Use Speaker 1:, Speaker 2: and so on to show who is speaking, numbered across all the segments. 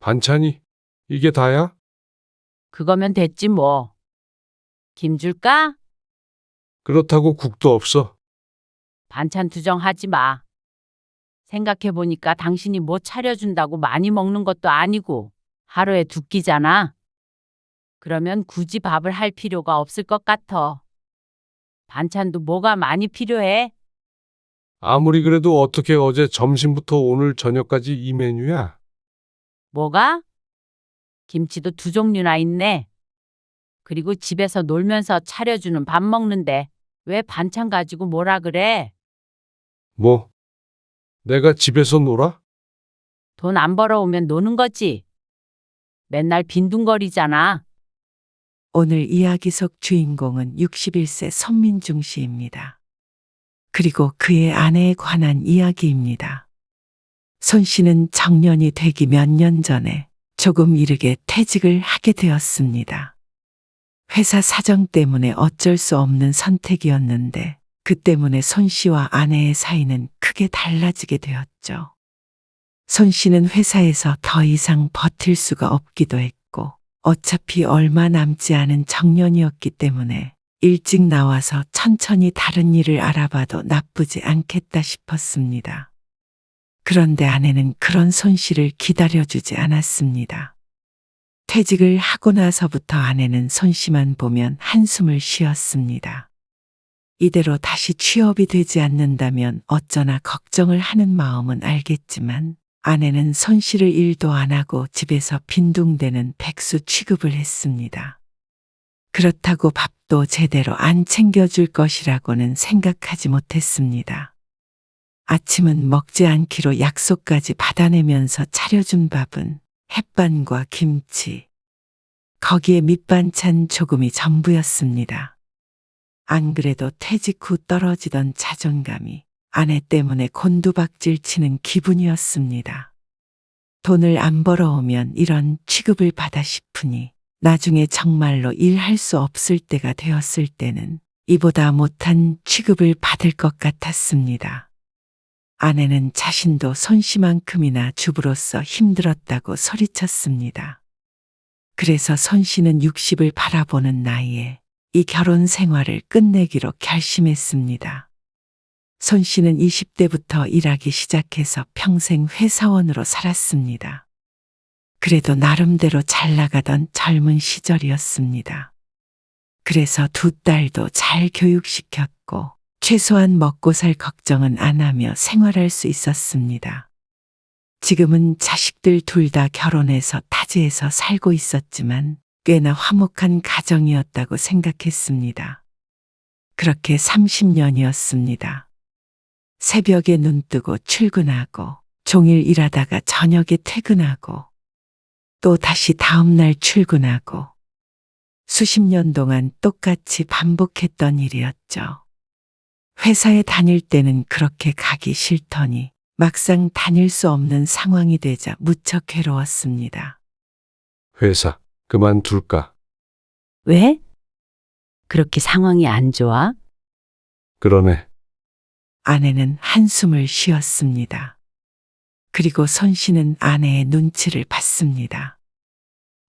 Speaker 1: 반찬이 이게 다야?
Speaker 2: 그거면 됐지 뭐. 김 줄까?
Speaker 1: 그렇다고 국도 없어.
Speaker 2: 반찬 투정하지 마. 생각해보니까 당신이 뭐 차려준다고 많이 먹는 것도 아니고 하루에 두 끼잖아. 그러면 굳이 밥을 할 필요가 없을 것 같아. 반찬도 뭐가 많이 필요해?
Speaker 1: 아무리 그래도 어떻게 어제 점심부터 오늘 저녁까지 이 메뉴야?
Speaker 2: 뭐가? 김치도 두 종류나 있네. 그리고 집에서 놀면서 차려주는 밥 먹는데 왜 반찬 가지고 뭐라 그래?
Speaker 1: 뭐, 내가 집에서 놀아?
Speaker 2: 돈 안 벌어오면 노는 거지. 맨날 빈둥거리잖아.
Speaker 3: 오늘 이야기 속 주인공은 61세 선민중 씨입니다. 그리고 그의 아내에 관한 이야기입니다. 손 씨는 정년이 되기 몇 년 전에 조금 이르게 퇴직을 하게 되었습니다. 회사 사정 때문에 어쩔 수 없는 선택이었는데 그 때문에 손 씨와 아내의 사이는 크게 달라지게 되었죠. 손 씨는 회사에서 더 이상 버틸 수가 없기도 했고 어차피 얼마 남지 않은 정년이었기 때문에 일찍 나와서 천천히 다른 일을 알아봐도 나쁘지 않겠다 싶었습니다. 그런데 아내는 그런 손 씨를 기다려주지 않았습니다. 퇴직을 하고 나서부터 아내는 손 씨만 보면 한숨을 쉬었습니다. 이대로 다시 취업이 되지 않는다면 어쩌나 걱정을 하는 마음은 알겠지만 아내는 손 씨를 일도 안 하고 집에서 빈둥대는 백수 취급을 했습니다. 그렇다고 밥도 제대로 안 챙겨줄 것이라고는 생각하지 못했습니다. 아침은 먹지 않기로 약속까지 받아내면서 차려준 밥은 햇반과 김치, 거기에 밑반찬 조금이 전부였습니다. 안 그래도 퇴직 후 떨어지던 자존감이 아내 때문에 곤두박질 치는 기분이었습니다. 돈을 안 벌어오면 이런 취급을 받아 싶으니 나중에 정말로 일할 수 없을 때가 되었을 때는 이보다 못한 취급을 받을 것 같았습니다. 아내는 자신도 손 씨만큼이나 주부로서 힘들었다고 소리쳤습니다. 그래서 손 씨는 60을 바라보는 나이에 이 결혼 생활을 끝내기로 결심했습니다. 손 씨는 20대부터 일하기 시작해서 평생 회사원으로 살았습니다. 그래도 나름대로 잘 나가던 젊은 시절이었습니다. 그래서 두 딸도 잘 교육시켰고 최소한 먹고 살 걱정은 안 하며 생활할 수 있었습니다. 지금은 자식들 둘 다 결혼해서 타지에서 살고 있었지만 꽤나 화목한 가정이었다고 생각했습니다. 그렇게 30년이었습니다. 새벽에 눈 뜨고 출근하고 종일 일하다가 저녁에 퇴근하고 또 다시 다음날 출근하고 수십 년 동안 똑같이 반복했던 일이었죠. 회사에 다닐 때는 그렇게 가기 싫더니 막상 다닐 수 없는 상황이 되자 무척 괴로웠습니다.
Speaker 1: 회사 그만둘까?
Speaker 2: 왜? 그렇게 상황이 안 좋아?
Speaker 1: 그러네.
Speaker 3: 아내는 한숨을 쉬었습니다. 그리고 손 씨는 아내의 눈치를 봤습니다.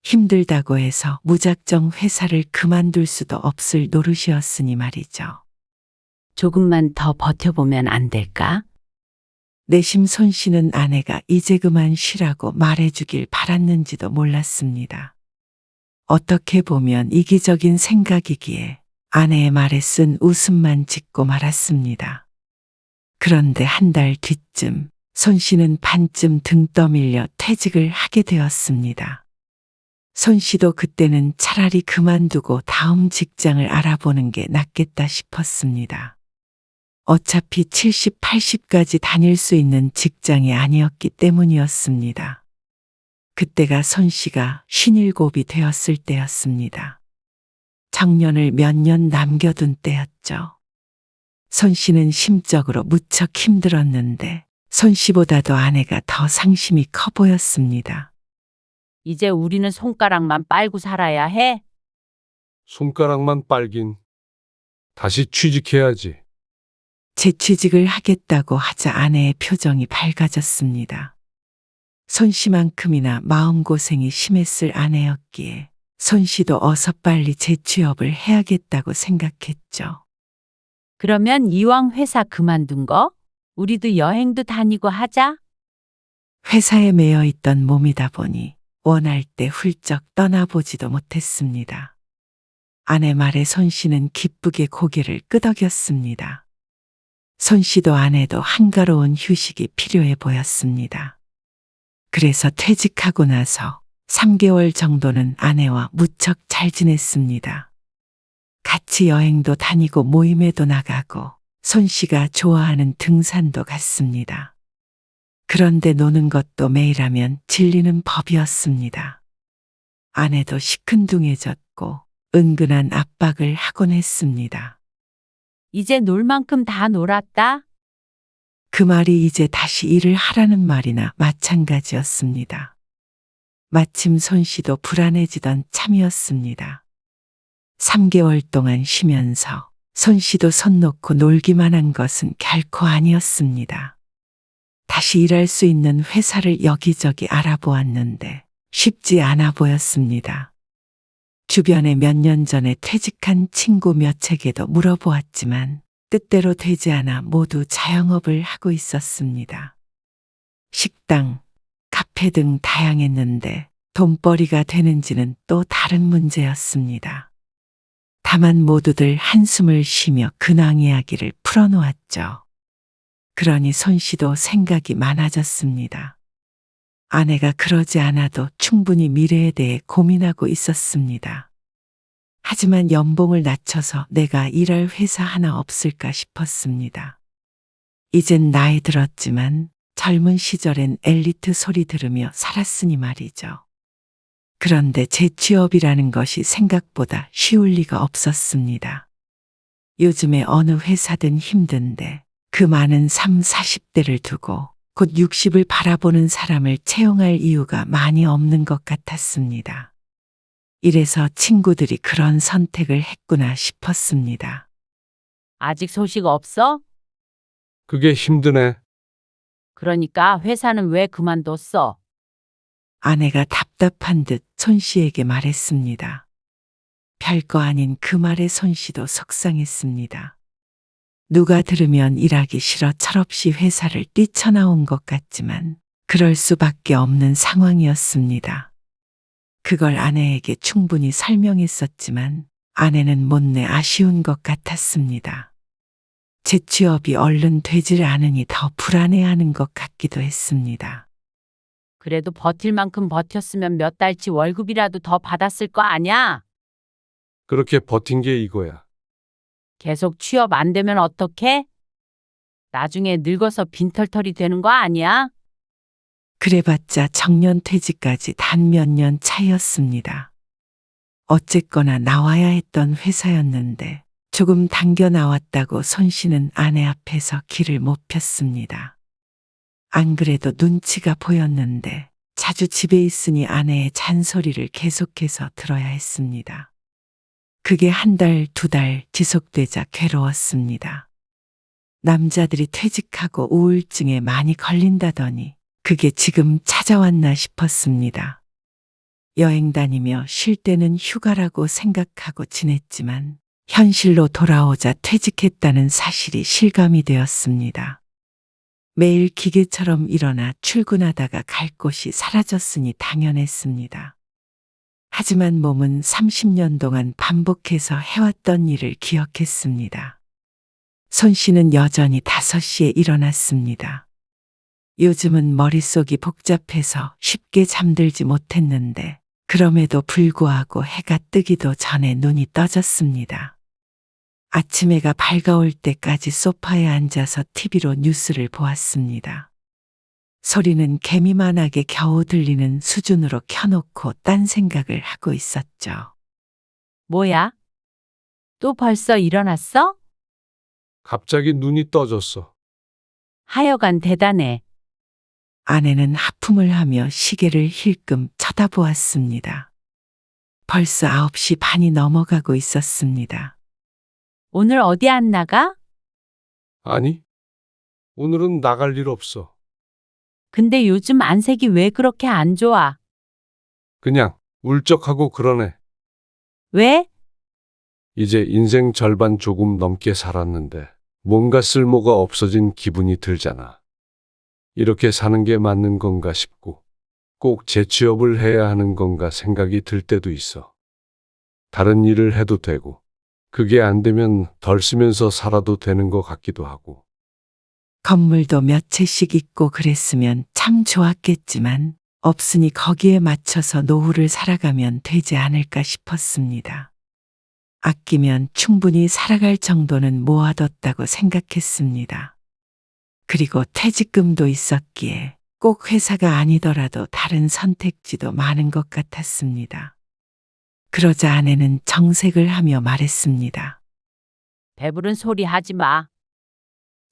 Speaker 3: 힘들다고 해서 무작정 회사를 그만둘 수도 없을 노릇이었으니 말이죠.
Speaker 2: 조금만 더 버텨보면 안 될까?
Speaker 3: 내심 손 씨는 아내가 이제 그만 쉬라고 말해주길 바랐는지도 몰랐습니다. 어떻게 보면 이기적인 생각이기에 아내의 말에 쓴 웃음만 짓고 말았습니다. 그런데 한 달 뒤쯤 손 씨는 반쯤 등 떠밀려 퇴직을 하게 되었습니다. 손 씨도 그때는 차라리 그만두고 다음 직장을 알아보는 게 낫겠다 싶었습니다. 어차피 70, 80까지 다닐 수 있는 직장이 아니었기 때문이었습니다. 그때가 손 씨가 57이 되었을 때였습니다. 정년을 몇 년 남겨둔 때였죠. 손 씨는 심적으로 무척 힘들었는데 손 씨보다도 아내가 더 상심이 커 보였습니다.
Speaker 2: 이제 우리는 손가락만 빨고 살아야 해?
Speaker 1: 손가락만 빨긴. 다시 취직해야지.
Speaker 3: 재취직을 하겠다고 하자 아내의 표정이 밝아졌습니다. 손 씨만큼이나 마음고생이 심했을 아내였기에 손 씨도 어서 빨리 재취업을 해야겠다고 생각했죠.
Speaker 2: 그러면 이왕 회사 그만둔 거? 우리도 여행도 다니고 하자.
Speaker 3: 회사에 매여 있던 몸이다 보니 원할 때 훌쩍 떠나보지도 못했습니다. 아내 말에 손 씨는 기쁘게 고개를 끄덕였습니다. 손 씨도 아내도 한가로운 휴식이 필요해 보였습니다. 그래서 퇴직하고 나서 3개월 정도는 아내와 무척 잘 지냈습니다. 같이 여행도 다니고 모임에도 나가고 손 씨가 좋아하는 등산도 갔습니다. 그런데 노는 것도 매일 하면 질리는 법이었습니다. 아내도 시큰둥해졌고 은근한 압박을 하곤 했습니다.
Speaker 2: 이제 놀 만큼 다 놀았다.
Speaker 3: 그 말이 이제 다시 일을 하라는 말이나 마찬가지였습니다. 마침 손 씨도 불안해지던 참이었습니다. 3개월 동안 쉬면서 손 씨도 손 놓고 놀기만 한 것은 결코 아니었습니다. 다시 일할 수 있는 회사를 여기저기 알아보았는데 쉽지 않아 보였습니다. 주변에 몇 년 전에 퇴직한 친구 몇에게도 물어보았지만 뜻대로 되지 않아 모두 자영업을 하고 있었습니다. 식당, 카페 등 다양했는데 돈벌이가 되는지는 또 다른 문제였습니다. 다만 모두들 한숨을 쉬며 근황 이야기를 풀어놓았죠. 그러니 손 씨도 생각이 많아졌습니다. 아내가 그러지 않아도 충분히 미래에 대해 고민하고 있었습니다. 하지만 연봉을 낮춰서 내가 일할 회사 하나 없을까 싶었습니다. 이젠 나이 들었지만 젊은 시절엔 엘리트 소리 들으며 살았으니 말이죠. 그런데 재취업이라는 것이 생각보다 쉬울 리가 없었습니다. 요즘에 어느 회사든 힘든데 그 많은 30, 40대를 두고 곧 60을 바라보는 사람을 채용할 이유가 많이 없는 것 같았습니다. 이래서 친구들이 그런 선택을 했구나 싶었습니다.
Speaker 2: 아직 소식 없어?
Speaker 1: 그게 힘드네.
Speaker 2: 그러니까 회사는 왜 그만뒀어?
Speaker 3: 아내가 답답한 듯 손 씨에게 말했습니다. 별거 아닌 그 말에 손 씨도 속상했습니다. 누가 들으면 일하기 싫어 철없이 회사를 뛰쳐나온 것 같지만 그럴 수밖에 없는 상황이었습니다. 그걸 아내에게 충분히 설명했었지만 아내는 못내 아쉬운 것 같았습니다. 재취업이 얼른 되질 않으니 더 불안해하는 것 같기도 했습니다.
Speaker 2: 그래도 버틸 만큼 버텼으면 몇 달치 월급이라도 더 받았을 거 아냐?
Speaker 1: 그렇게 버틴 게 이거야.
Speaker 2: 계속 취업 안 되면 어떡해? 나중에 늙어서 빈털털이 되는 거 아니야?
Speaker 3: 그래봤자 정년퇴직까지 단 몇 년 차이였습니다. 어쨌거나 나와야 했던 회사였는데 조금 당겨 나왔다고 손 씨는 아내 앞에서 길을 못 폈습니다. 안 그래도 눈치가 보였는데 자주 집에 있으니 아내의 잔소리를 계속해서 들어야 했습니다. 그게 한 달, 두 달 지속되자 괴로웠습니다. 남자들이 퇴직하고 우울증에 많이 걸린다더니 그게 지금 찾아왔나 싶었습니다. 여행 다니며 쉴 때는 휴가라고 생각하고 지냈지만 현실로 돌아오자 퇴직했다는 사실이 실감이 되었습니다. 매일 기계처럼 일어나 출근하다가 갈 곳이 사라졌으니 당연했습니다. 하지만 몸은 30년 동안 반복해서 해왔던 일을 기억했습니다. 손 씨는 여전히 5시에 일어났습니다. 요즘은 머릿속이 복잡해서 쉽게 잠들지 못했는데 그럼에도 불구하고 해가 뜨기도 전에 눈이 떠졌습니다. 아침 해가 밝아올 때까지 소파에 앉아서 TV로 뉴스를 보았습니다. 소리는 개미만하게 겨우 들리는 수준으로 켜놓고 딴 생각을 하고 있었죠.
Speaker 2: 뭐야? 또 벌써 일어났어?
Speaker 1: 갑자기 눈이 떠졌어.
Speaker 2: 하여간 대단해.
Speaker 3: 아내는 하품을 하며 시계를 힐끔 쳐다보았습니다. 벌써 9시 반이 넘어가고 있었습니다.
Speaker 2: 오늘 어디 안 나가?
Speaker 1: 아니, 오늘은 나갈 일 없어.
Speaker 2: 근데 요즘 안색이 왜 그렇게 안 좋아?
Speaker 1: 그냥 울적하고 그러네.
Speaker 2: 왜?
Speaker 1: 이제 인생 절반 조금 넘게 살았는데 뭔가 쓸모가 없어진 기분이 들잖아. 이렇게 사는 게 맞는 건가 싶고 꼭 재취업을 해야 하는 건가 생각이 들 때도 있어. 다른 일을 해도 되고 그게 안 되면 덜 쓰면서 살아도 되는 것 같기도 하고.
Speaker 3: 건물도 몇 채씩 있고 그랬으면 참 좋았겠지만 없으니 거기에 맞춰서 노후를 살아가면 되지 않을까 싶었습니다. 아끼면 충분히 살아갈 정도는 모아뒀다고 생각했습니다. 그리고 퇴직금도 있었기에 꼭 회사가 아니더라도 다른 선택지도 많은 것 같았습니다. 그러자 아내는 정색을 하며 말했습니다.
Speaker 2: 배부른 소리 하지 마.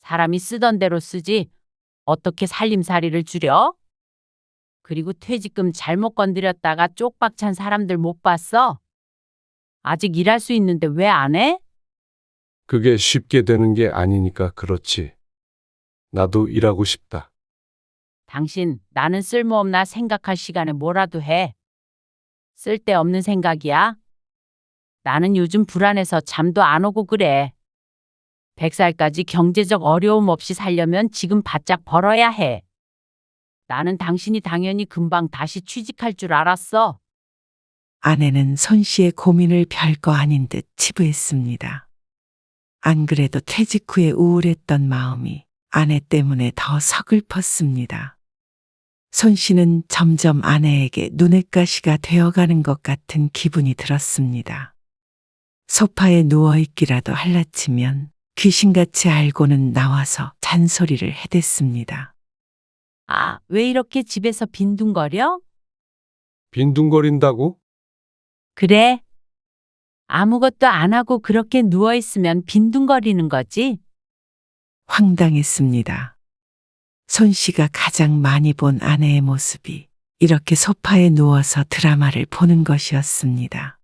Speaker 2: 사람이 쓰던 대로 쓰지. 어떻게 살림살이를 줄여? 그리고 퇴직금 잘못 건드렸다가 쪽박찬 사람들 못 봤어? 아직 일할 수 있는데 왜 안 해?
Speaker 1: 그게 쉽게 되는 게 아니니까 그렇지. 나도 일하고 싶다.
Speaker 2: 당신, 나는 쓸모없나 생각할 시간에 뭐라도 해. 쓸데없는 생각이야. 나는 요즘 불안해서 잠도 안 오고 그래. 100살까지 경제적 어려움 없이 살려면 지금 바짝 벌어야 해. 나는 당신이 당연히 금방 다시 취직할 줄 알았어.
Speaker 3: 아내는 손 씨의 고민을 별거 아닌 듯 치부했습니다. 안 그래도 퇴직 후에 우울했던 마음이 아내 때문에 더 서글펐습니다. 손 씨는 점점 아내에게 눈엣 가시가 되어가는 것 같은 기분이 들었습니다. 소파에 누워있기라도 할라치면 귀신같이 알고는 나와서 잔소리를 해댔습니다.
Speaker 2: 아, 왜 이렇게 집에서 빈둥거려?
Speaker 1: 빈둥거린다고?
Speaker 2: 그래. 아무것도 안 하고 그렇게 누워있으면 빈둥거리는 거지?
Speaker 3: 황당했습니다. 손 씨가 가장 많이 본 아내의 모습이 이렇게 소파에 누워서 드라마를 보는 것이었습니다.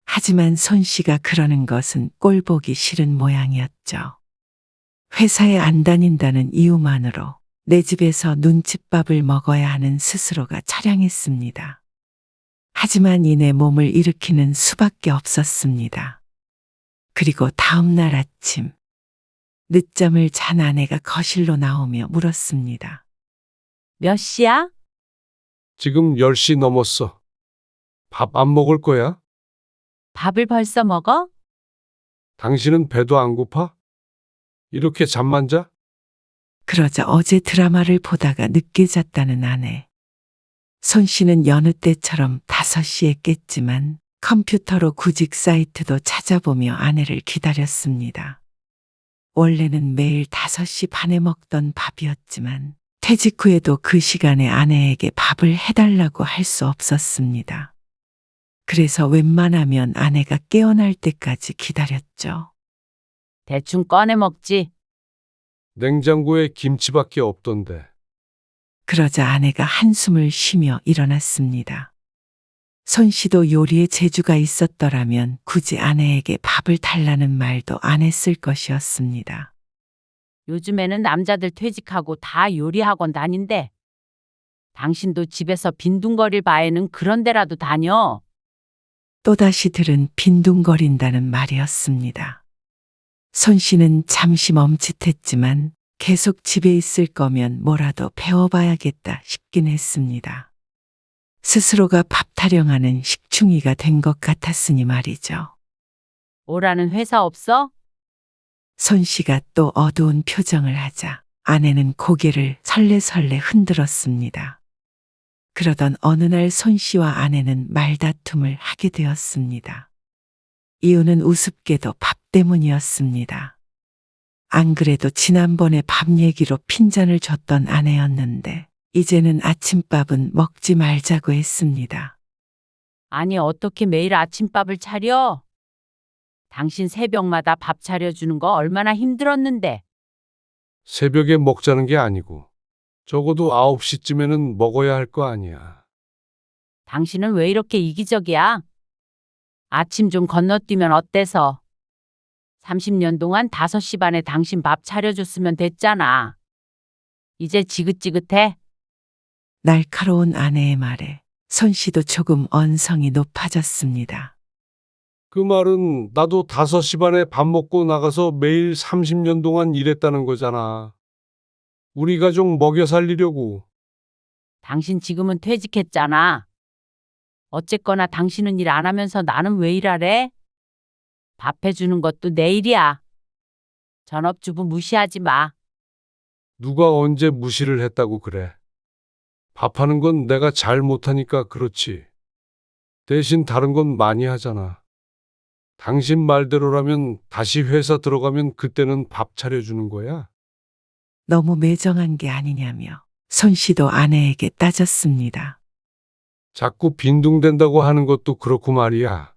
Speaker 3: 하지만 손 씨가 그러는 것은 꼴보기 싫은 모양이었죠. 회사에 안 다닌다는 이유만으로 내 집에서 눈칫밥을 먹어야 하는 스스로가 처량했습니다. 하지만 이내 몸을 일으키는 수밖에 없었습니다. 그리고 다음 날 아침 늦잠을 잔 아내가 거실로 나오며 물었습니다.
Speaker 2: 몇 시야?
Speaker 1: 지금 10시 넘었어. 밥 안 먹을 거야?
Speaker 2: 밥을 벌써 먹어?
Speaker 1: 당신은 배도 안 고파? 이렇게 잠만 자?
Speaker 3: 그러자 어제 드라마를 보다가 늦게 잤다는 아내. 손 씨는 여느 때처럼 5시에 깼지만 컴퓨터로 구직 사이트도 찾아보며 아내를 기다렸습니다. 원래는 매일 5시 반에 먹던 밥이었지만 퇴직 후에도 그 시간에 아내에게 밥을 해달라고 할 수 없었습니다. 그래서 웬만하면 아내가 깨어날 때까지 기다렸죠.
Speaker 2: 대충 꺼내 먹지.
Speaker 1: 냉장고에 김치밖에 없던데.
Speaker 3: 그러자 아내가 한숨을 쉬며 일어났습니다. 손 씨도 요리에 재주가 있었더라면 굳이 아내에게 밥을 달라는 말도 안 했을 것이었습니다.
Speaker 2: 요즘에는 남자들 퇴직하고 다 요리학원 다닌대. 당신도 집에서 빈둥거릴 바에는 그런 데라도 다녀.
Speaker 3: 또다시 들은 빈둥거린다는 말이었습니다. 손 씨는 잠시 멈칫했지만 계속 집에 있을 거면 뭐라도 배워봐야겠다 싶긴 했습니다. 스스로가 밥 타령하는 식충이가 된 것 같았으니 말이죠.
Speaker 2: 오라는 회사 없어?
Speaker 3: 손 씨가 또 어두운 표정을 하자 아내는 고개를 설레설레 흔들었습니다. 그러던 어느 날 손 씨와 아내는 말다툼을 하게 되었습니다. 이유는 우습게도 밥 때문이었습니다. 안 그래도 지난번에 밥 얘기로 핀잔을 줬던 아내였는데 이제는 아침밥은 먹지 말자고 했습니다.
Speaker 2: 아니, 어떻게 매일 아침밥을 차려? 당신 새벽마다 밥 차려주는 거 얼마나 힘들었는데.
Speaker 1: 새벽에 먹자는 게 아니고 적어도 9시쯤에는 먹어야 할 거 아니야.
Speaker 2: 당신은 왜 이렇게 이기적이야? 아침 좀 건너뛰면 어때서? 30년 동안 5시 반에 당신 밥 차려줬으면 됐잖아. 이제 지긋지긋해?
Speaker 3: 날카로운 아내의 말에 손 씨도 조금 언성이 높아졌습니다.
Speaker 1: 그 말은 나도 5시 반에 밥 먹고 나가서 매일 30년 동안 일했다는 거잖아. 우리 가족 먹여 살리려고.
Speaker 2: 당신 지금은 퇴직했잖아. 어쨌거나 당신은 일 안 하면서 나는 왜 일하래? 밥 해주는 것도 내 일이야. 전업주부 무시하지 마.
Speaker 1: 누가 언제 무시를 했다고 그래. 밥하는 건 내가 잘 못하니까 그렇지. 대신 다른 건 많이 하잖아. 당신 말대로라면 다시 회사 들어가면 그때는 밥 차려주는 거야?
Speaker 3: 너무 매정한 게 아니냐며 손 씨도 아내에게 따졌습니다.
Speaker 1: 자꾸 빈둥댄다고 하는 것도 그렇고 말이야.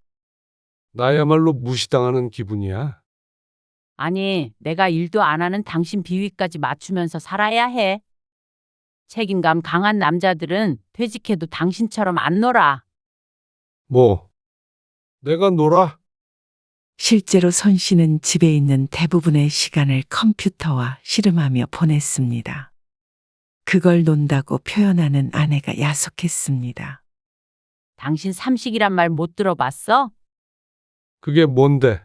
Speaker 1: 나야말로 무시당하는 기분이야.
Speaker 2: 아니, 내가 일도 안 하는 당신 비위까지 맞추면서 살아야 해. 책임감 강한 남자들은 퇴직해도 당신처럼 안 놀아.
Speaker 1: 뭐, 내가 놀아?
Speaker 3: 실제로 손 씨는 집에 있는 대부분의 시간을 컴퓨터와 씨름하며 보냈습니다. 그걸 논다고 표현하는 아내가 야속했습니다.
Speaker 2: 당신 삼식이란 말 못 들어봤어?
Speaker 1: 그게 뭔데?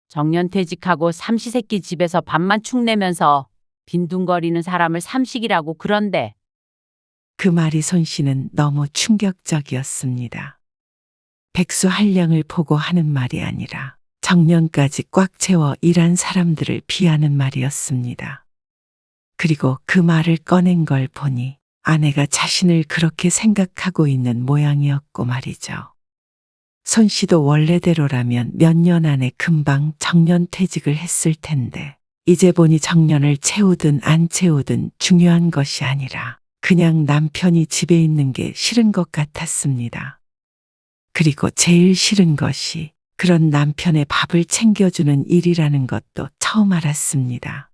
Speaker 2: 정년퇴직하고 삼시세끼 집에서 밥만 축 내면서 빈둥거리는 사람을 삼식이라고 그런대.
Speaker 3: 그 말이 손 씨는 너무 충격적이었습니다. 백수한량을 보고 하는 말이 아니라 정년까지 꽉 채워 일한 사람들을 비하는 말이었습니다. 그리고 그 말을 꺼낸 걸 보니 아내가 자신을 그렇게 생각하고 있는 모양이었고 말이죠. 손 씨도 원래대로라면 몇 년 안에 금방 정년퇴직을 했을 텐데 이제 보니 정년을 채우든 안 채우든 중요한 것이 아니라 그냥 남편이 집에 있는 게 싫은 것 같았습니다. 그리고 제일 싫은 것이 그런 남편의 밥을 챙겨주는 일이라는 것도 처음 알았습니다.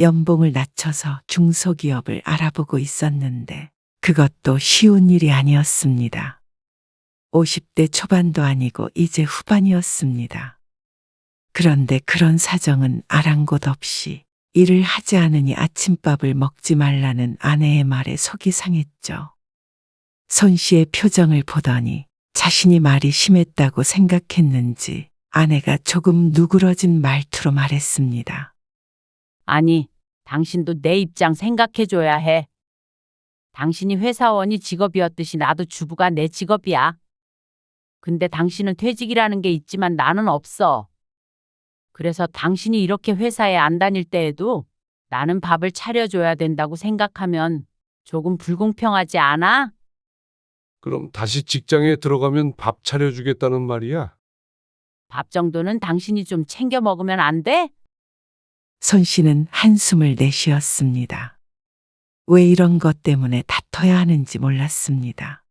Speaker 3: 연봉을 낮춰서 중소기업을 알아보고 있었는데 그것도 쉬운 일이 아니었습니다. 50대 초반도 아니고 이제 후반이었습니다. 그런데 그런 사정은 아랑곳 없이 일을 하지 않으니 아침밥을 먹지 말라는 아내의 말에 속이 상했죠. 손 씨의 표정을 보더니 자신이 말이 심했다고 생각했는지 아내가 조금 누그러진 말투로 말했습니다.
Speaker 2: 아니, 당신도 내 입장 생각해줘야 해. 당신이 회사원이 직업이었듯이 나도 주부가 내 직업이야. 근데 당신은 퇴직이라는 게 있지만 나는 없어. 그래서 당신이 이렇게 회사에 안 다닐 때에도 나는 밥을 차려줘야 된다고 생각하면 조금 불공평하지 않아?
Speaker 1: 그럼 다시 직장에 들어가면 밥 차려주겠다는 말이야?
Speaker 2: 밥 정도는 당신이 좀 챙겨 먹으면 안 돼?
Speaker 3: 손 씨는 한숨을 내쉬었습니다. 왜 이런 것 때문에 다퉈야 하는지 몰랐습니다.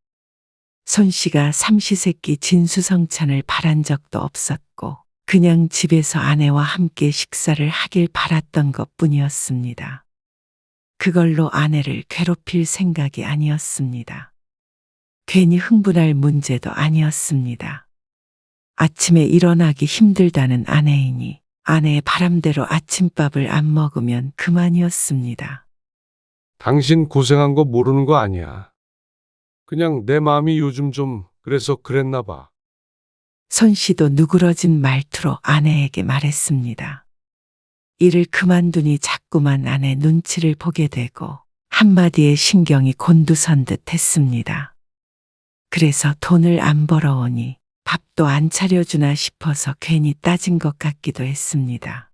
Speaker 3: 손 씨가 삼시세끼 진수성찬을 바란 적도 없었고 그냥 집에서 아내와 함께 식사를 하길 바랐던 것뿐이었습니다. 그걸로 아내를 괴롭힐 생각이 아니었습니다. 괜히 흥분할 문제도 아니었습니다. 아침에 일어나기 힘들다는 아내이니 아내의 바람대로 아침밥을 안 먹으면 그만이었습니다.
Speaker 1: 당신 고생한 거 모르는 거 아니야. 그냥 내 마음이 요즘 좀 그래서 그랬나 봐.
Speaker 3: 손 씨도 누그러진 말투로 아내에게 말했습니다. 일을 그만두니 자꾸만 아내 눈치를 보게 되고 한마디에 신경이 곤두선 듯 했습니다. 그래서 돈을 안 벌어오니 밥도 안 차려주나 싶어서 괜히 따진 것 같기도 했습니다.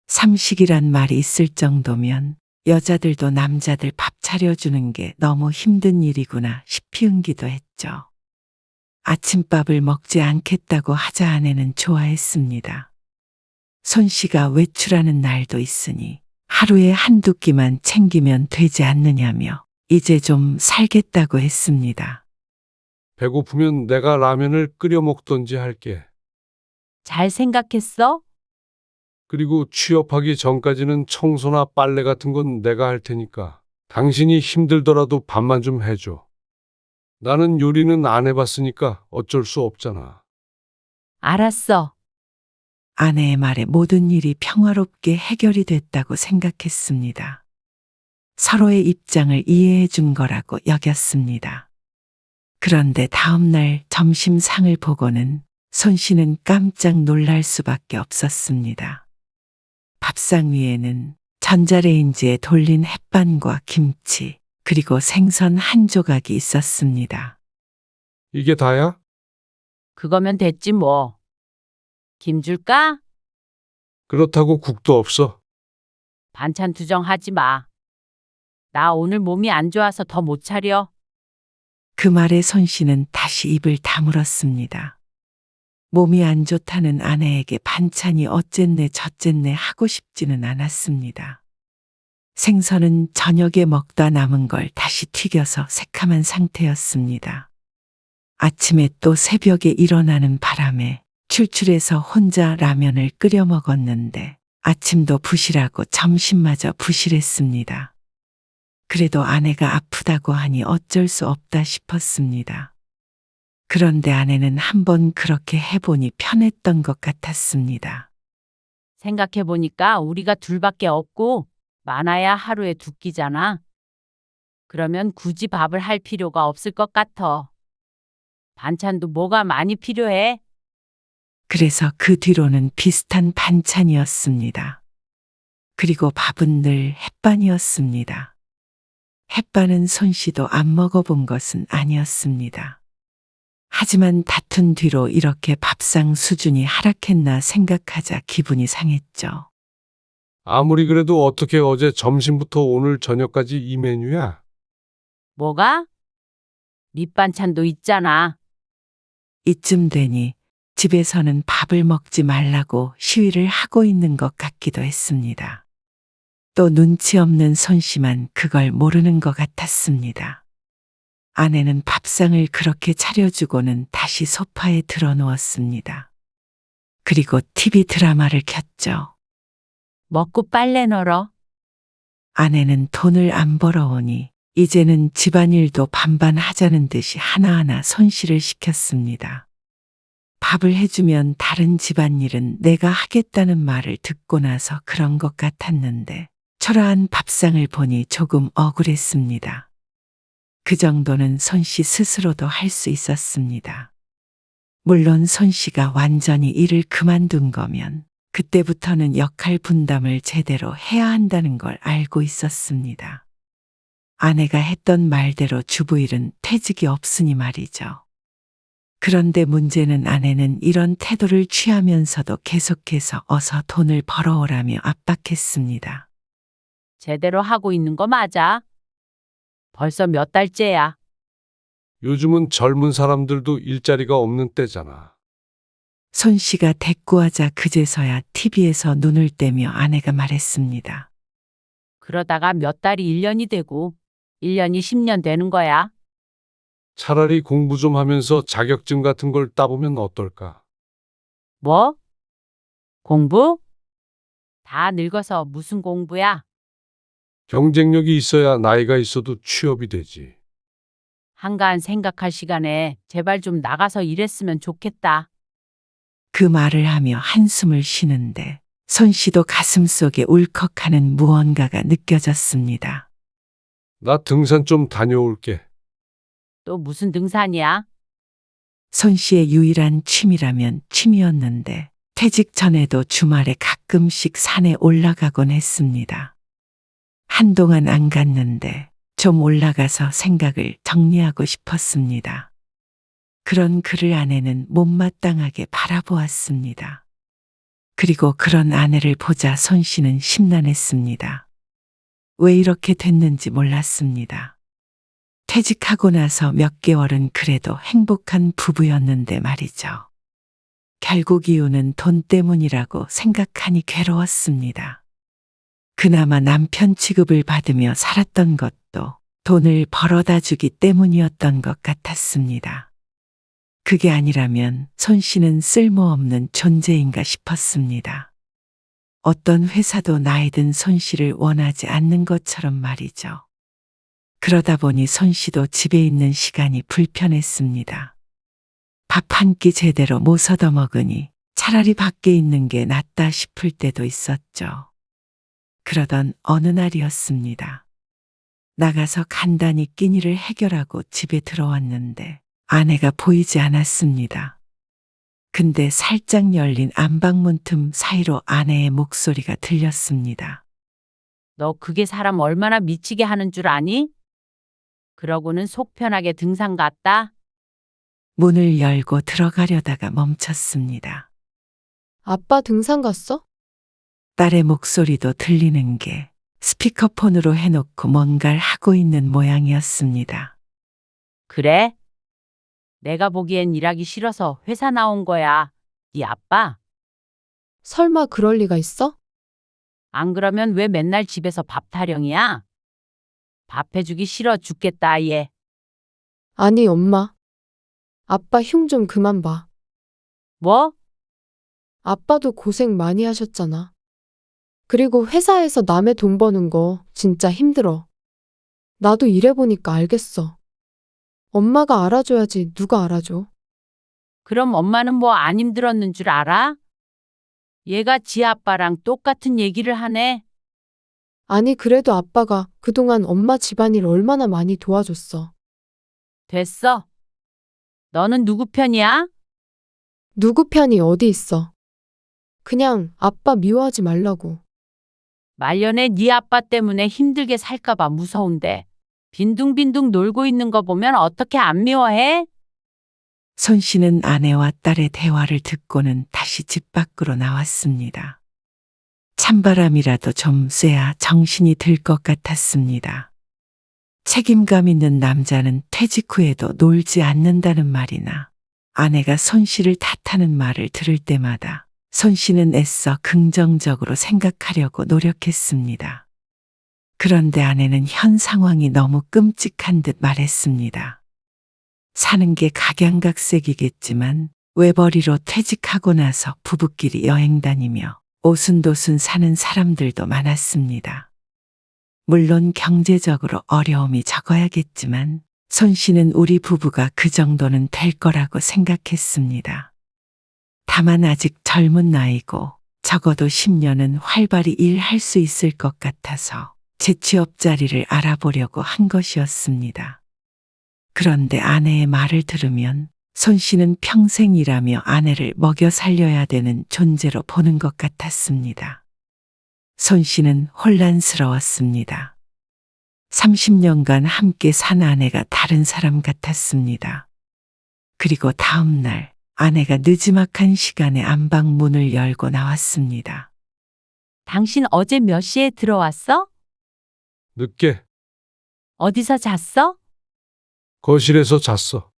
Speaker 3: 삼식이란 말이 있을 정도면 여자들도 남자들 밥 차려주는 게 너무 힘든 일이구나 싶이은기도 했죠. 아침밥을 먹지 않겠다고 하자 아내는 좋아했습니다. 손 씨가 외출하는 날도 있으니 하루에 한두 끼만 챙기면 되지 않느냐며 이제 좀 살겠다고 했습니다.
Speaker 1: 배고프면 내가 라면을 끓여 먹던지 할게.
Speaker 2: 잘 생각했어?
Speaker 1: 그리고 취업하기 전까지는 청소나 빨래 같은 건 내가 할 테니까 당신이 힘들더라도 밥만 좀 해줘. 나는 요리는 안 해봤으니까 어쩔 수 없잖아.
Speaker 2: 알았어.
Speaker 3: 아내의 말에 모든 일이 평화롭게 해결이 됐다고 생각했습니다. 서로의 입장을 이해해 준 거라고 여겼습니다. 그런데 다음 날 점심상을 보고는 손 씨는 깜짝 놀랄 수밖에 없었습니다. 밥상 위에는 전자레인지에 돌린 햇반과 김치, 그리고 생선 한 조각이 있었습니다.
Speaker 1: 이게 다야?
Speaker 2: 그거면 됐지 뭐. 김 줄까?
Speaker 1: 그렇다고 국도 없어.
Speaker 2: 반찬 투정하지 마. 나 오늘 몸이 안 좋아서 더 못 차려.
Speaker 3: 그 말에 손 씨는 다시 입을 다물었습니다. 몸이 안 좋다는 아내에게 반찬이 어쨌네 저쨌네 하고 싶지는 않았습니다. 생선은 저녁에 먹다 남은 걸 다시 튀겨서 새카만 상태였습니다. 아침에 또 새벽에 일어나는 바람에 출출해서 혼자 라면을 끓여 먹었는데 아침도 부실하고 점심마저 부실했습니다. 그래도 아내가 아프다고 하니 어쩔 수 없다 싶었습니다. 그런데 아내는 한번 그렇게 해보니 편했던 것 같았습니다.
Speaker 2: 생각해보니까 우리가 둘밖에 없고 많아야 하루에 두 끼잖아. 그러면 굳이 밥을 할 필요가 없을 것 같아. 반찬도 뭐가 많이 필요해?
Speaker 3: 그래서 그 뒤로는 비슷한 반찬이었습니다. 그리고 밥은 늘 햇반이었습니다. 햇반은 손 씨도 안 먹어본 것은 아니었습니다. 하지만 다툰 뒤로 이렇게 밥상 수준이 하락했나 생각하자 기분이 상했죠.
Speaker 1: 아무리 그래도 어떻게 어제 점심부터 오늘 저녁까지 이 메뉴야?
Speaker 2: 뭐가? 밑반찬도 있잖아.
Speaker 3: 이쯤 되니 집에서는 밥을 먹지 말라고 시위를 하고 있는 것 같기도 했습니다. 또 눈치 없는 손 씨만 그걸 모르는 것 같았습니다. 아내는 밥상을 그렇게 차려주고는 다시 소파에 들어누웠습니다. 그리고 TV 드라마를 켰죠.
Speaker 2: 먹고 빨래 널어.
Speaker 3: 아내는 돈을 안 벌어오니 이제는 집안일도 반반 하자는 듯이 하나하나 손실을 시켰습니다. 밥을 해주면 다른 집안일은 내가 하겠다는 말을 듣고 나서 그런 것 같았는데 초라한 밥상을 보니 조금 억울했습니다. 그 정도는 손 씨 스스로도 할 수 있었습니다. 물론 손 씨가 완전히 일을 그만둔 거면 그때부터는 역할 분담을 제대로 해야 한다는 걸 알고 있었습니다. 아내가 했던 말대로 주부일은 퇴직이 없으니 말이죠. 그런데 문제는 아내는 이런 태도를 취하면서도 계속해서 어서 돈을 벌어오라며 압박했습니다.
Speaker 2: 제대로 하고 있는 거 맞아? 벌써 몇 달째야.
Speaker 1: 요즘은 젊은 사람들도 일자리가 없는 때잖아.
Speaker 3: 손 씨가 대꾸하자 그제서야 TV에서 눈을 떼며 아내가 말했습니다.
Speaker 2: 그러다가 몇 달이 1년이 되고 1년이 10년 되는 거야.
Speaker 1: 차라리 공부 좀 하면서 자격증 같은 걸 따보면 어떨까?
Speaker 2: 뭐? 공부? 다 늙어서 무슨 공부야?
Speaker 1: 경쟁력이 있어야 나이가 있어도 취업이 되지.
Speaker 2: 한가한 생각할 시간에 제발 좀 나가서 일했으면 좋겠다.
Speaker 3: 그 말을 하며 한숨을 쉬는데 손 씨도 가슴속에 울컥하는 무언가가 느껴졌습니다.
Speaker 1: 나 등산 좀 다녀올게.
Speaker 2: 또 무슨 등산이야?
Speaker 3: 손 씨의 유일한 취미라면 취미였는데 퇴직 전에도 주말에 가끔씩 산에 올라가곤 했습니다. 한동안 안 갔는데 좀 올라가서 생각을 정리하고 싶었습니다. 그런 그를 아내는 못마땅하게 바라보았습니다. 그리고 그런 아내를 보자 손 씨는 심란했습니다. 왜 이렇게 됐는지 몰랐습니다. 퇴직하고 나서 몇 개월은 그래도 행복한 부부였는데 말이죠. 결국 이유는 돈 때문이라고 생각하니 괴로웠습니다. 그나마 남편 취급을 받으며 살았던 것도 돈을 벌어다 주기 때문이었던 것 같았습니다. 그게 아니라면 손 씨는 쓸모없는 존재인가 싶었습니다. 어떤 회사도 나이 든 손 씨를 원하지 않는 것처럼 말이죠. 그러다 보니 손 씨도 집에 있는 시간이 불편했습니다. 밥 한 끼 제대로 못 얻어 먹으니 차라리 밖에 있는 게 낫다 싶을 때도 있었죠. 그러던 어느 날이었습니다. 나가서 간단히 끼니를 해결하고 집에 들어왔는데 아내가 보이지 않았습니다. 근데 살짝 열린 안방문 틈 사이로 아내의 목소리가 들렸습니다.
Speaker 2: 너 그게 사람 얼마나 미치게 하는 줄 아니? 그러고는 속 편하게 등산 갔다.
Speaker 3: 문을 열고 들어가려다가 멈췄습니다.
Speaker 4: 아빠 등산 갔어?
Speaker 3: 딸의 목소리도 들리는 게 스피커폰으로 해놓고 뭔가를 하고 있는 모양이었습니다.
Speaker 2: 그래? 내가 보기엔 일하기 싫어서 회사 나온 거야. 네 아빠?
Speaker 4: 설마 그럴 리가 있어?
Speaker 2: 안 그러면 왜 맨날 집에서 밥 타령이야? 밥 해주기 싫어 죽겠다, 얘.
Speaker 4: 아니, 엄마. 아빠 흉 좀 그만 봐.
Speaker 2: 뭐?
Speaker 4: 아빠도 고생 많이 하셨잖아. 그리고 회사에서 남의 돈 버는 거 진짜 힘들어. 나도 일해보니까 알겠어. 엄마가 알아줘야지 누가 알아줘.
Speaker 2: 그럼 엄마는 뭐 안 힘들었는 줄 알아? 얘가 지 아빠랑 똑같은 얘기를 하네.
Speaker 4: 아니, 그래도 아빠가 그동안 엄마 집안일 얼마나 많이 도와줬어.
Speaker 2: 됐어. 너는 누구 편이야?
Speaker 4: 누구 편이 어디 있어. 그냥 아빠 미워하지 말라고.
Speaker 2: 말년에 네 아빠 때문에 힘들게 살까봐 무서운데 빈둥빈둥 놀고 있는 거 보면 어떻게 안 미워해?
Speaker 3: 손 씨는 아내와 딸의 대화를 듣고는 다시 집 밖으로 나왔습니다. 찬바람이라도 좀 쐬야 정신이 들 것 같았습니다. 책임감 있는 남자는 퇴직 후에도 놀지 않는다는 말이나 아내가 손 씨를 탓하는 말을 들을 때마다 손 씨는 애써 긍정적으로 생각하려고 노력했습니다. 그런데 아내는 현 상황이 너무 끔찍한 듯 말했습니다. 사는 게 각양각색이겠지만 외벌이로 퇴직하고 나서 부부끼리 여행 다니며 오순도순 사는 사람들도 많았습니다. 물론 경제적으로 어려움이 적어야겠지만 손 씨는 우리 부부가 그 정도는 될 거라고 생각했습니다. 다만 아직 젊은 나이고 적어도 10년은 활발히 일할 수 있을 것 같아서 재취업 자리를 알아보려고 한 것이었습니다. 그런데 아내의 말을 들으면 손 씨는 평생 일하며 아내를 먹여 살려야 되는 존재로 보는 것 같았습니다. 손 씨는 혼란스러웠습니다. 30년간 함께 산 아내가 다른 사람 같았습니다. 그리고 다음 날 아내가 느지막한 시간에 안방 문을 열고 나왔습니다.
Speaker 2: 당신 어제 몇 시에 들어왔어?
Speaker 1: 늦게
Speaker 2: 어디서 잤어?
Speaker 1: 거실에서 잤어.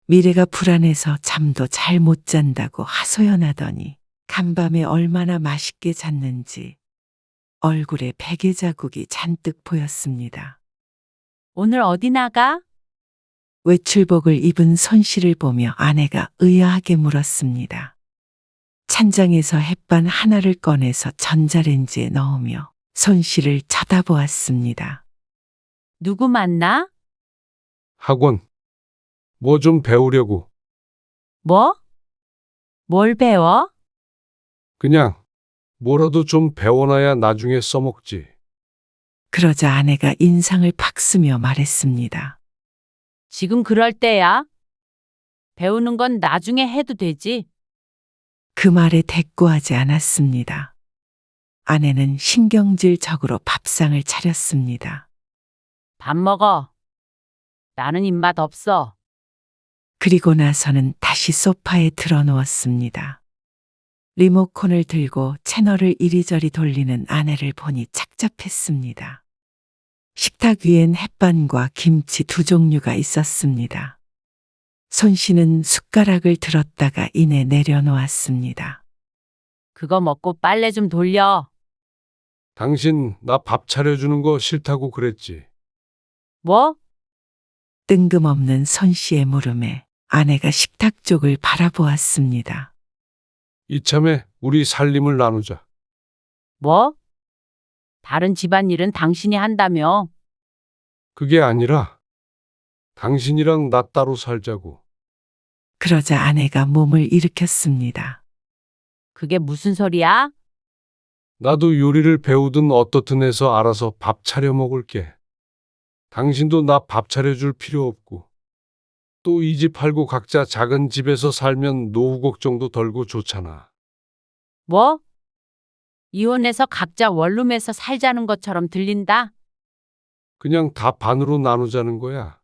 Speaker 3: 미래가 불안해서 잠도 잘 못 잔다고 하소연하더니 간밤에 얼마나 맛있게 잤는지 얼굴에 베개 자국이 잔뜩 보였습니다.
Speaker 2: 오늘 어디 나가?
Speaker 3: 외출복을 입은 손 씨를 보며 아내가 의아하게 물었습니다. 찬장에서 햇반 하나를 꺼내서 전자레인지에 넣으며 손 씨를 쳐다보았습니다.
Speaker 2: 누구 만나?
Speaker 1: 학원. 뭐 좀 배우려고.
Speaker 2: 뭐? 뭘 배워?
Speaker 1: 그냥 뭐라도 좀 배워놔야 나중에 써먹지.
Speaker 3: 그러자 아내가 인상을 팍 쓰며 말했습니다.
Speaker 2: 지금 그럴 때야. 배우는 건 나중에 해도 되지.
Speaker 3: 그 말에 대꾸하지 않았습니다. 아내는 신경질적으로 밥상을 차렸습니다.
Speaker 2: 밥 먹어. 나는 입맛 없어.
Speaker 3: 그리고 나서는 다시 소파에 드러누웠습니다. 리모컨을 들고 채널을 이리저리 돌리는 아내를 보니 착잡했습니다. 식탁 위엔 햇반과 김치 두 종류가 있었습니다. 손 씨는 숟가락을 들었다가 이내 내려놓았습니다.
Speaker 2: 그거 먹고 빨래 좀 돌려.
Speaker 1: 당신 나 밥 차려주는 거 싫다고 그랬지.
Speaker 2: 뭐?
Speaker 3: 뜬금없는 손 씨의 물음에 아내가 식탁 쪽을 바라보았습니다.
Speaker 1: 이참에 우리 살림을 나누자.
Speaker 2: 뭐? 다른 집안일은 당신이 한다며.
Speaker 1: 그게 아니라 당신이랑 나 따로 살자고.
Speaker 3: 그러자 아내가 몸을 일으켰습니다.
Speaker 2: 그게 무슨 소리야?
Speaker 1: 나도 요리를 배우든 어떻든 해서 알아서 밥 차려 먹을게. 당신도 나 밥 차려줄 필요 없고, 또 이 집 팔고 각자 작은 집에서 살면 노후 걱정도 덜고 좋잖아.
Speaker 2: 뭐? 이혼해서 각자 원룸에서 살자는 것처럼 들린다?
Speaker 1: 그냥 다 반으로 나누자는 거야.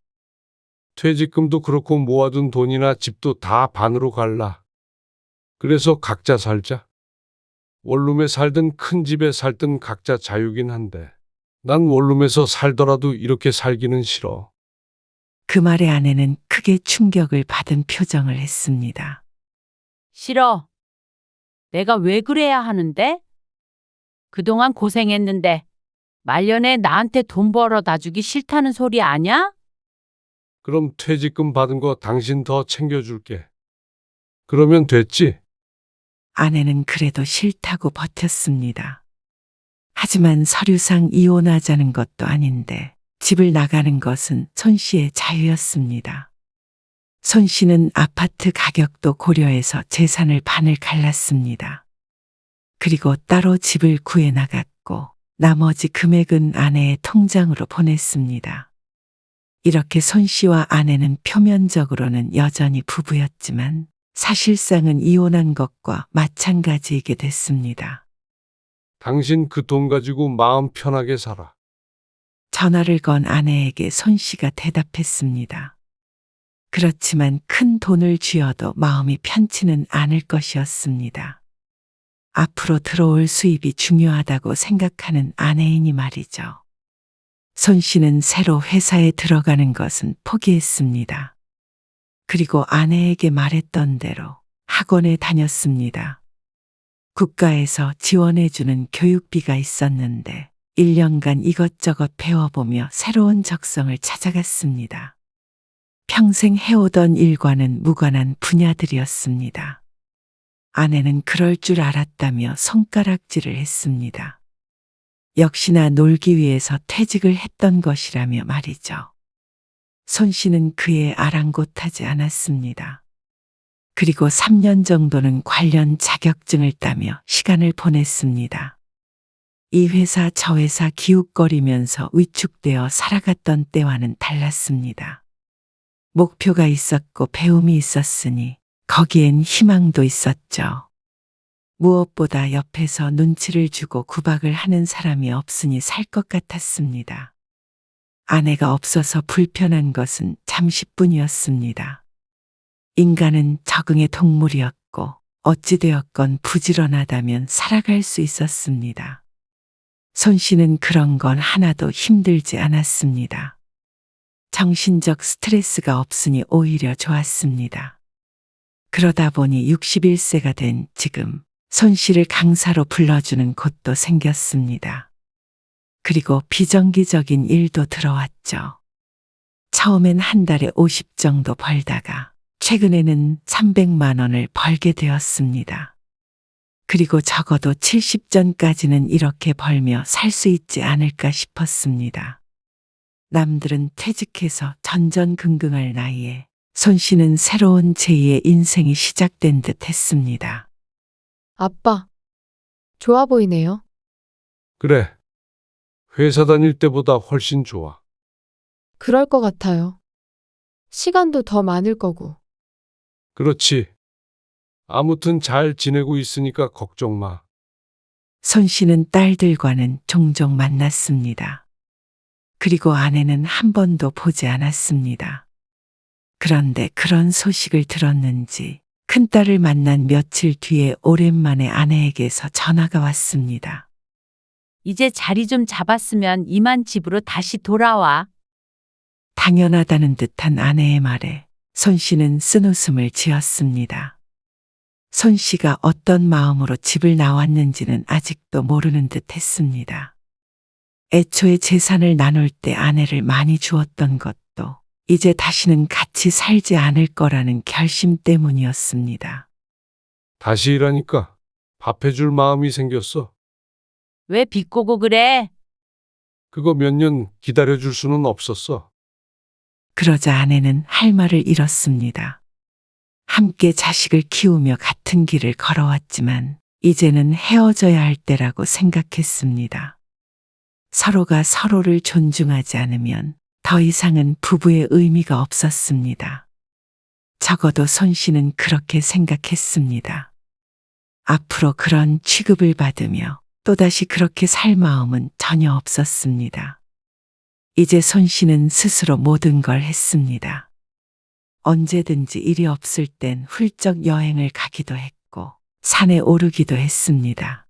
Speaker 1: 퇴직금도 그렇고 모아둔 돈이나 집도 다 반으로 갈라. 그래서 각자 살자. 원룸에 살든 큰 집에 살든 각자 자유긴 한데, 난 원룸에서 살더라도 이렇게 살기는 싫어.
Speaker 3: 그 말에 아내는 크게 충격을 받은 표정을 했습니다.
Speaker 2: 싫어. 내가 왜 그래야 하는데? 그동안 고생했는데 말년에 나한테 돈 벌어다 주기 싫다는 소리 아냐?
Speaker 1: 그럼 퇴직금 받은 거 당신 더 챙겨줄게. 그러면 됐지?
Speaker 3: 아내는 그래도 싫다고 버텼습니다. 하지만 서류상 이혼하자는 것도 아닌데 집을 나가는 것은 손 씨의 자유였습니다. 손 씨는 아파트 가격도 고려해서 재산을 반을 갈랐습니다. 그리고 따로 집을 구해 나갔고 나머지 금액은 아내의 통장으로 보냈습니다. 이렇게 손 씨와 아내는 표면적으로는 여전히 부부였지만 사실상은 이혼한 것과 마찬가지이게 됐습니다.
Speaker 1: 당신 그 돈 가지고 마음 편하게 살아.
Speaker 3: 전화를 건 아내에게 손 씨가 대답했습니다. 그렇지만 큰 돈을 쥐어도 마음이 편치는 않을 것이었습니다. 앞으로 들어올 수입이 중요하다고 생각하는 아내이니 말이죠. 손 씨는 새로 회사에 들어가는 것은 포기했습니다. 그리고 아내에게 말했던 대로 학원에 다녔습니다. 국가에서 지원해주는 교육비가 있었는데 1년간 이것저것 배워보며 새로운 적성을 찾아갔습니다. 평생 해오던 일과는 무관한 분야들이었습니다. 아내는 그럴 줄 알았다며 손가락질을 했습니다. 역시나 놀기 위해서 퇴직을 했던 것이라며 말이죠. 손 씨는 그에 아랑곳하지 않았습니다. 그리고 3년 정도는 관련 자격증을 따며 시간을 보냈습니다. 이 회사 저 회사 기웃거리면서 위축되어 살아갔던 때와는 달랐습니다. 목표가 있었고 배움이 있었으니 거기엔 희망도 있었죠. 무엇보다 옆에서 눈치를 주고 구박을 하는 사람이 없으니 살 것 같았습니다. 아내가 없어서 불편한 것은 잠시뿐이었습니다. 인간은 적응의 동물이었고 어찌되었건 부지런하다면 살아갈 수 있었습니다. 손 씨는 그런 건 하나도 힘들지 않았습니다. 정신적 스트레스가 없으니 오히려 좋았습니다. 그러다 보니 61세가 된 지금 손 씨를 강사로 불러주는 곳도 생겼습니다. 그리고 비정기적인 일도 들어왔죠. 처음엔 한 달에 50 정도 벌다가 최근에는 300만 원을 벌게 되었습니다. 그리고 적어도 70전까지는 이렇게 벌며 살 수 있지 않을까 싶었습니다. 남들은 퇴직해서 전전긍긍할 나이에 손 씨는 새로운 제2의 인생이 시작된 듯 했습니다.
Speaker 4: 아빠, 좋아 보이네요.
Speaker 1: 그래. 회사 다닐 때보다 훨씬 좋아.
Speaker 4: 그럴 것 같아요. 시간도 더 많을 거고.
Speaker 1: 그렇지. 아무튼 잘 지내고 있으니까 걱정 마.
Speaker 3: 손 씨는 딸들과는 종종 만났습니다. 그리고 아내는 한 번도 보지 않았습니다. 그런데 그런 소식을 들었는지 큰딸을 만난 며칠 뒤에 오랜만에 아내에게서 전화가 왔습니다.
Speaker 2: 이제 자리 좀 잡았으면 이만 집으로 다시 돌아와.
Speaker 3: 당연하다는 듯한 아내의 말에 손 씨는 쓴웃음을 지었습니다. 손 씨가 어떤 마음으로 집을 나왔는지는 아직도 모르는 듯 했습니다. 애초에 재산을 나눌 때 아내를 많이 주었던 것도 이제 다시는 같이 살지 않을 거라는 결심 때문이었습니다.
Speaker 1: 다시 일하니까 밥 해줄 마음이 생겼어.
Speaker 2: 왜 비꼬고 그래?
Speaker 1: 그거 몇 년 기다려줄 수는 없었어.
Speaker 3: 그러자 아내는 할 말을 잃었습니다. 함께 자식을 키우며 같은 길을 걸어왔지만 이제는 헤어져야 할 때라고 생각했습니다. 서로가 서로를 존중하지 않으면 더 이상은 부부의 의미가 없었습니다. 적어도 손 씨는 그렇게 생각했습니다. 앞으로 그런 취급을 받으며 또다시 그렇게 살 마음은 전혀 없었습니다. 이제 손 씨는 스스로 모든 걸 했습니다. 언제든지 일이 없을 땐 훌쩍 여행을 가기도 했고 산에 오르기도 했습니다.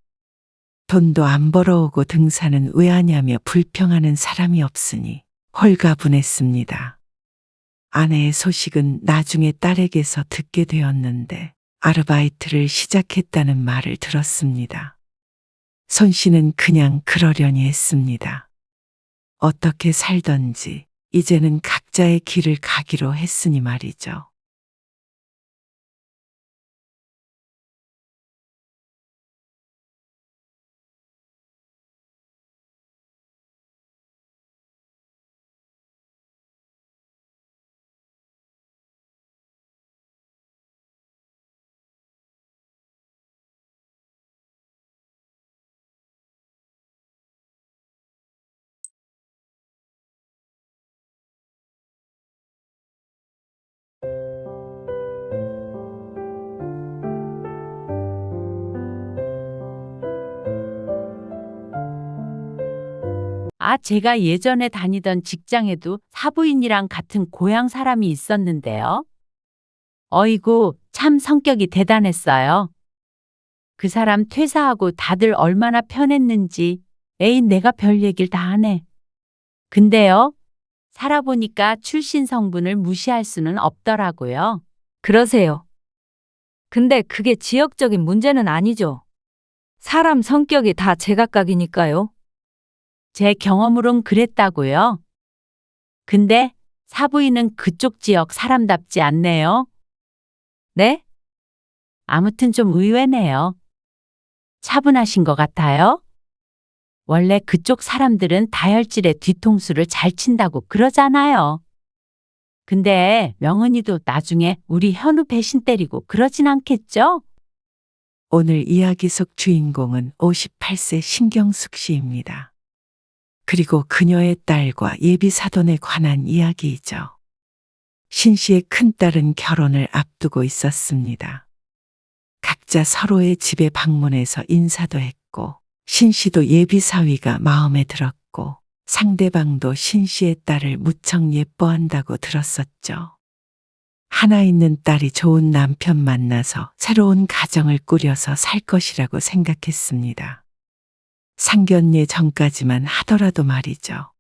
Speaker 3: 돈도 안 벌어오고 등산은 왜 하냐며 불평하는 사람이 없으니 홀가분했습니다. 아내의 소식은 나중에 딸에게서 듣게 되었는데 아르바이트를 시작했다는 말을 들었습니다. 손 씨는 그냥 그러려니 했습니다. 어떻게 살던지 이제는 각자의 길을 가기로 했으니 말이죠.
Speaker 2: 아, 제가 예전에 다니던 직장에도 사부인이랑 같은 고향 사람이 있었는데요. 어이구, 참 성격이 대단했어요. 그 사람 퇴사하고 다들 얼마나 편했는지, 에이, 내가 별 얘기를 다 하네. 근데요, 살아보니까 출신 성분을 무시할 수는 없더라고요.
Speaker 5: 그러세요. 근데 그게 지역적인 문제는 아니죠. 사람 성격이 다 제각각이니까요.
Speaker 2: 제 경험으론 그랬다고요. 근데 사부인은 그쪽 지역 사람답지 않네요.
Speaker 5: 네?
Speaker 2: 아무튼 좀 의외네요. 차분하신 것 같아요. 원래 그쪽 사람들은 다혈질의 뒤통수를 잘 친다고 그러잖아요. 근데 명은이도 나중에 우리 현우 배신 때리고 그러진 않겠죠?
Speaker 3: 오늘 이야기 속 주인공은 58세 신경숙 씨입니다. 그리고 그녀의 딸과 예비 사돈에 관한 이야기이죠. 신 씨의 큰딸은 결혼을 앞두고 있었습니다. 각자 서로의 집에 방문해서 인사도 했고 신 씨도 예비 사위가 마음에 들었고 상대방도 신 씨의 딸을 무척 예뻐한다고 들었었죠. 하나 있는 딸이 좋은 남편 만나서 새로운 가정을 꾸려서 살 것이라고 생각했습니다. 상견례 전까지만 하더라도 말이죠.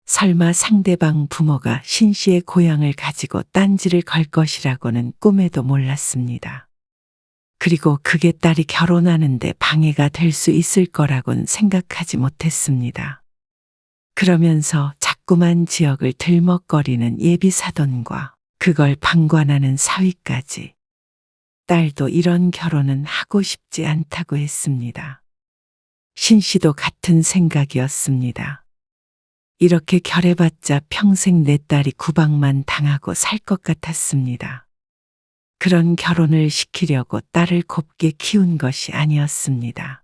Speaker 3: 설마 상대방 부모가 신 씨의 고향을 가지고 딴지를 걸 것이라고는 꿈에도 몰랐습니다. 그리고 그게 딸이 결혼하는데 방해가 될 수 있을 거라곤 생각하지 못했습니다. 그러면서 자꾸만 지역을 들먹거리는 예비 사돈과 그걸 방관하는 사위까지. 딸도 이런 결혼은 하고 싶지 않다고 했습니다. 신 씨도 같은 생각이었습니다. 이렇게 결해봤자 평생 내 딸이 구박만 당하고 살 것 같았습니다. 그런 결혼을 시키려고 딸을 곱게 키운 것이 아니었습니다.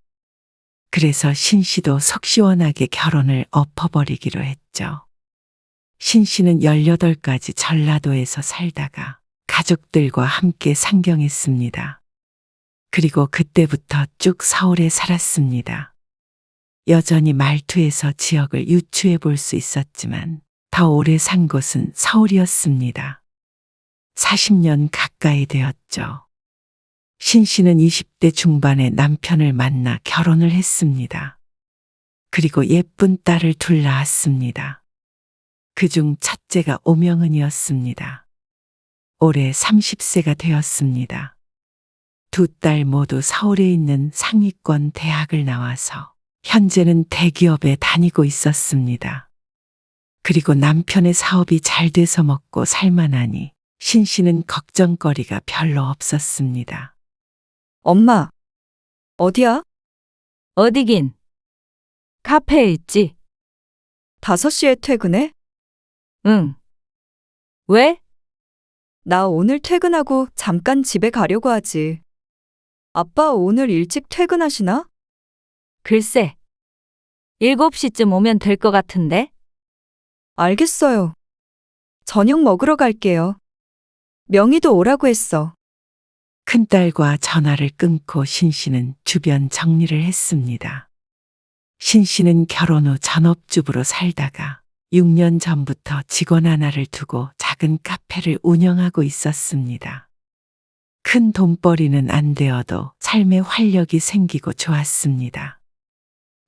Speaker 3: 그래서 신 씨도 속 시원하게 결혼을 엎어버리기로 했죠. 신 씨는 18까지 전라도에서 살다가 가족들과 함께 상경했습니다. 그리고 그때부터 쭉 서울에 살았습니다. 여전히 말투에서 지역을 유추해 볼 수 있었지만 더 오래 산 곳은 서울이었습니다. 40년 가까이 되었죠. 신 씨는 20대 중반에 남편을 만나 결혼을 했습니다. 그리고 예쁜 딸을 둘 낳았습니다. 그중 첫째가 오명은이었습니다. 올해 30세가 되었습니다. 두 딸 모두 서울에 있는 상위권 대학을 나와서 현재는 대기업에 다니고 있었습니다. 그리고 남편의 사업이 잘 돼서 먹고 살만하니 신 씨는 걱정거리가 별로 없었습니다.
Speaker 5: 엄마, 어디야? 어디긴? 카페에 있지.
Speaker 6: 5시에 퇴근해?
Speaker 5: 응. 왜?
Speaker 6: 나 오늘 퇴근하고 잠깐 집에 가려고 하지. 아빠 오늘 일찍 퇴근하시나?
Speaker 5: 글쎄. 7시쯤 오면 될 것 같은데?
Speaker 6: 알겠어요. 저녁 먹으러 갈게요. 명희도 오라고 했어.
Speaker 3: 큰딸과 전화를 끊고 신 씨는 주변 정리를 했습니다. 신 씨는 결혼 후 전업주부로 살다가 6년 전부터 직원 하나를 두고 작은 카페를 운영하고 있었습니다. 큰 돈벌이는 안 되어도 삶의 활력이 생기고 좋았습니다.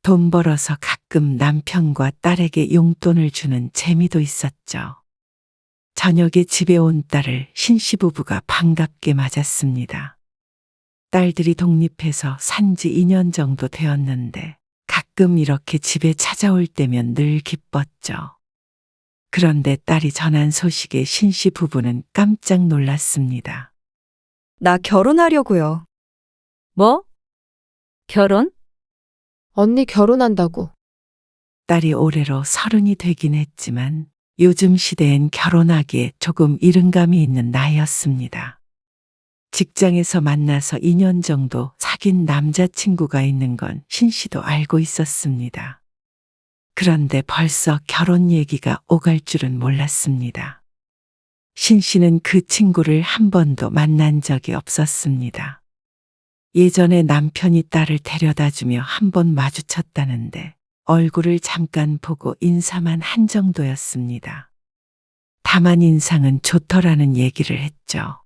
Speaker 3: 돈 벌어서 가끔 남편과 딸에게 용돈을 주는 재미도 있었죠. 저녁에 집에 온 딸을 신씨 부부가 반갑게 맞았습니다. 딸들이 독립해서 산지 2년 정도 되었는데 가끔 이렇게 집에 찾아올 때면 늘 기뻤죠. 그런데 딸이 전한 소식에 신씨 부부는 깜짝 놀랐습니다.
Speaker 6: 나 결혼하려고요.
Speaker 5: 뭐? 결혼?
Speaker 4: 언니 결혼한다고.
Speaker 3: 딸이 올해로 30이 되긴 했지만 요즘 시대엔 결혼하기에 조금 이른 감이 있는 나이였습니다. 직장에서 만나서 2년 정도 사귄 남자친구가 있는 건 신씨도 알고 있었습니다. 그런데 벌써 결혼 얘기가 오갈 줄은 몰랐습니다. 신씨는 그 친구를 한 번도 만난 적이 없었습니다. 예전에 남편이 딸을 데려다 주며 한 번 마주쳤다는데 얼굴을 잠깐 보고 인사만 한 정도였습니다. 다만 인상은 좋더라는 얘기를 했죠.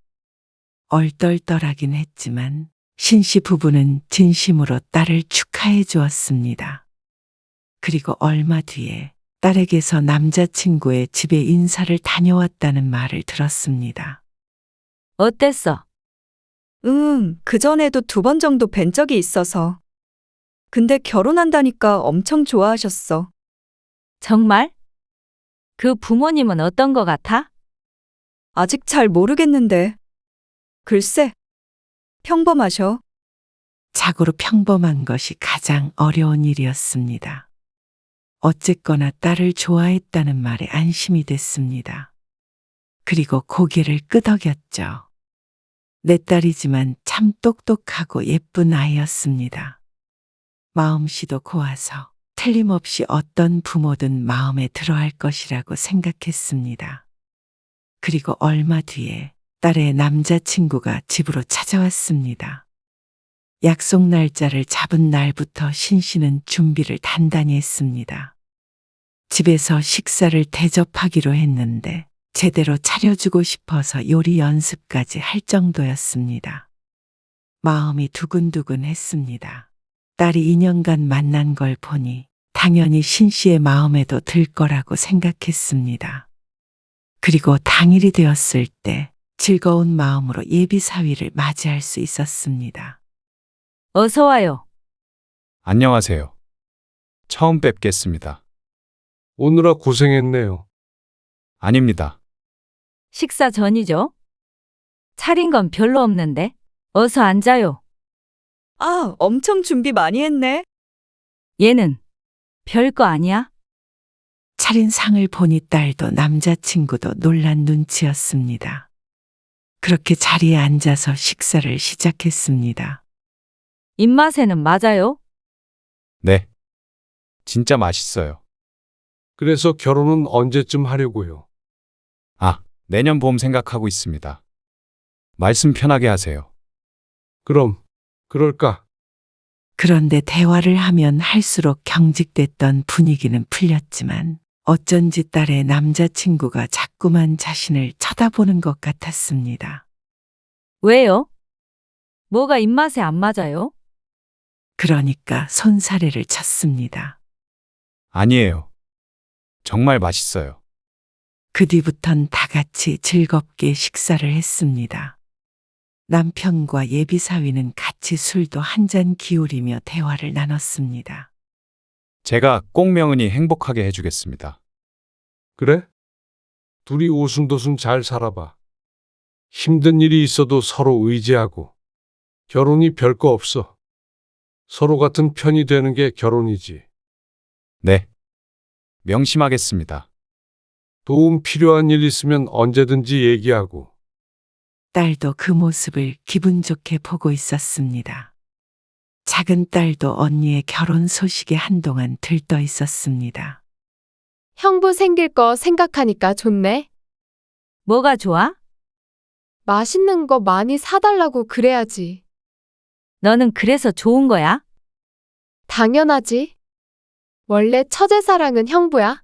Speaker 3: 얼떨떨하긴 했지만 신씨 부부는 진심으로 딸을 축하해 주었습니다. 그리고 얼마 뒤에 딸에게서 남자친구의 집에 인사를 다녀왔다는 말을 들었습니다.
Speaker 5: 어땠어?
Speaker 6: 그전에도 2번 정도 뵌 적이 있어서. 근데 결혼한다니까 엄청 좋아하셨어.
Speaker 5: 정말? 그 부모님은 어떤 거 같아?
Speaker 6: 아직 잘 모르겠는데. 글쎄, 평범하셔.
Speaker 3: 자고로 평범한 것이 가장 어려운 일이었습니다. 어쨌거나 딸을 좋아했다는 말에 안심이 됐습니다. 그리고 고개를 끄덕였죠. 내 딸이지만 참 똑똑하고 예쁜 아이였습니다. 마음씨도 고와서 틀림없이 어떤 부모든 마음에 들어할 것이라고 생각했습니다. 그리고 얼마 뒤에 딸의 남자친구가 집으로 찾아왔습니다. 약속 날짜를 잡은 날부터 신씨는 준비를 단단히 했습니다. 집에서 식사를 대접하기로 했는데 제대로 차려주고 싶어서 요리 연습까지 할 정도였습니다. 마음이 두근두근 했습니다. 딸이 2년간 만난 걸 보니 당연히 신씨의 마음에도 들 거라고 생각했습니다. 그리고 당일이 되었을 때 즐거운 마음으로 예비 사위를 맞이할 수 있었습니다.
Speaker 5: 어서 와요.
Speaker 7: 안녕하세요. 처음 뵙겠습니다.
Speaker 1: 오느라 고생했네요.
Speaker 7: 아닙니다.
Speaker 5: 식사 전이죠? 차린 건 별로 없는데. 어서 앉아요.
Speaker 6: 아, 엄청 준비 많이 했네.
Speaker 5: 얘는 별거 아니야?
Speaker 3: 차린 상을 보니 딸도 남자친구도 놀란 눈치였습니다. 그렇게 자리에 앉아서 식사를 시작했습니다.
Speaker 5: 입맛에는 맞아요?
Speaker 7: 네. 진짜 맛있어요.
Speaker 1: 그래서 결혼은 언제쯤 하려고요?
Speaker 7: 아, 내년 봄 생각하고 있습니다. 말씀 편하게 하세요.
Speaker 1: 그럼 그럴까?
Speaker 3: 그런데 대화를 하면 할수록 경직됐던 분위기는 풀렸지만 어쩐지 딸의 남자친구가 자꾸만 자신을 쳐다보는 것 같았습니다.
Speaker 5: 왜요? 뭐가 입맛에 안 맞아요?
Speaker 3: 그러니까 손사래를 쳤습니다.
Speaker 7: 아니에요. 정말 맛있어요.
Speaker 3: 그 뒤부턴 다 같이 즐겁게 식사를 했습니다. 남편과 예비 사위는 같이 술도 한 잔 기울이며 대화를 나눴습니다.
Speaker 7: 제가 꼭 명은이 행복하게 해주겠습니다.
Speaker 1: 그래? 둘이 오순도순 잘 살아봐. 힘든 일이 있어도 서로 의지하고. 결혼이 별거 없어. 서로 같은 편이 되는 게 결혼이지.
Speaker 7: 네. 명심하겠습니다.
Speaker 1: 도움 필요한 일 있으면 언제든지 얘기하고.
Speaker 3: 딸도 그 모습을 기분 좋게 보고 있었습니다. 작은 딸도 언니의 결혼 소식에 한동안 들떠 있었습니다.
Speaker 4: 형부 생길 거 생각하니까 좋네.
Speaker 5: 뭐가 좋아?
Speaker 4: 맛있는 거 많이 사달라고 그래야지.
Speaker 5: 너는 그래서 좋은 거야?
Speaker 4: 당연하지. 원래 처제사랑은 형부야.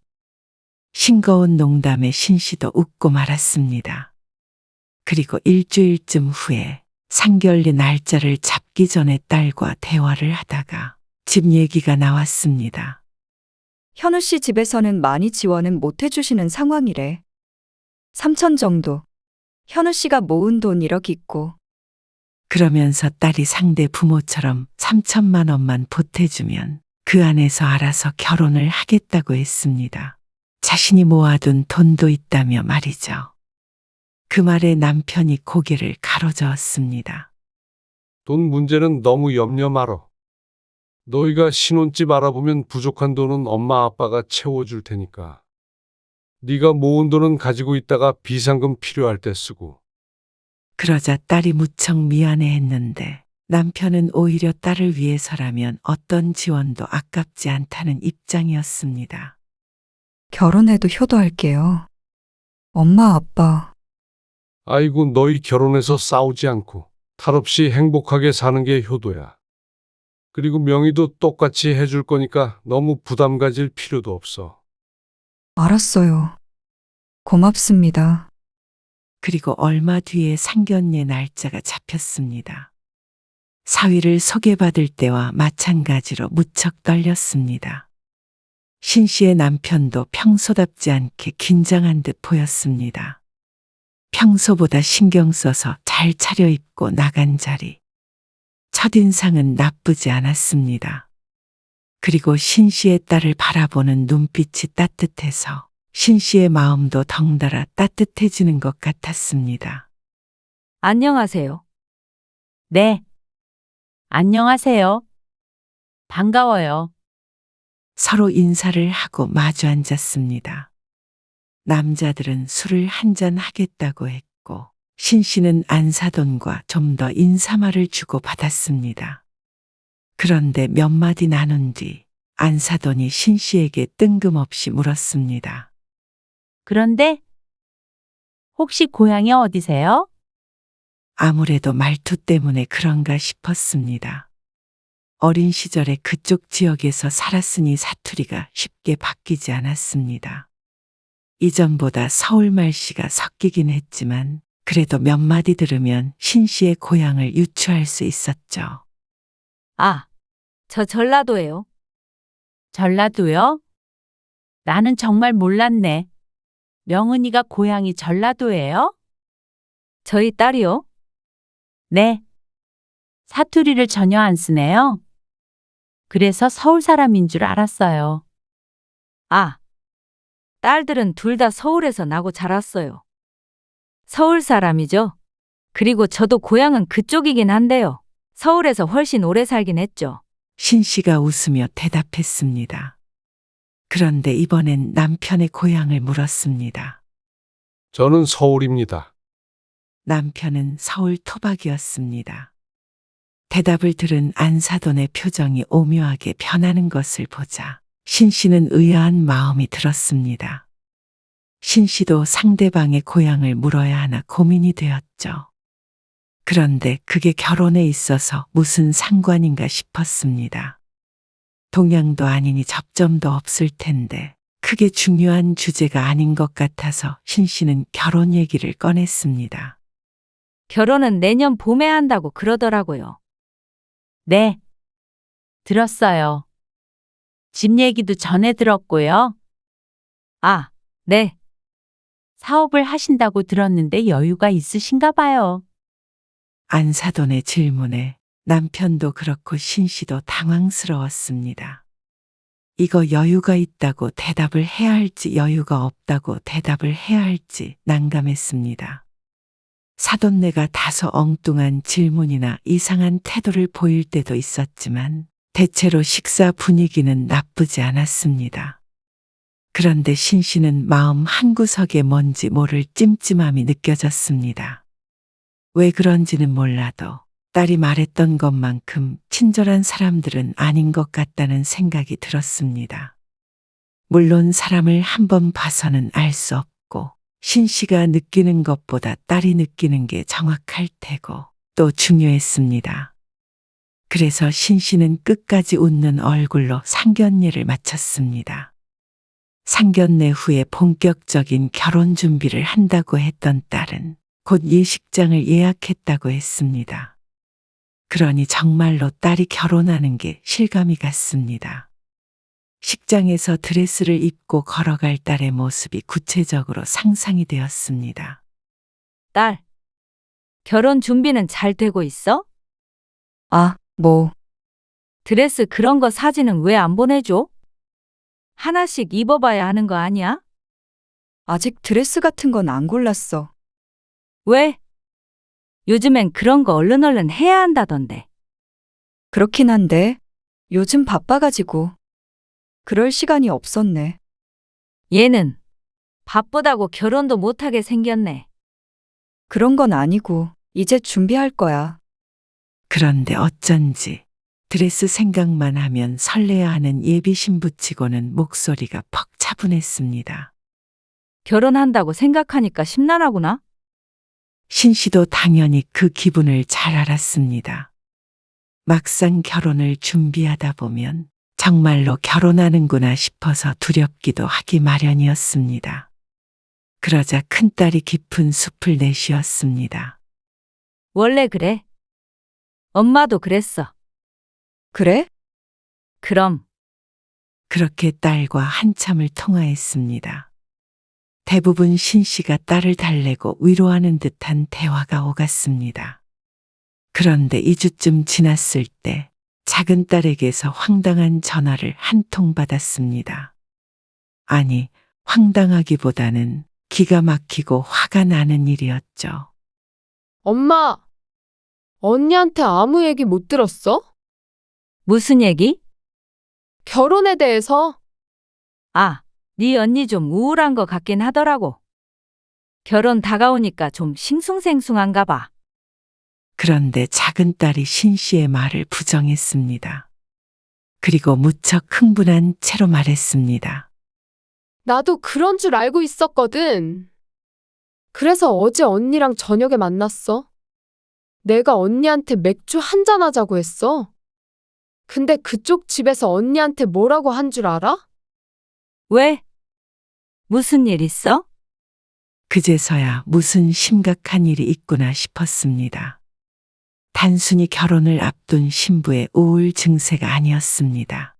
Speaker 3: 싱거운 농담에 신씨도 웃고 말았습니다. 그리고 일주일쯤 후에 상견례 날짜를 잡기 전에 딸과 대화를 하다가 집 얘기가 나왔습니다.
Speaker 6: 현우 씨 집에서는 많이 지원은 못 해주시는 상황이래. 3천 정도. 현우 씨가 모은 돈 1억 있고.
Speaker 3: 그러면서 딸이 상대 부모처럼 3천만 원만 보태주면 그 안에서 알아서 결혼을 하겠다고 했습니다. 자신이 모아둔 돈도 있다며 말이죠. 그 말에 남편이 고개를 가로저었습니다.
Speaker 1: 돈 문제는 너무 염려 말어. 너희가 신혼집 알아보면 부족한 돈은 엄마 아빠가 채워줄 테니까. 네가 모은 돈은 가지고 있다가 비상금 필요할 때 쓰고.
Speaker 3: 그러자 딸이 무척 미안해했는데 남편은 오히려 딸을 위해서라면 어떤 지원도 아깝지 않다는 입장이었습니다.
Speaker 6: 결혼해도 효도할게요. 엄마, 아빠.
Speaker 1: 아이고 너희 결혼해서 싸우지 않고 탈 없이 행복하게 사는 게 효도야. 그리고 명의도 똑같이 해줄 거니까 너무 부담 가질 필요도 없어.
Speaker 6: 알았어요. 고맙습니다.
Speaker 3: 그리고 얼마 뒤에 상견례 날짜가 잡혔습니다. 사위를 소개받을 때와 마찬가지로 무척 떨렸습니다. 신 씨의 남편도 평소답지 않게 긴장한 듯 보였습니다. 평소보다 신경 써서 잘 차려입고 나간 자리. 첫인상은 나쁘지 않았습니다. 그리고 신 씨의 딸을 바라보는 눈빛이 따뜻해서 신 씨의 마음도 덩달아 따뜻해지는 것 같았습니다.
Speaker 5: 안녕하세요.
Speaker 2: 네. 안녕하세요. 반가워요.
Speaker 3: 서로 인사를 하고 마주 앉았습니다. 남자들은 술을 한잔 하겠다고 했고 신 씨는 안사돈과 좀 더 인사말을 주고 받았습니다. 그런데 몇 마디 나눈 뒤 안사돈이 신 씨에게 뜬금없이 물었습니다.
Speaker 2: 그런데 혹시 고향이 어디세요?
Speaker 3: 아무래도 말투 때문에 그런가 싶었습니다. 어린 시절에 그쪽 지역에서 살았으니 사투리가 쉽게 바뀌지 않았습니다. 이전보다 서울 말씨가 섞이긴 했지만 그래도 몇 마디 들으면 신 씨의 고향을 유추할 수 있었죠.
Speaker 5: 아, 저 전라도예요.
Speaker 2: 전라도요? 나는 정말 몰랐네. 명은이가 고향이 전라도예요?
Speaker 5: 저희 딸이요.
Speaker 2: 네. 사투리를 전혀 안 쓰네요. 그래서 서울 사람인 줄 알았어요.
Speaker 5: 아, 딸들은 둘 다 서울에서 나고 자랐어요. 서울 사람이죠. 그리고 저도 고향은 그쪽이긴 한데요. 서울에서 훨씬 오래 살긴 했죠.
Speaker 3: 신 씨가 웃으며 대답했습니다. 그런데 이번엔 남편의 고향을 물었습니다.
Speaker 1: 저는 서울입니다.
Speaker 3: 남편은 서울 토박이었습니다. 대답을 들은 안사돈의 표정이 오묘하게 변하는 것을 보자 신 씨는 의아한 마음이 들었습니다. 신 씨도 상대방의 고향을 물어야 하나 고민이 되었죠. 그런데 그게 결혼에 있어서 무슨 상관인가 싶었습니다. 동양도 아니니 접점도 없을 텐데 크게 중요한 주제가 아닌 것 같아서 신 씨는 결혼 얘기를 꺼냈습니다.
Speaker 5: 결혼은 내년 봄에 한다고 그러더라고요.
Speaker 2: 네. 들었어요. 집 얘기도 전에 들었고요.
Speaker 5: 아, 네.
Speaker 2: 사업을 하신다고 들었는데 여유가 있으신가 봐요.
Speaker 3: 안사돈의 질문에 남편도 그렇고 신 씨도 당황스러웠습니다. 이거 여유가 있다고 대답을 해야 할지 여유가 없다고 대답을 해야 할지 난감했습니다. 사돈네가 다소 엉뚱한 질문이나 이상한 태도를 보일 때도 있었지만 대체로 식사 분위기는 나쁘지 않았습니다. 그런데 신 씨는 마음 한구석에 뭔지 모를 찜찜함이 느껴졌습니다. 왜 그런지는 몰라도 딸이 말했던 것만큼 친절한 사람들은 아닌 것 같다는 생각이 들었습니다. 물론 사람을 한번 봐서는 알 수 없고 신 씨가 느끼는 것보다 딸이 느끼는 게 정확할 테고 또 중요했습니다. 그래서 신 씨는 끝까지 웃는 얼굴로 상견례를 마쳤습니다. 상견례 후에 본격적인 결혼 준비를 한다고 했던 딸은 곧 예식장을 예약했다고 했습니다. 그러니 정말로 딸이 결혼하는 게 실감이 갔습니다. 식장에서 드레스를 입고 걸어갈 딸의 모습이 구체적으로 상상이 되었습니다.
Speaker 5: 딸, 결혼 준비는 잘 되고 있어?
Speaker 6: 아, 뭐,
Speaker 5: 드레스 그런 거 사진은 왜 안 보내줘? 하나씩 입어봐야 하는 거 아니야?
Speaker 6: 아직 드레스 같은 건 안 골랐어.
Speaker 5: 왜? 요즘엔 그런 거 얼른 해야 한다던데.
Speaker 6: 그렇긴 한데, 요즘 바빠가지고. 그럴 시간이 없었네.
Speaker 5: 얘는 바쁘다고 결혼도 못하게 생겼네.
Speaker 6: 그런 건 아니고, 이제 준비할 거야.
Speaker 3: 그런데 어쩐지 드레스 생각만 하면 설레야 하는 예비 신부치고는 목소리가 퍽 차분했습니다.
Speaker 5: 결혼한다고 생각하니까 심란하구나.
Speaker 3: 신 씨도 당연히 그 기분을 잘 알았습니다. 막상 결혼을 준비하다 보면 정말로 결혼하는구나 싶어서 두렵기도 하기 마련이었습니다. 그러자 큰딸이 깊은 숨을 내쉬었습니다.
Speaker 5: 원래 그래. 엄마도 그랬어.
Speaker 6: 그래?
Speaker 5: 그럼
Speaker 3: 그렇게 딸과 한참을 통화했습니다. 대부분 신 씨가 딸을 달래고 위로하는 듯한 대화가 오갔습니다. 그런데 2주쯤 지났을 때 작은 딸에게서 황당한 전화를 한 통 받았습니다. 아니, 황당하기보다는 기가 막히고 화가 나는 일이었죠.
Speaker 4: 엄마, 언니한테 아무 얘기 못 들었어?
Speaker 5: 무슨 얘기?
Speaker 4: 결혼에 대해서?
Speaker 5: 아, 네 언니 좀 우울한 거 같긴 하더라고. 결혼 다가오니까 좀 싱숭생숭한가 봐.
Speaker 3: 그런데 작은 딸이 신 씨의 말을 부정했습니다. 그리고 무척 흥분한 채로 말했습니다.
Speaker 4: 나도 그런 줄 알고 있었거든. 그래서 어제 언니랑 저녁에 만났어. 내가 언니한테 맥주 한잔 하자고 했어. 근데 그쪽 집에서 언니한테 뭐라고 한 줄 알아?
Speaker 5: 왜? 무슨 일 있어?
Speaker 3: 그제서야 무슨 심각한 일이 있구나 싶었습니다. 단순히 결혼을 앞둔 신부의 우울 증세가 아니었습니다.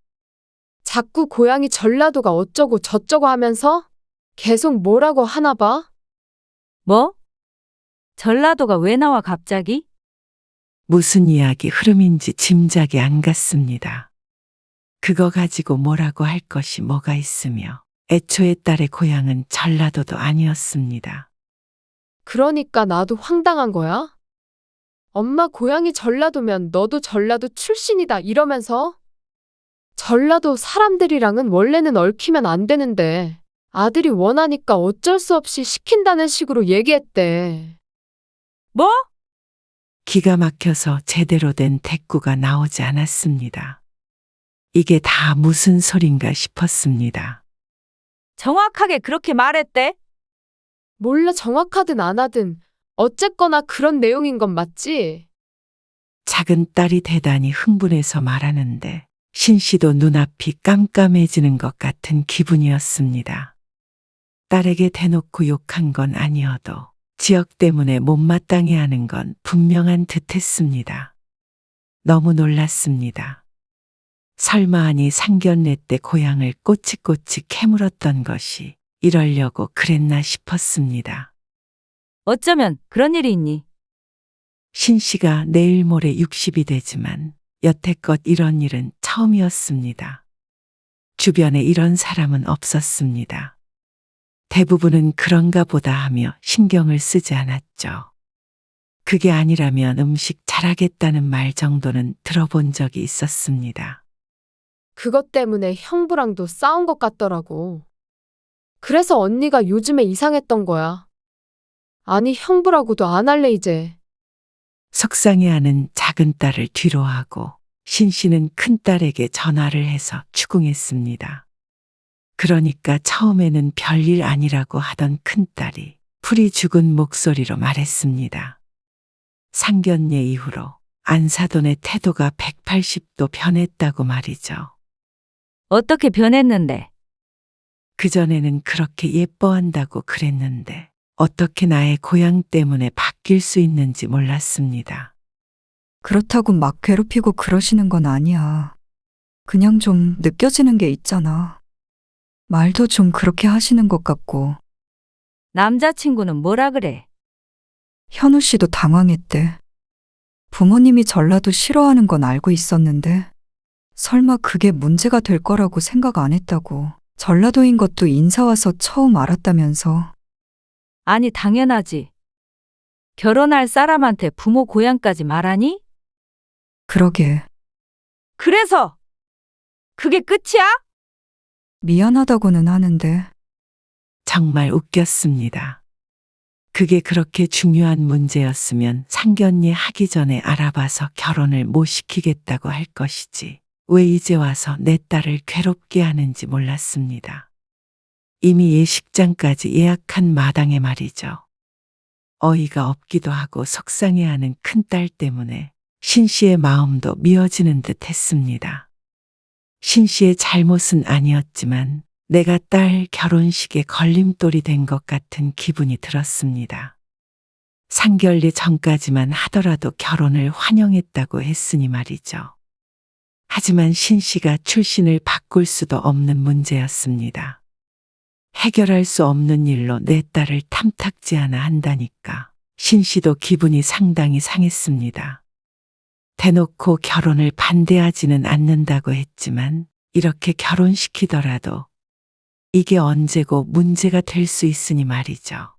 Speaker 4: 자꾸 고향이 전라도가 어쩌고 저쩌고 하면서 계속 뭐라고 하나 봐.
Speaker 5: 뭐? 전라도가 왜 나와 갑자기?
Speaker 3: 무슨 이야기 흐름인지 짐작이 안 갔습니다. 그거 가지고 뭐라고 할 것이 뭐가 있으며 애초에 딸의 고향은 전라도도 아니었습니다.
Speaker 4: 그러니까 나도 황당한 거야. 엄마 고향이 전라도면 너도 전라도 출신이다 이러면서 전라도 사람들이랑은 원래는 얽히면 안 되는데 아들이 원하니까 어쩔 수 없이 시킨다는 식으로 얘기했대.
Speaker 5: 뭐?
Speaker 3: 기가 막혀서 제대로 된 대꾸가 나오지 않았습니다. 이게 다 무슨 소린가 싶었습니다.
Speaker 5: 정확하게 그렇게 말했대?
Speaker 4: 몰라 정확하든 안 하든 어쨌거나 그런 내용인 건 맞지?
Speaker 3: 작은 딸이 대단히 흥분해서 말하는데 신 씨도 눈앞이 깜깜해지는 것 같은 기분이었습니다. 딸에게 대놓고 욕한 건 아니어도 지역 때문에 못마땅해하는 건 분명한 듯했습니다. 너무 놀랐습니다. 설마 하니 상견례 때 고향을 꼬치꼬치 캐물었던 것이 이러려고 그랬나 싶었습니다.
Speaker 5: 어쩌면 그런 일이 있니?
Speaker 3: 신 씨가 내일 모레 60이 되지만 여태껏 이런 일은 처음이었습니다. 주변에 이런 사람은 없었습니다. 대부분은 그런가 보다 하며 신경을 쓰지 않았죠. 그게 아니라면 음식 잘하겠다는 말 정도는 들어본 적이 있었습니다.
Speaker 4: 그것 때문에 형부랑도 싸운 것 같더라고. 그래서 언니가 요즘에 이상했던 거야. 아니 형부라고도 안 할래 이제.
Speaker 3: 속상해하는 작은 딸을 뒤로하고 신 씨는 큰 딸에게 전화를 해서 추궁했습니다. 그러니까 처음에는 별일 아니라고 하던 큰딸이 풀이 죽은 목소리로 말했습니다. 상견례 이후로 안사돈의 태도가 180도 변했다고 말이죠.
Speaker 5: 어떻게 변했는데?
Speaker 3: 그전에는 그렇게 예뻐한다고 그랬는데 어떻게 나의 고향 때문에 바뀔 수 있는지 몰랐습니다.
Speaker 6: 그렇다고 막 괴롭히고 그러시는 건 아니야. 그냥 좀 느껴지는 게 있잖아. 말도 좀 그렇게 하시는 것 같고.
Speaker 5: 남자친구는 뭐라 그래?
Speaker 6: 현우 씨도 당황했대. 부모님이 전라도 싫어하는 건 알고 있었는데 설마 그게 문제가 될 거라고 생각 안 했다고. 전라도인 것도 인사 와서 처음 알았다면서.
Speaker 5: 아니, 당연하지. 결혼할 사람한테 부모 고향까지 말하니?
Speaker 6: 그러게.
Speaker 5: 그래서 그게 끝이야?
Speaker 6: 미안하다고는 하는데.
Speaker 3: 정말 웃겼습니다. 그게 그렇게 중요한 문제였으면 상견례 하기 전에 알아봐서 결혼을 못 시키겠다고 할 것이지. 왜 이제 와서 내 딸을 괴롭게 하는지 몰랐습니다. 이미 예식장까지 예약한 마당에 말이죠. 어이가 없기도 하고 속상해하는 큰딸 때문에 신 씨의 마음도 미어지는 듯 했습니다. 신 씨의 잘못은 아니었지만 내가 딸 결혼식에 걸림돌이 된 것 같은 기분이 들었습니다. 상견례 전까지만 하더라도 결혼을 환영했다고 했으니 말이죠. 하지만 신 씨가 출신을 바꿀 수도 없는 문제였습니다. 해결할 수 없는 일로 내 딸을 탐탁지 않아 한다니까 신 씨도 기분이 상당히 상했습니다. 대놓고 결혼을 반대하지는 않는다고 했지만 이렇게 결혼시키더라도 이게 언제고 문제가 될 수 있으니 말이죠.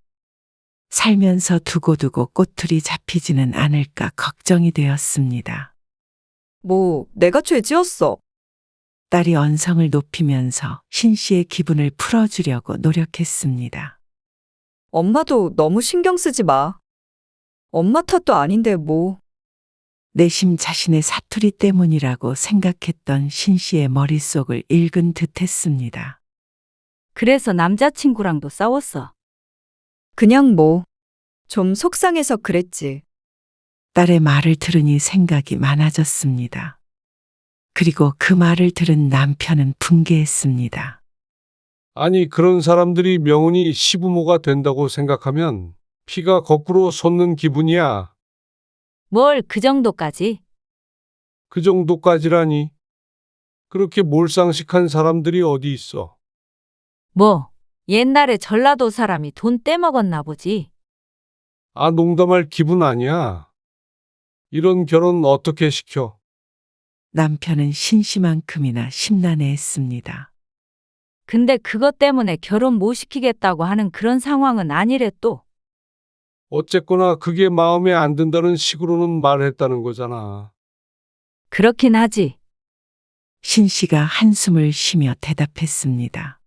Speaker 3: 살면서 두고두고 꼬투리 잡히지는 않을까 걱정이 되었습니다.
Speaker 6: 뭐, 내가 죄지었어.
Speaker 3: 딸이 언성을 높이면서 신 씨의 기분을 풀어주려고 노력했습니다.
Speaker 6: 엄마도 너무 신경 쓰지 마. 엄마 탓도 아닌데 뭐.
Speaker 3: 내심 자신의 사투리 때문이라고 생각했던 신 씨의 머릿속을 읽은 듯 했습니다.
Speaker 5: 그래서 남자친구랑도 싸웠어.
Speaker 6: 그냥 뭐. 좀 속상해서 그랬지.
Speaker 3: 딸의 말을 들으니 생각이 많아졌습니다. 그리고 그 말을 들은 남편은 분개했습니다.
Speaker 1: 아니, 그런 사람들이 명운이 시부모가 된다고 생각하면 피가 거꾸로 솟는 기분이야.
Speaker 5: 뭘 그 정도까지?
Speaker 1: 그 정도까지라니. 그렇게 몰상식한 사람들이 어디 있어.
Speaker 5: 뭐, 옛날에 전라도 사람이 돈 떼먹었나 보지.
Speaker 1: 아, 농담할 기분 아니야. 이런 결혼 어떻게 시켜?
Speaker 3: 남편은 신씨만큼이나 심란해했습니다.
Speaker 5: 근데 그것 때문에 결혼 못 시키겠다고 하는 그런 상황은 아니래 또.
Speaker 1: 어쨌거나 그게 마음에 안 든다는 식으로는 말했다는 거잖아.
Speaker 5: 그렇긴 하지.
Speaker 3: 신씨가 한숨을 쉬며 대답했습니다.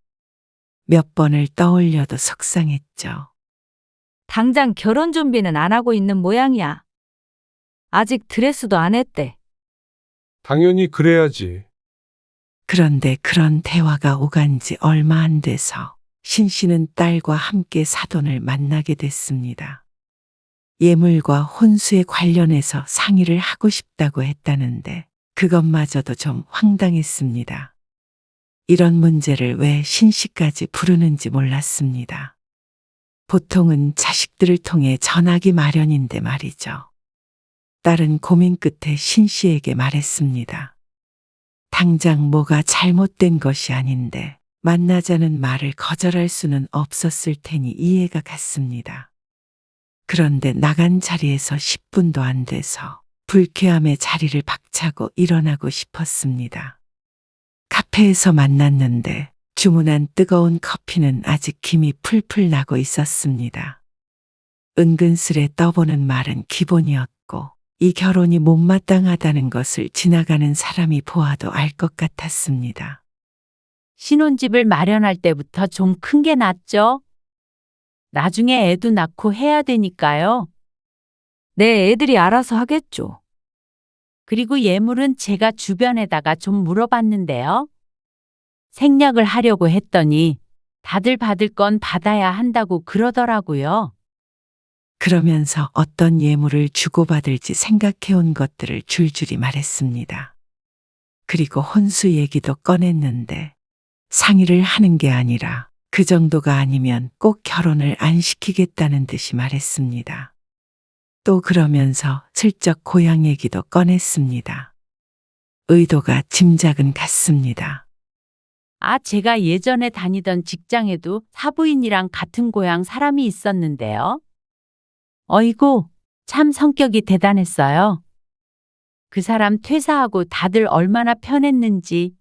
Speaker 3: 몇 번을 떠올려도 속상했죠.
Speaker 5: 당장 결혼 준비는 안 하고 있는 모양이야. 아직 드레스도 안 했대.
Speaker 1: 당연히 그래야지.
Speaker 3: 그런데 그런 대화가 오간 지 얼마 안 돼서 신씨는 딸과 함께 사돈을 만나게 됐습니다. 예물과 혼수에 관련해서 상의를 하고 싶다고 했다는데 그것마저도 좀 황당했습니다. 이런 문제를 왜 신씨까지 부르는지 몰랐습니다. 보통은 자식들을 통해 전하기 마련인데 말이죠. 딸은 고민 끝에 신씨에게 말했습니다. 당장 뭐가 잘못된 것이 아닌데 만나자는 말을 거절할 수는 없었을 테니 이해가 갔습니다. 그런데 나간 자리에서 10분도 안 돼서 불쾌함에 자리를 박차고 일어나고 싶었습니다. 카페에서 만났는데 주문한 뜨거운 커피는 아직 김이 풀풀 나고 있었습니다. 은근슬에 떠보는 말은 기본이었고 이 결혼이 못마땅하다는 것을 지나가는 사람이 보아도 알 것 같았습니다.
Speaker 2: 신혼집을 마련할 때부터 좀 큰 게 낫죠? 나중에 애도 낳고 해야 되니까요.
Speaker 5: 내 애들이 알아서 하겠죠.
Speaker 2: 그리고 예물은 제가 주변에다가 좀 물어봤는데요. 생략을 하려고 했더니 다들 받을 건 받아야 한다고 그러더라고요.
Speaker 3: 그러면서 어떤 예물을 주고받을지 생각해온 것들을 줄줄이 말했습니다. 그리고 혼수 얘기도 꺼냈는데 상의를 하는 게 아니라 그 정도가 아니면 꼭 결혼을 안 시키겠다는 듯이 말했습니다. 또 그러면서 슬쩍 고향 얘기도 꺼냈습니다. 의도가 짐작은 같습니다.
Speaker 2: 아, 제가 예전에 다니던 직장에도 사부인이랑 같은 고향 사람이 있었는데요. 어이구, 참 성격이 대단했어요. 그 사람 퇴사하고 다들 얼마나 편했는지.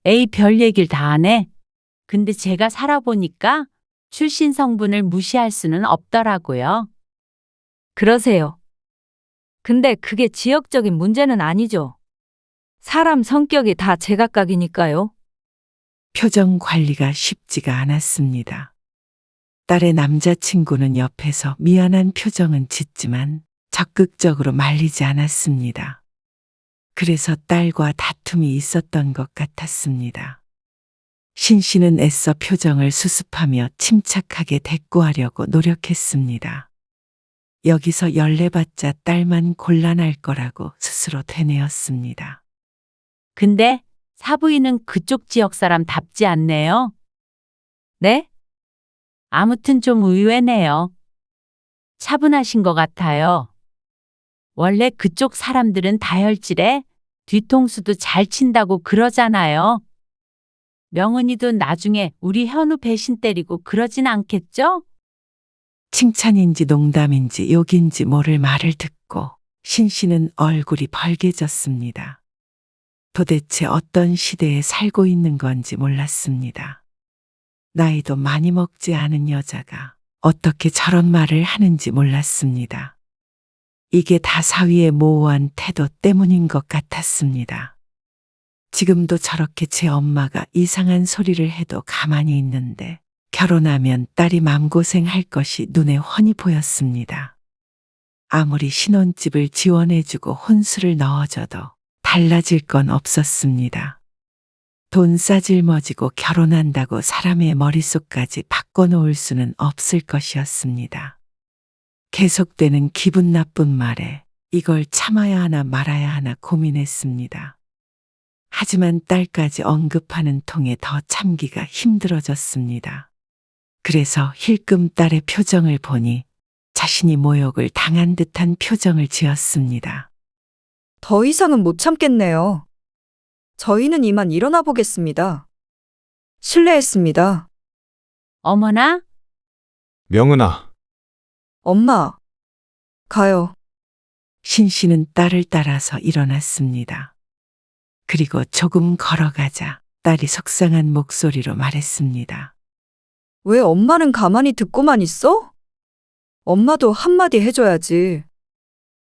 Speaker 2: 에이, 별 얘기를 다 하네. 근데 제가 살아보니까 출신 성분을 무시할 수는 없더라고요.
Speaker 5: 그러세요. 근데 그게 지역적인 문제는 아니죠. 사람 성격이 다 제각각이니까요.
Speaker 3: 표정 관리가 쉽지가 않았습니다. 딸의 남자친구는 옆에서 미안한 표정은 짓지만 적극적으로 말리지 않았습니다. 그래서 딸과 다툼이 있었던 것 같았습니다. 신 씨는 애써 표정을 수습하며 침착하게 대꾸하려고 노력했습니다. 여기서 열내봤자 딸만 곤란할 거라고 스스로 되뇌었습니다.
Speaker 2: 근데 사부인은 그쪽 지역 사람답지 않네요.
Speaker 5: 네?
Speaker 2: 아무튼 좀 의외네요. 차분하신 것 같아요. 원래 그쪽 사람들은 다혈질에 뒤통수도 잘 친다고 그러잖아요. 명은이도 나중에 우리 현우 배신 때리고 그러진 않겠죠?
Speaker 3: 칭찬인지 농담인지 욕인지 모를 말을 듣고 신 씨는 얼굴이 벌개졌습니다. 도대체 어떤 시대에 살고 있는 건지 몰랐습니다. 나이도 많이 먹지 않은 여자가 어떻게 저런 말을 하는지 몰랐습니다. 이게 다 사위의 모호한 태도 때문인 것 같았습니다. 지금도 저렇게 제 엄마가 이상한 소리를 해도 가만히 있는데 결혼하면 딸이 맘고생할 것이 눈에 훤히 보였습니다. 아무리 신혼집을 지원해주고 혼수를 넣어줘도 달라질 건 없었습니다. 돈 싸질머지고 결혼한다고 사람의 머릿속까지 바꿔놓을 수는 없을 것이었습니다. 계속되는 기분 나쁜 말에 이걸 참아야 하나 말아야 하나 고민했습니다. 하지만 딸까지 언급하는 통에 더 참기가 힘들어졌습니다. 그래서 힐끔 딸의 표정을 보니 자신이 모욕을 당한 듯한 표정을 지었습니다.
Speaker 6: 더 이상은 못 참겠네요. 저희는 이만 일어나 보겠습니다. 실례했습니다.
Speaker 2: 어머나,
Speaker 7: 명은아,
Speaker 6: 엄마, 가요.
Speaker 3: 신 씨는 딸을 따라서 일어났습니다. 그리고 조금 걸어가자 딸이 속상한 목소리로 말했습니다.
Speaker 6: 왜 엄마는 가만히 듣고만 있어? 엄마도 한마디 해줘야지.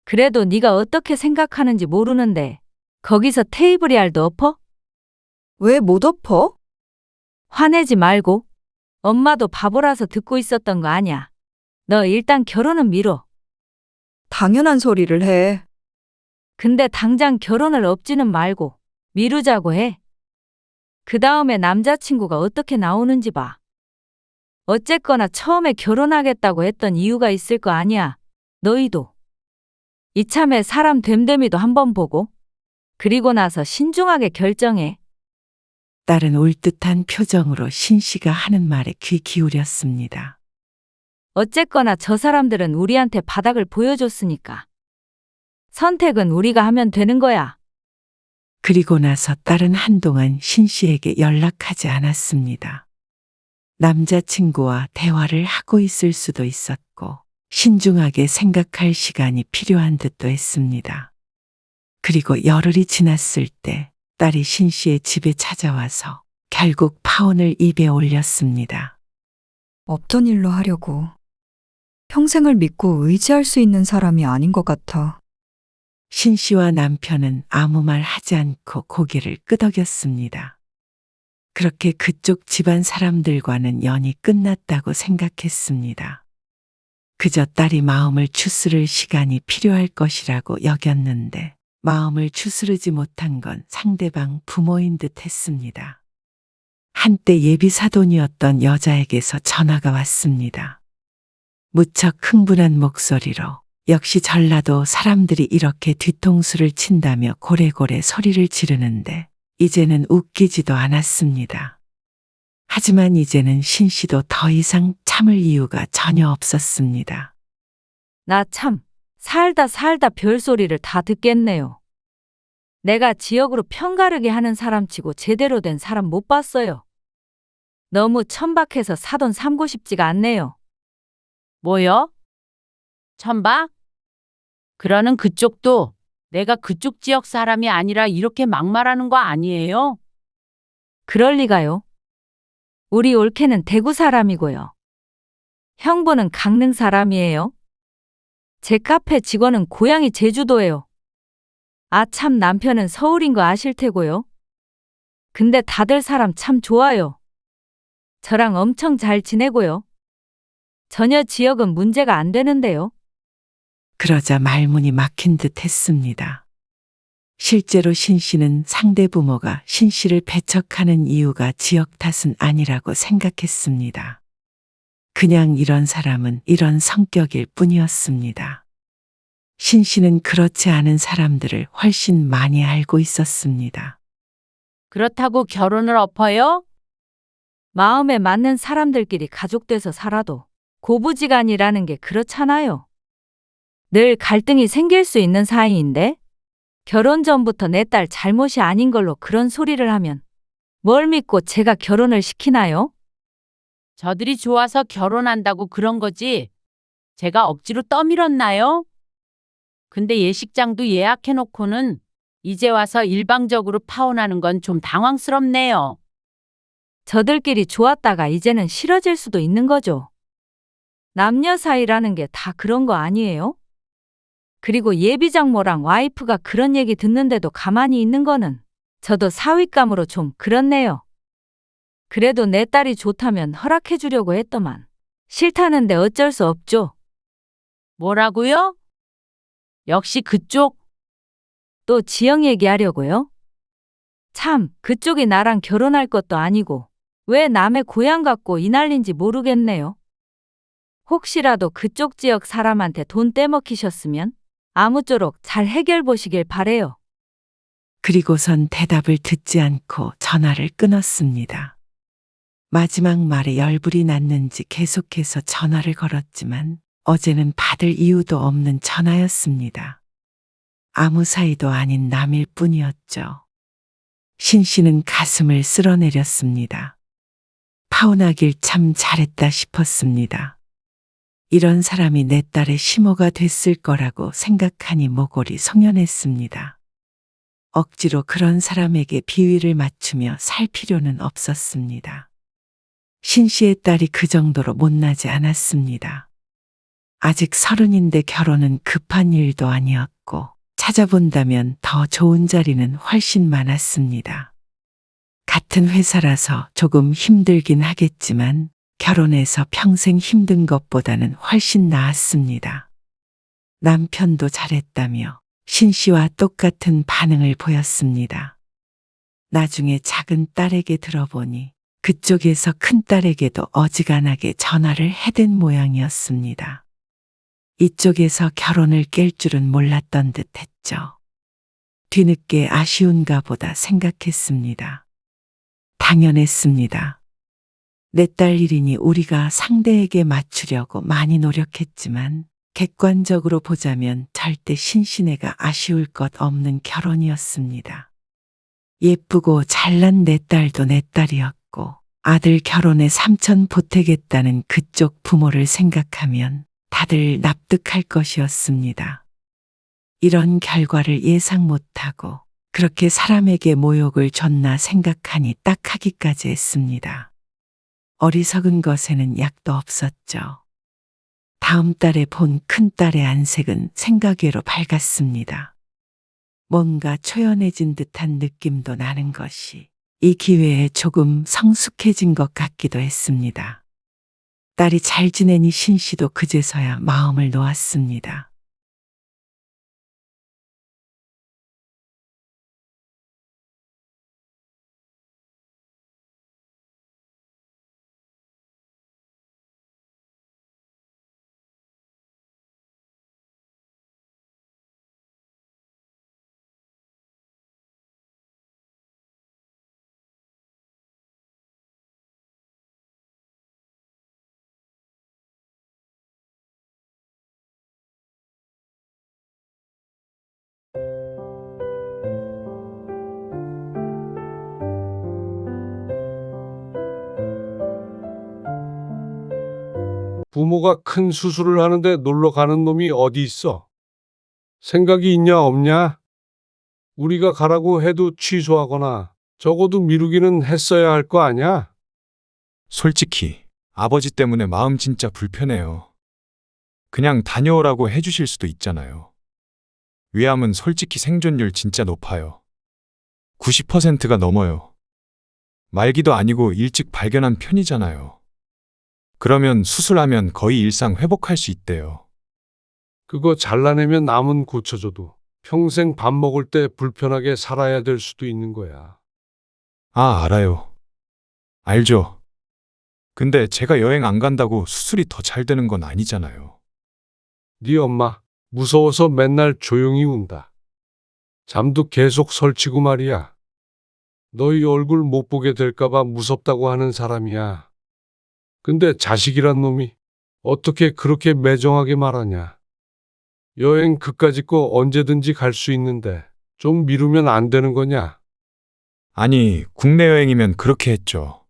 Speaker 5: 그래도 네가 어떻게 생각하는지 모르는데 거기서 테이블이 알도 엎어?
Speaker 6: 왜 못 엎어?
Speaker 5: 화내지 말고. 엄마도 바보라서 듣고 있었던 거 아냐. 너 일단 결혼은 미뤄.
Speaker 6: 당연한 소리를 해.
Speaker 5: 근데 당장 결혼을 엎지는 말고 미루자고 해. 그 다음에 남자친구가 어떻게 나오는지 봐. 어쨌거나 처음에 결혼하겠다고 했던 이유가 있을 거 아니야. 너희도. 이참에 사람 됨됨이도 한번 보고 그리고 나서 신중하게 결정해.
Speaker 3: 딸은 울듯한 표정으로 신 씨가 하는 말에 귀 기울였습니다.
Speaker 5: 어쨌거나 저 사람들은 우리한테 바닥을 보여줬으니까. 선택은 우리가 하면 되는 거야.
Speaker 3: 그리고 나서 딸은 한동안 신 씨에게 연락하지 않았습니다. 남자친구와 대화를 하고 있을 수도 있었고 신중하게 생각할 시간이 필요한 듯도 했습니다. 그리고 열흘이 지났을 때 딸이 신 씨의 집에 찾아와서 결국 파혼을 입에 올렸습니다.
Speaker 6: 없던 일로 하려고. 평생을 믿고 의지할 수 있는 사람이 아닌 것 같아.
Speaker 3: 신 씨와 남편은 아무 말 하지 않고 고개를 끄덕였습니다. 그렇게 그쪽 집안 사람들과는 연이 끝났다고 생각했습니다. 그저 딸이 마음을 추스를 시간이 필요할 것이라고 여겼는데 마음을 추스르지 못한 건 상대방 부모인 듯 했습니다. 한때 예비사돈이었던 여자에게서 전화가 왔습니다. 무척 흥분한 목소리로 역시 전라도 사람들이 이렇게 뒤통수를 친다며 고래고래 소리를 지르는데 이제는 웃기지도 않았습니다. 하지만 이제는 신 씨도 더 이상 참을 이유가 전혀 없었습니다.
Speaker 5: 나 참, 살다 별소리를 다 듣겠네요. 내가 지역으로 편가르게 하는 사람치고 제대로 된 사람 못 봤어요. 너무 천박해서 사돈 삼고 싶지가 않네요.
Speaker 2: 뭐요? 천박? 그러는 그쪽도 내가 그쪽 지역 사람이 아니라 이렇게 막말하는 거 아니에요?
Speaker 5: 그럴 리가요. 우리 올케는 대구 사람이고요. 형부는 강릉 사람이에요. 제 카페 직원은 고향이 제주도예요. 아, 참 남편은 서울인 거 아실 테고요. 근데 다들 사람 참 좋아요. 저랑 엄청 잘 지내고요. 전혀 지역은 문제가 안 되는데요.
Speaker 3: 그러자 말문이 막힌 듯 했습니다. 실제로 신 씨는 상대 부모가 신 씨를 배척하는 이유가 지역 탓은 아니라고 생각했습니다. 그냥 이런 사람은 이런 성격일 뿐이었습니다. 신 씨는 그렇지 않은 사람들을 훨씬 많이 알고 있었습니다.
Speaker 2: 그렇다고 결혼을 엎어요?
Speaker 5: 마음에 맞는 사람들끼리 가족돼서 살아도 고부지간이라는 게 그렇잖아요. 늘 갈등이 생길 수 있는 사이인데 결혼 전부터 내 딸 잘못이 아닌 걸로 그런 소리를 하면 뭘 믿고 제가 결혼을 시키나요?
Speaker 2: 저들이 좋아서 결혼한다고 그런 거지. 제가 억지로 떠밀었나요? 근데 예식장도 예약해놓고는 이제 와서 일방적으로 파혼하는 건 좀 당황스럽네요.
Speaker 5: 저들끼리 좋았다가 이제는 싫어질 수도 있는 거죠. 남녀 사이라는 게 다 그런 거 아니에요? 그리고 예비장모랑 와이프가 그런 얘기 듣는데도 가만히 있는 거는 저도 사윗감으로 좀 그렇네요. 그래도 내 딸이 좋다면 허락해 주려고 했더만 싫다는데 어쩔 수 없죠.
Speaker 2: 뭐라고요? 역시 그쪽?
Speaker 5: 또 지영 얘기하려고요? 참, 그쪽이 나랑 결혼할 것도 아니고 왜 남의 고향 갖고 이 난린지 모르겠네요. 혹시라도 그쪽 지역 사람한테 돈 떼먹히셨으면 아무쪼록 잘 해결 보시길 바래요.
Speaker 3: 그리고선 대답을 듣지 않고 전화를 끊었습니다. 마지막 말에 열불이 났는지 계속해서 전화를 걸었지만 어제는 받을 이유도 없는 전화였습니다. 아무 사이도 아닌 남일 뿐이었죠. 신 씨는 가슴을 쓸어내렸습니다. 파혼하길 참 잘했다 싶었습니다. 이런 사람이 내 딸의 시모가 됐을 거라고 생각하니 모골이 송연했습니다. 억지로 그런 사람에게 비위를 맞추며 살 필요는 없었습니다. 신 씨의 딸이 그 정도로 못나지 않았습니다. 아직 30인데 결혼은 급한 일도 아니었고 찾아본다면 더 좋은 자리는 훨씬 많았습니다. 같은 회사라서 조금 힘들긴 하겠지만 결혼해서 평생 힘든 것보다는 훨씬 나았습니다. 남편도 잘했다며 신 씨와 똑같은 반응을 보였습니다. 나중에 작은 딸에게 들어보니 그쪽에서 큰 딸에게도 어지간하게 전화를 해댄 모양이었습니다. 이쪽에서 결혼을 깰 줄은 몰랐던 듯 했죠. 뒤늦게 아쉬운가 보다 생각했습니다. 당연했습니다. 내 딸 일이니 우리가 상대에게 맞추려고 많이 노력했지만 객관적으로 보자면 절대 신신애가 아쉬울 것 없는 결혼이었습니다. 예쁘고 잘난 내 딸도 내 딸이었고 아들 결혼에 삼천 보태겠다는 그쪽 부모를 생각하면 다들 납득할 것이었습니다. 이런 결과를 예상 못하고 그렇게 사람에게 모욕을 줬나 생각하니 딱하기까지 했습니다. 어리석은 것에는 약도 없었죠. 다음 달에 본 큰딸의 안색은 생각외로 밝았습니다. 뭔가 초연해진 듯한 느낌도 나는 것이 이 기회에 조금 성숙해진 것 같기도 했습니다. 딸이 잘 지내니 신 씨도 그제서야 마음을 놓았습니다.
Speaker 1: 부모가 큰 수술을 하는데 놀러 가는 놈이 어디 있어? 생각이 있냐 없냐? 우리가 가라고 해도 취소하거나 적어도 미루기는 했어야 할 거 아냐?
Speaker 7: 솔직히 아버지 때문에 마음 진짜 불편해요. 그냥 다녀오라고 해주실 수도 있잖아요. 위암은 솔직히 생존율 진짜 높아요. 90%가 넘어요. 말기도 아니고 일찍 발견한 편이잖아요. 그러면 수술하면 거의 일상 회복할 수 있대요.
Speaker 1: 그거 잘라내면 남은 고쳐줘도 평생 밥 먹을 때 불편하게 살아야 될 수도 있는 거야.
Speaker 7: 아, 알아요. 알죠. 근데 제가 여행 안 간다고 수술이 더 잘 되는 건 아니잖아요.
Speaker 1: 네 엄마 무서워서 맨날 조용히 운다. 잠도 계속 설치고 말이야. 너희 얼굴 못 보게 될까봐 무섭다고 하는 사람이야. 근데 자식이란 놈이 어떻게 그렇게 매정하게 말하냐. 여행 그까짓 거 언제든지 갈 수 있는데 좀 미루면 안 되는 거냐?
Speaker 7: 아니, 국내 여행이면 그렇게 했죠.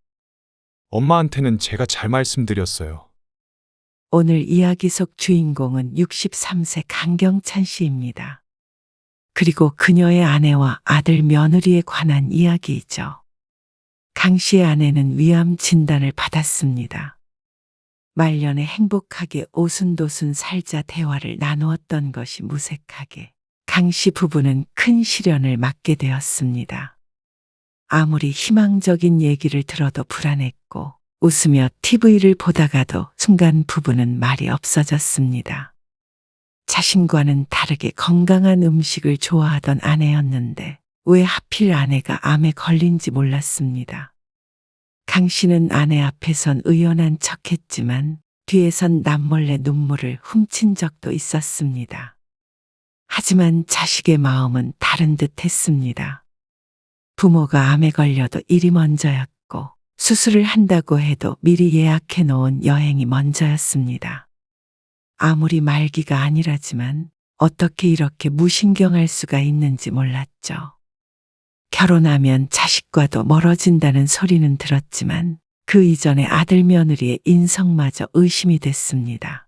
Speaker 7: 엄마한테는 제가 잘 말씀드렸어요.
Speaker 3: 오늘 이야기 속 주인공은 63세 강경찬 씨입니다. 그리고 그녀의 아내와 아들 며느리에 관한 이야기이죠. 강 씨의 아내는 위암 진단을 받았습니다. 말년에 행복하게 오순도순 살자 대화를 나누었던 것이 무색하게 강 씨 부부는 큰 시련을 맞게 되었습니다. 아무리 희망적인 얘기를 들어도 불안했고 웃으며 TV를 보다가도 순간 부부는 말이 없어졌습니다. 자신과는 다르게 건강한 음식을 좋아하던 아내였는데 왜 하필 아내가 암에 걸린지 몰랐습니다. 강 씨는 아내 앞에선 의연한 척했지만 뒤에선 남몰래 눈물을 훔친 적도 있었습니다. 하지만 자식의 마음은 다른 듯 했습니다. 부모가 암에 걸려도 일이 먼저였고 수술을 한다고 해도 미리 예약해 놓은 여행이 먼저였습니다. 아무리 말기가 아니라지만 어떻게 이렇게 무신경할 수가 있는지 몰랐죠. 결혼하면 자식과도 멀어진다는 소리는 들었지만 그 이전에 아들 며느리의 인성마저 의심이 됐습니다.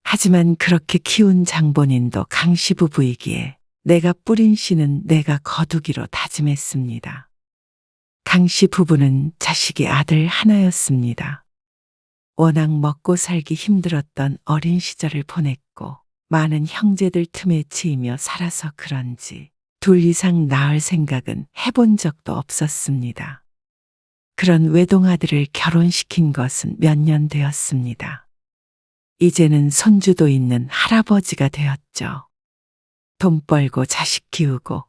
Speaker 3: 하지만 그렇게 키운 장본인도 강씨 부부이기에 내가 뿌린 씨는 내가 거두기로 다짐했습니다. 강씨 부부는 자식이 아들 하나였습니다. 워낙 먹고 살기 힘들었던 어린 시절을 보냈고 많은 형제들 틈에 치이며 살아서 그런지 둘 이상 낳을 생각은 해본 적도 없었습니다. 그런 외동아들을 결혼시킨 것은 몇 년 되었습니다. 이제는 손주도 있는 할아버지가 되었죠. 돈 벌고 자식 키우고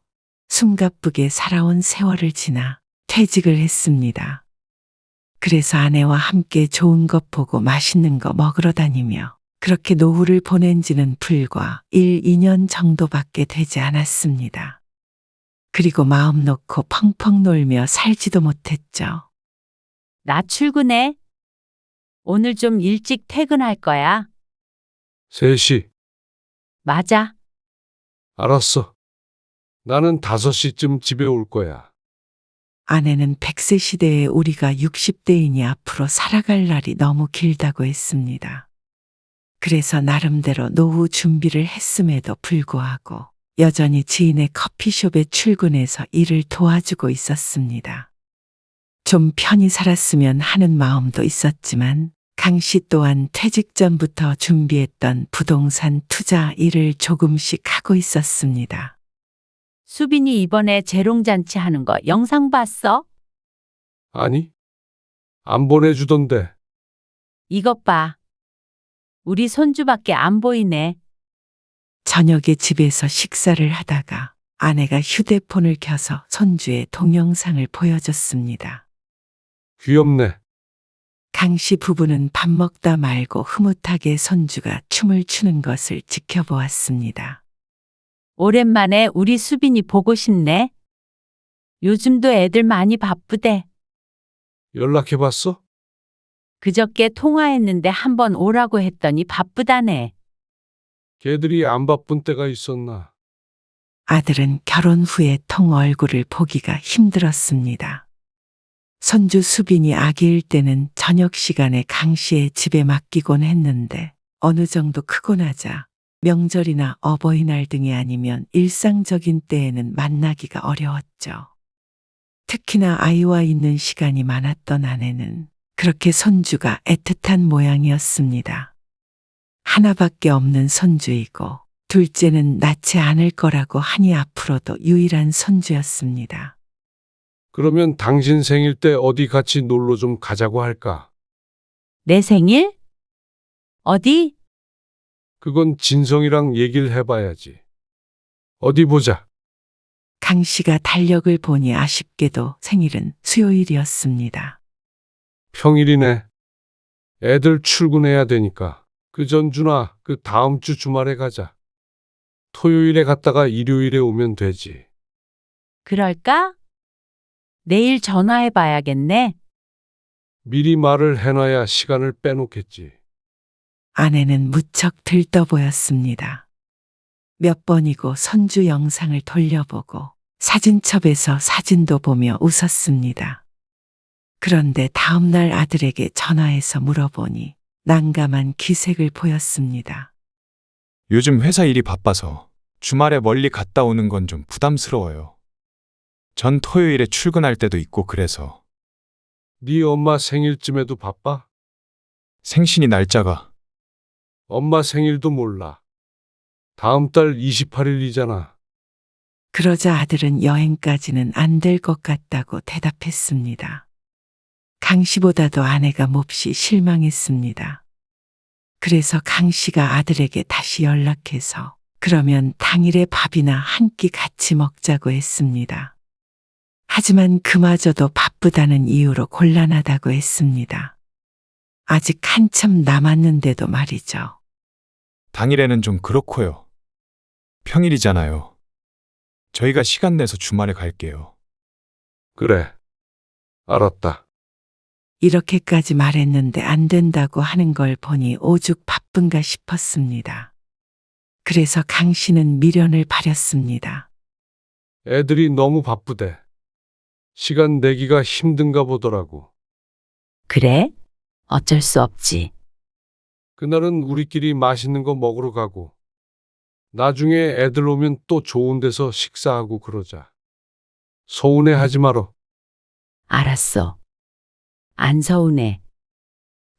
Speaker 3: 숨가쁘게 살아온 세월을 지나 퇴직을 했습니다. 그래서 아내와 함께 좋은 것 보고 맛있는 거 먹으러 다니며 그렇게 노후를 보낸 지는 불과 1, 2년 정도밖에 되지 않았습니다. 그리고 마음 놓고 펑펑 놀며 살지도 못했죠.
Speaker 2: 나 출근해. 오늘 좀 일찍 퇴근할 거야.
Speaker 1: 3시.
Speaker 2: 맞아.
Speaker 1: 알았어. 나는 5시쯤 집에 올 거야.
Speaker 3: 아내는 100세 시대에 우리가 60대이니 앞으로 살아갈 날이 너무 길다고 했습니다. 그래서 나름대로 노후 준비를 했음에도 불구하고 여전히 지인의 커피숍에 출근해서 일을 도와주고 있었습니다. 좀 편히 살았으면 하는 마음도 있었지만 강 씨 또한 퇴직 전부터 준비했던 부동산 투자 일을 조금씩 하고 있었습니다.
Speaker 2: 수빈이 이번에 재롱잔치 하는 거 영상 봤어?
Speaker 1: 아니? 안 보내주던데.
Speaker 2: 이것 봐. 우리 손주밖에 안 보이네.
Speaker 3: 저녁에 집에서 식사를 하다가 아내가 휴대폰을 켜서 손주의 동영상을 보여줬습니다.
Speaker 1: 귀엽네.
Speaker 3: 강 씨 부부는 밥 먹다 말고 흐뭇하게 손주가 춤을 추는 것을 지켜보았습니다.
Speaker 2: 오랜만에 우리 수빈이 보고 싶네. 요즘도 애들 많이 바쁘대.
Speaker 1: 연락해봤어?
Speaker 2: 그저께 통화했는데 한번 오라고 했더니 바쁘다네.
Speaker 1: 걔들이 안 바쁜 때가 있었나?
Speaker 3: 아들은 결혼 후에 통 얼굴을 보기가 힘들었습니다. 손주 수빈이 아기일 때는 저녁 시간에 강 씨의 집에 맡기곤 했는데 어느 정도 크고 나자 명절이나 어버이날 등이 아니면 일상적인 때에는 만나기가 어려웠죠. 특히나 아이와 있는 시간이 많았던 아내는 그렇게 손주가 애틋한 모양이었습니다. 하나밖에 없는 손주이고 둘째는 낳지 않을 거라고 하니 앞으로도 유일한 손주였습니다.
Speaker 1: 그러면 당신 생일 때 어디 같이 놀러 좀 가자고 할까?
Speaker 2: 내 생일? 어디?
Speaker 1: 그건 진성이랑 얘기를 해봐야지. 어디 보자.
Speaker 3: 강 씨가 달력을 보니 아쉽게도 생일은 수요일이었습니다.
Speaker 1: 평일이네. 애들 출근해야 되니까. 그 전주나 그 다음 주 주말에 가자. 토요일에 갔다가 일요일에 오면 되지.
Speaker 2: 그럴까? 내일 전화해 봐야겠네.
Speaker 1: 미리 말을 해놔야 시간을 빼놓겠지.
Speaker 3: 아내는 무척 들떠 보였습니다. 몇 번이고 손주 영상을 돌려보고 사진첩에서 사진도 보며 웃었습니다. 그런데 다음날 아들에게 전화해서 물어보니 난감한 기색을 보였습니다.
Speaker 7: 요즘 회사 일이 바빠서 주말에 멀리 갔다 오는 건 좀 부담스러워요. 전 토요일에 출근할 때도 있고 그래서
Speaker 1: 네 엄마 생일쯤에도 바빠?
Speaker 7: 생신이 날짜가
Speaker 1: 엄마 생일도 몰라. 다음 달 28일이잖아.
Speaker 3: 그러자 아들은 여행까지는 안 될 것 같다고 대답했습니다. 강 씨보다도 아내가 몹시 실망했습니다. 그래서 강 씨가 아들에게 다시 연락해서 그러면 당일에 밥이나 한 끼 같이 먹자고 했습니다. 하지만 그마저도 바쁘다는 이유로 곤란하다고 했습니다. 아직 한참 남았는데도 말이죠.
Speaker 7: 당일에는 좀 그렇고요. 평일이잖아요. 저희가 시간 내서 주말에 갈게요.
Speaker 1: 그래. 알았다.
Speaker 3: 이렇게까지 말했는데 안 된다고 하는 걸 보니 오죽 바쁜가 싶었습니다. 그래서 강 씨는 미련을 바렸습니다.
Speaker 1: 애들이 너무 바쁘대. 시간 내기가 힘든가 보더라고.
Speaker 2: 그래? 어쩔 수 없지.
Speaker 1: 그날은 우리끼리 맛있는 거 먹으러 가고, 나중에 애들 오면 또 좋은 데서 식사하고 그러자. 서운해하지 말어.
Speaker 2: 알았어. 안 서운해.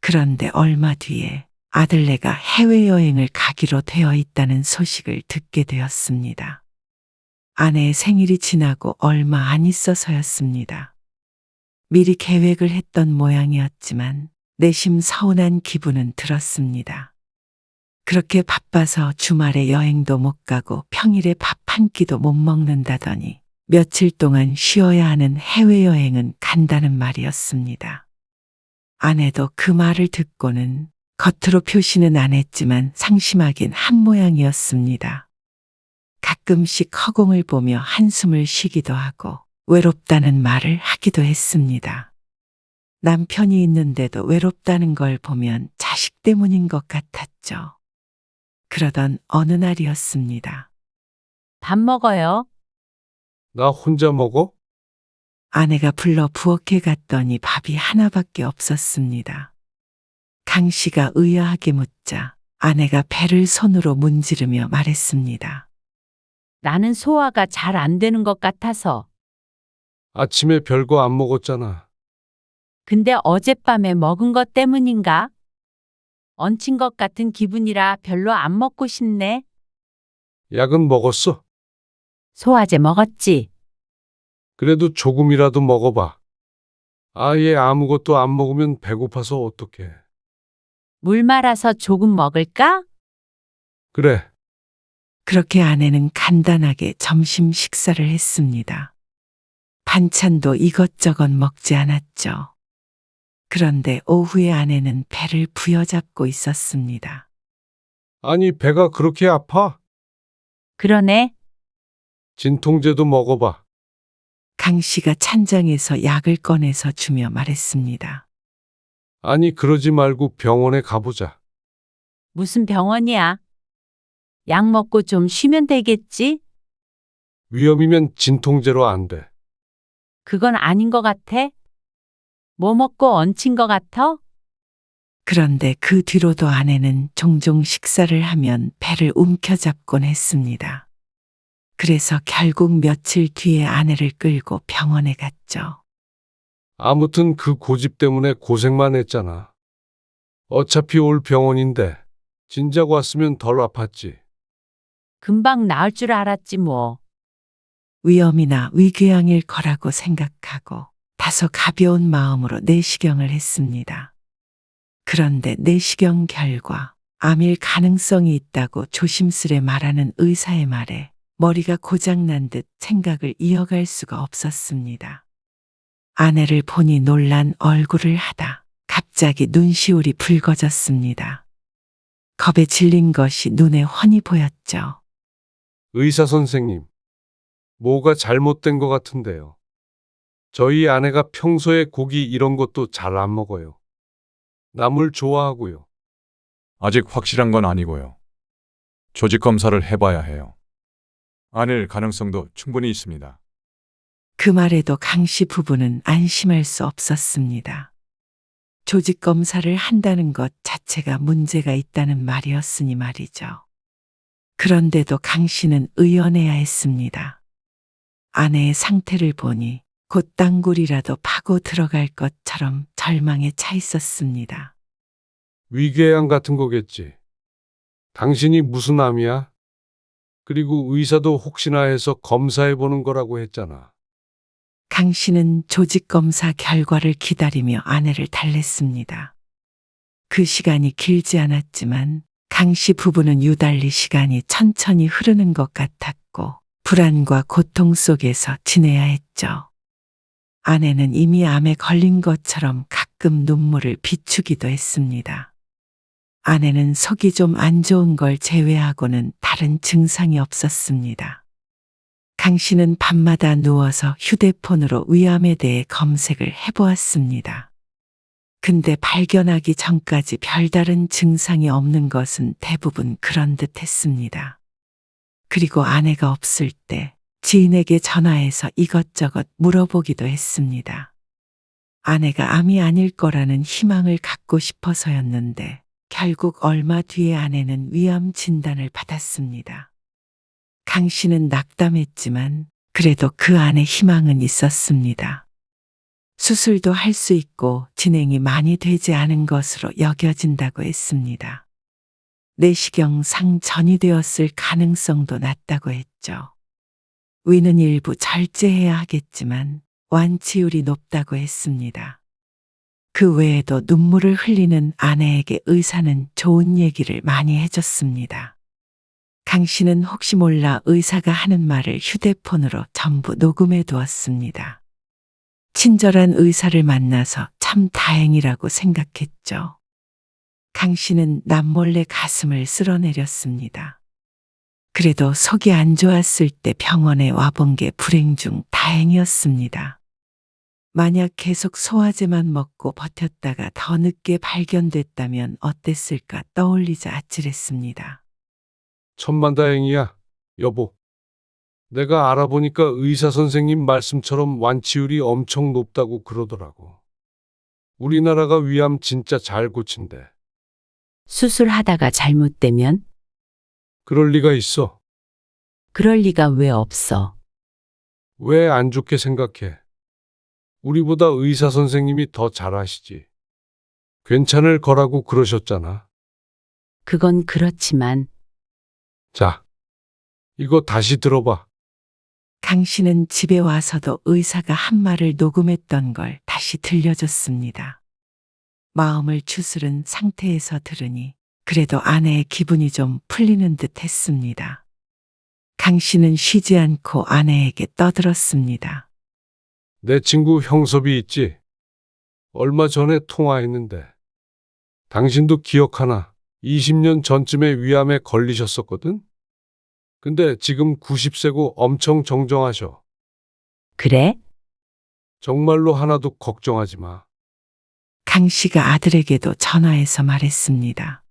Speaker 3: 그런데 얼마 뒤에 아들네가 해외여행을 가기로 되어 있다는 소식을 듣게 되었습니다. 아내의 생일이 지나고 얼마 안 있어서였습니다. 미리 계획을 했던 모양이었지만 내심 서운한 기분은 들었습니다. 그렇게 바빠서 주말에 여행도 못 가고 평일에 밥 한 끼도 못 먹는다더니 며칠 동안 쉬어야 하는 해외여행은 간다는 말이었습니다. 아내도 그 말을 듣고는 겉으로 표시는 안 했지만 상심하긴 한 모양이었습니다. 가끔씩 허공을 보며 한숨을 쉬기도 하고 외롭다는 말을 하기도 했습니다. 남편이 있는데도 외롭다는 걸 보면 자식 때문인 것 같았죠. 그러던 어느 날이었습니다.
Speaker 2: 밥 먹어요.
Speaker 1: 나 혼자 먹어?
Speaker 3: 아내가 불러 부엌에 갔더니 밥이 하나밖에 없었습니다. 강 씨가 의아하게 묻자 아내가 배를 손으로 문지르며 말했습니다.
Speaker 2: 나는 소화가 잘 안 되는 것 같아서.
Speaker 1: 아침에 별거 안 먹었잖아.
Speaker 2: 근데 어젯밤에 먹은 것 때문인가? 얹힌 것 같은 기분이라 별로 안 먹고 싶네.
Speaker 1: 약은 먹었어?
Speaker 2: 소화제 먹었지?
Speaker 1: 그래도 조금이라도 먹어봐. 아예 아무것도 안 먹으면 배고파서 어떡해.
Speaker 2: 물 말아서 조금 먹을까?
Speaker 1: 그래.
Speaker 3: 그렇게 아내는 간단하게 점심 식사를 했습니다. 반찬도 이것저것 먹지 않았죠. 그런데 오후에 아내는 배를 부여잡고 있었습니다.
Speaker 1: 아니, 배가 그렇게 아파?
Speaker 2: 그러네.
Speaker 1: 진통제도 먹어봐.
Speaker 3: 강 씨가 찬장에서 약을 꺼내서 주며 말했습니다.
Speaker 1: 아니, 그러지 말고 병원에 가보자.
Speaker 2: 무슨 병원이야? 약 먹고 좀 쉬면 되겠지?
Speaker 1: 위험이면 진통제로 안 돼.
Speaker 2: 그건 아닌 것 같아. 뭐 먹고 얹힌 것 같아?
Speaker 3: 그런데 그 뒤로도 아내는 종종 식사를 하면 배를 움켜잡곤 했습니다. 그래서 결국 며칠 뒤에 아내를 끌고 병원에 갔죠.
Speaker 1: 아무튼 그 고집 때문에 고생만 했잖아. 어차피 올 병원인데 진작 왔으면 덜 아팠지.
Speaker 2: 금방 나을 줄 알았지 뭐.
Speaker 3: 위험이나 위궤양일 거라고 생각하고 다소 가벼운 마음으로 내시경을 했습니다. 그런데 내시경 결과 암일 가능성이 있다고 조심스레 말하는 의사의 말에 머리가 고장난 듯 생각을 이어갈 수가 없었습니다. 아내를 보니 놀란 얼굴을 하다 갑자기 눈시울이 붉어졌습니다. 겁에 질린 것이 눈에 훤히 보였죠.
Speaker 1: 의사 선생님, 뭐가 잘못된 것 같은데요. 저희 아내가 평소에 고기 이런 것도 잘 안 먹어요. 나물 좋아하고요.
Speaker 8: 아직 확실한 건 아니고요. 조직 검사를 해봐야 해요. 아닐 가능성도 충분히 있습니다.
Speaker 3: 그 말에도 강 씨 부부는 안심할 수 없었습니다. 조직 검사를 한다는 것 자체가 문제가 있다는 말이었으니 말이죠. 그런데도 강 씨는 의연해야 했습니다. 아내의 상태를 보니 곧 땅굴이라도 파고 들어갈 것처럼 절망에 차 있었습니다.
Speaker 1: 위궤양 같은 거겠지. 당신이 무슨 암이야? 그리고 의사도 혹시나 해서 검사해보는 거라고 했잖아.
Speaker 3: 강 씨는 조직 검사 결과를 기다리며 아내를 달랬습니다. 그 시간이 길지 않았지만 강 씨 부부는 유달리 시간이 천천히 흐르는 것 같았고 불안과 고통 속에서 지내야 했죠. 아내는 이미 암에 걸린 것처럼 가끔 눈물을 비추기도 했습니다. 아내는 속이 좀 안 좋은 걸 제외하고는 다른 증상이 없었습니다. 강 씨는 밤마다 누워서 휴대폰으로 위암에 대해 검색을 해보았습니다. 근데 발견하기 전까지 별다른 증상이 없는 것은 대부분 그런 듯 했습니다. 그리고 아내가 없을 때 지인에게 전화해서 이것저것 물어보기도 했습니다. 아내가 암이 아닐 거라는 희망을 갖고 싶어서였는데 결국 얼마 뒤에 아내는 위암 진단을 받았습니다. 강 씨는 낙담했지만 그래도 그 안에 희망은 있었습니다. 수술도 할 수 있고 진행이 많이 되지 않은 것으로 여겨진다고 했습니다. 내시경상 전이되었을 가능성도 낮다고 했죠. 위는 일부 절제해야 하겠지만 완치율이 높다고 했습니다. 그 외에도 눈물을 흘리는 아내에게 의사는 좋은 얘기를 많이 해줬습니다. 강 씨는 혹시 몰라 의사가 하는 말을 휴대폰으로 전부 녹음해 두었습니다. 친절한 의사를 만나서 참 다행이라고 생각했죠. 강 씨는 남몰래 가슴을 쓸어내렸습니다. 그래도 속이 안 좋았을 때 병원에 와본 게 불행 중 다행이었습니다. 만약 계속 소화제만 먹고 버텼다가 더 늦게 발견됐다면 어땠을까 떠올리자 아찔했습니다.
Speaker 1: 천만다행이야, 여보. 내가 알아보니까 의사 선생님 말씀처럼 완치율이 엄청 높다고 그러더라고. 우리나라가 위암 진짜 잘 고친대.
Speaker 2: 수술하다가 잘못되면?
Speaker 1: 그럴 리가 있어.
Speaker 2: 그럴 리가 왜 없어.
Speaker 1: 왜 안 좋게 생각해? 우리보다 의사 선생님이 더 잘하시지. 괜찮을 거라고 그러셨잖아.
Speaker 2: 그건 그렇지만
Speaker 1: 자, 이거 다시 들어봐.
Speaker 3: 강 씨는 집에 와서도 의사가 한 말을 녹음했던 걸 다시 들려줬습니다. 마음을 추스른 상태에서 들으니 그래도 아내의 기분이 좀 풀리는 듯 했습니다. 강 씨는 쉬지 않고 아내에게 떠들었습니다.
Speaker 1: 내 친구 형섭이 있지? 얼마 전에 통화했는데. 당신도 기억하나? 20년 전쯤에 위암에 걸리셨었거든? 근데 지금 90세고 엄청 정정하셔.
Speaker 2: 그래?
Speaker 1: 정말로 하나도 걱정하지 마.
Speaker 3: 강 씨가 아들에게도 전화해서 말했습니다.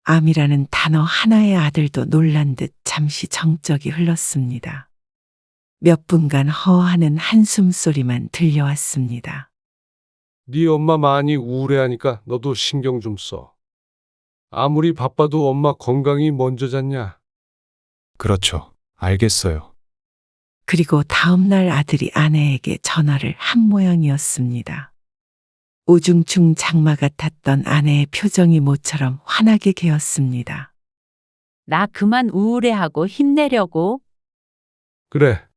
Speaker 3: 암이라는 단어 하나의 아들도 놀란 듯 잠시 정적이 흘렀습니다. 몇 분간 허하는 한숨 소리만 들려왔습니다.
Speaker 1: 네 엄마 많이 우울해하니까 너도 신경 좀 써. 아무리 바빠도 엄마 건강이 먼저잖냐.
Speaker 7: 그렇죠. 알겠어요.
Speaker 3: 그리고 다음 날 아들이 아내에게 전화를 한 모양이었습니다. 우중충 장마 같았던 아내의 표정이 모처럼 환하게 개었습니다.
Speaker 2: 나 그만 우울해하고 힘내려고.
Speaker 1: 그래,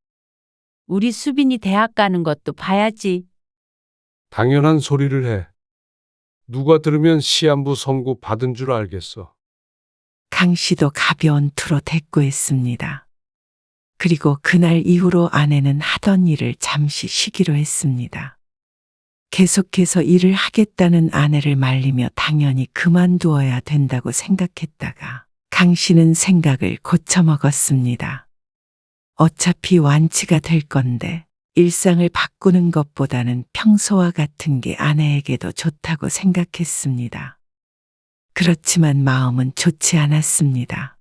Speaker 2: 우리 수빈이 대학 가는 것도 봐야지.
Speaker 1: 당연한 소리를 해. 누가 들으면 시한부 선고 받은 줄 알겠어.
Speaker 3: 강 씨도 가벼운 투로 대꾸했습니다. 그리고 그날 이후로 아내는 하던 일을 잠시 쉬기로 했습니다. 계속해서 일을 하겠다는 아내를 말리며 당연히 그만두어야 된다고 생각했다가 강 씨는 생각을 고쳐먹었습니다. 어차피 완치가 될 건데 일상을 바꾸는 것보다는 평소와 같은 게 아내에게도 좋다고 생각했습니다. 그렇지만 마음은 좋지 않았습니다.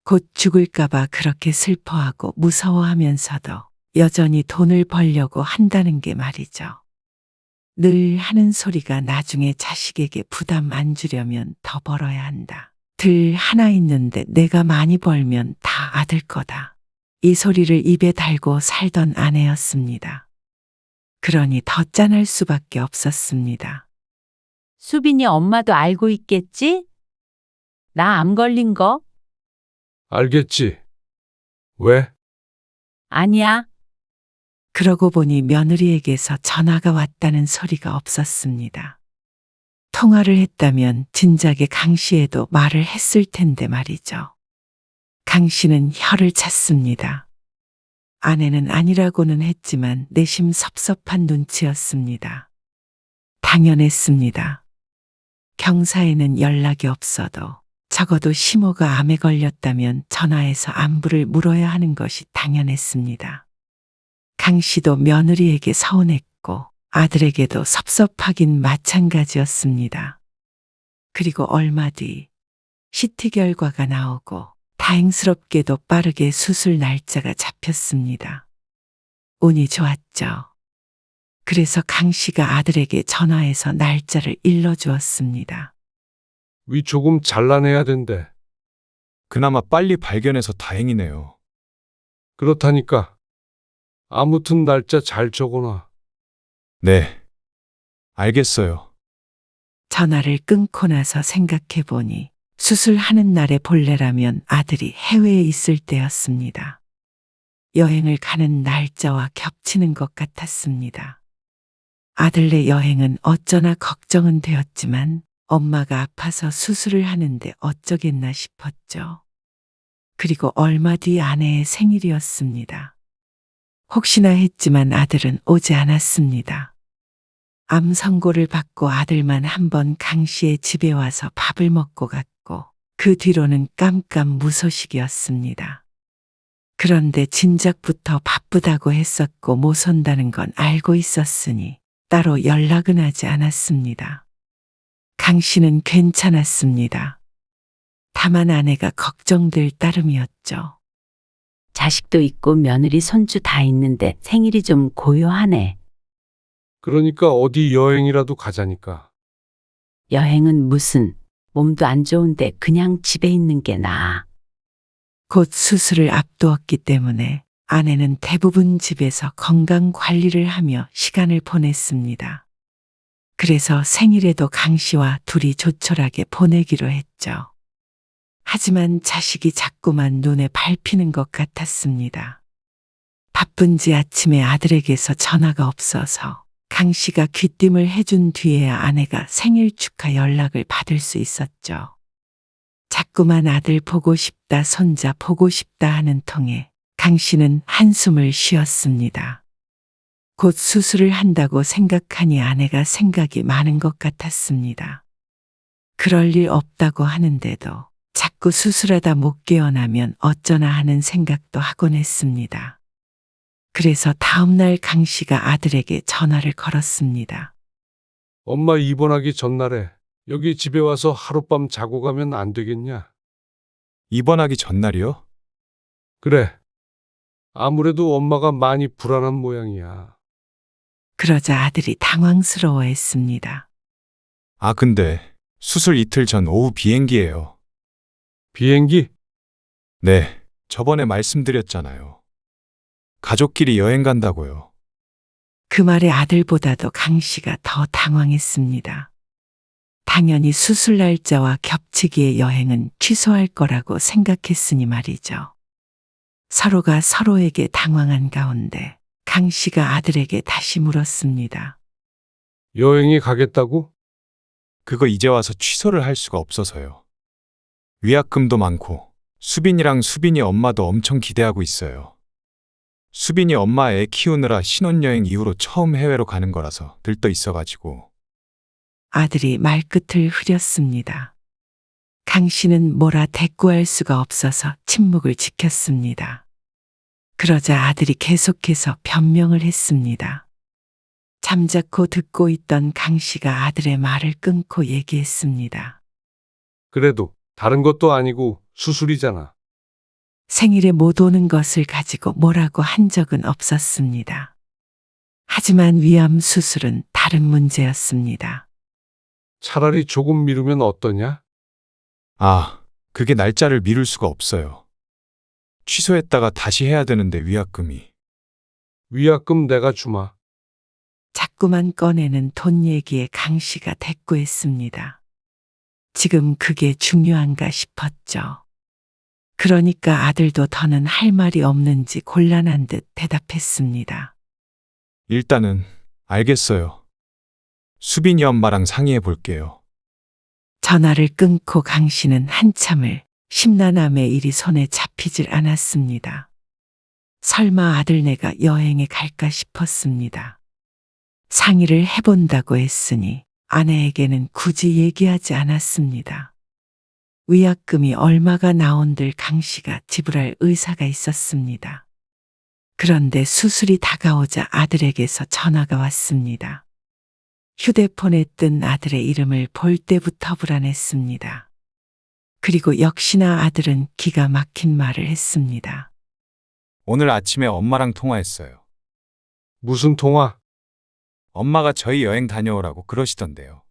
Speaker 3: 곧 죽을까봐 그렇게 슬퍼하고 무서워하면서도 여전히 돈을 벌려고 한다는 게 말이죠. 늘 하는 소리가 나중에 자식에게 부담 안 주려면 더 벌어야 한다. 들 하나 있는데 내가 많이 벌면 다 아들 거다. 이 소리를 입에 달고 살던 아내였습니다. 그러니 더 짠할 수밖에 없었습니다.
Speaker 2: 수빈이 엄마도 알고 있겠지? 나 암 걸린 거?
Speaker 1: 알겠지? 왜?
Speaker 2: 아니야.
Speaker 3: 그러고 보니 며느리에게서 전화가 왔다는 소리가 없었습니다. 통화를 했다면 진작에 강 씨에도 말을 했을 텐데 말이죠. 강 씨는 혀를 찼습니다. 아내는 아니라고는 했지만 내심 섭섭한 눈치였습니다. 당연했습니다. 경사에는 연락이 없어도 적어도 시모가 암에 걸렸다면 전화해서 안부를 물어야 하는 것이 당연했습니다. 강 씨도 며느리에게 서운했고 아들에게도 섭섭하긴 마찬가지였습니다. 그리고 얼마 뒤 CT 결과가 나오고 다행스럽게도 빠르게 수술 날짜가 잡혔습니다. 운이 좋았죠. 그래서 강 씨가 아들에게 전화해서 날짜를 일러주었습니다.
Speaker 1: 위 조금 잘라내야 된대.
Speaker 7: 그나마 빨리 발견해서 다행이네요.
Speaker 1: 그렇다니까. 아무튼 날짜 잘 적어놔.
Speaker 7: 네. 알겠어요.
Speaker 3: 전화를 끊고 나서 생각해 보니 수술하는 날의 본래라면 아들이 해외에 있을 때였습니다. 여행을 가는 날짜와 겹치는 것 같았습니다. 아들네 여행은 어쩌나 걱정은 되었지만 엄마가 아파서 수술을 하는데 어쩌겠나 싶었죠. 그리고 얼마 뒤 아내의 생일이었습니다. 혹시나 했지만 아들은 오지 않았습니다. 암 선고를 받고 아들만 한번 강 씨의 집에 와서 밥을 먹고 갔고 그 뒤로는 깜깜무소식이었습니다. 그런데 진작부터 바쁘다고 했었고 못 온다는 건 알고 있었으니 따로 연락은 하지 않았습니다. 강 씨는 괜찮았습니다. 다만 아내가 걱정될 따름이었죠.
Speaker 2: 자식도 있고 며느리 손주 다 있는데 생일이 좀 고요하네.
Speaker 1: 그러니까 어디 여행이라도 가자니까.
Speaker 2: 여행은 무슨, 몸도 안 좋은데 그냥 집에 있는 게 나아.
Speaker 3: 곧 수술을 앞두었기 때문에 아내는 대부분 집에서 건강 관리를 하며 시간을 보냈습니다. 그래서 생일에도 강 씨와 둘이 조촐하게 보내기로 했죠. 하지만 자식이 자꾸만 눈에 밟히는 것 같았습니다. 바쁜지 아침에 아들에게서 전화가 없어서 강 씨가 귀띔을 해준 뒤에야 아내가 생일 축하 연락을 받을 수 있었죠. 자꾸만 아들 보고 싶다, 손자 보고 싶다 하는 통에 강 씨는 한숨을 쉬었습니다. 곧 수술을 한다고 생각하니 아내가 생각이 많은 것 같았습니다. 그럴 일 없다고 하는데도 자꾸 수술하다 못 깨어나면 어쩌나 하는 생각도 하곤 했습니다. 그래서 다음날 강 씨가 아들에게 전화를 걸었습니다.
Speaker 1: 엄마 입원하기 전날에 여기 집에 와서 하룻밤 자고 가면 안 되겠냐?
Speaker 7: 입원하기 전날이요?
Speaker 1: 그래. 아무래도 엄마가 많이 불안한 모양이야.
Speaker 3: 그러자 아들이 당황스러워했습니다.
Speaker 7: 아, 근데 수술 이틀 전 오후 비행기예요.
Speaker 1: 비행기?
Speaker 7: 네, 저번에 말씀드렸잖아요. 가족끼리 여행 간다고요.
Speaker 3: 그 말에 아들보다도 강 씨가 더 당황했습니다. 당연히 수술 날짜와 겹치기에 여행은 취소할 거라고 생각했으니 말이죠. 서로가 서로에게 당황한 가운데 강 씨가 아들에게 다시 물었습니다.
Speaker 1: 여행이 가겠다고?
Speaker 7: 그거 이제 와서 취소를 할 수가 없어서요. 위약금도 많고 수빈이랑 수빈이 엄마도 엄청 기대하고 있어요. 수빈이 엄마 애 키우느라 신혼여행 이후로 처음 해외로 가는 거라서 들떠 있어가지고.
Speaker 3: 아들이 말끝을 흐렸습니다. 강 씨는 뭐라 대꾸할 수가 없어서 침묵을 지켰습니다. 그러자 아들이 계속해서 변명을 했습니다. 잠자코 듣고 있던 강 씨가 아들의 말을 끊고 얘기했습니다.
Speaker 1: 그래도 다른 것도 아니고 수술이잖아.
Speaker 3: 생일에 못 오는 것을 가지고 뭐라고 한 적은 없었습니다. 하지만 위암 수술은 다른 문제였습니다.
Speaker 1: 차라리 조금 미루면 어떠냐?
Speaker 7: 아, 그게 날짜를 미룰 수가 없어요. 취소했다가 다시 해야 되는데 위약금이.
Speaker 1: 위약금 내가 주마.
Speaker 3: 자꾸만 꺼내는 돈 얘기에 강 씨가 대꾸했습니다. 지금 그게 중요한가 싶었죠. 그러니까 아들도 더는 할 말이 없는지 곤란한 듯 대답했습니다.
Speaker 7: 일단은 알겠어요. 수빈이 엄마랑 상의해 볼게요.
Speaker 3: 전화를 끊고 강 씨는 한참을 심란함에 일이 손에 잡히질 않았습니다. 설마 아들네가 여행에 갈까 싶었습니다. 상의를 해본다고 했으니 아내에게는 굳이 얘기하지 않았습니다. 위약금이 얼마가 나온들 강 씨가 지불할 의사가 있었습니다. 그런데 수술이 다가오자 아들에게서 전화가 왔습니다. 휴대폰에 뜬 아들의 이름을 볼 때부터 불안했습니다. 그리고 역시나 아들은 기가 막힌 말을 했습니다.
Speaker 7: 오늘 아침에 엄마랑 통화했어요.
Speaker 1: 무슨 통화?
Speaker 7: 엄마가 저희 여행 다녀오라고 그러시던데요.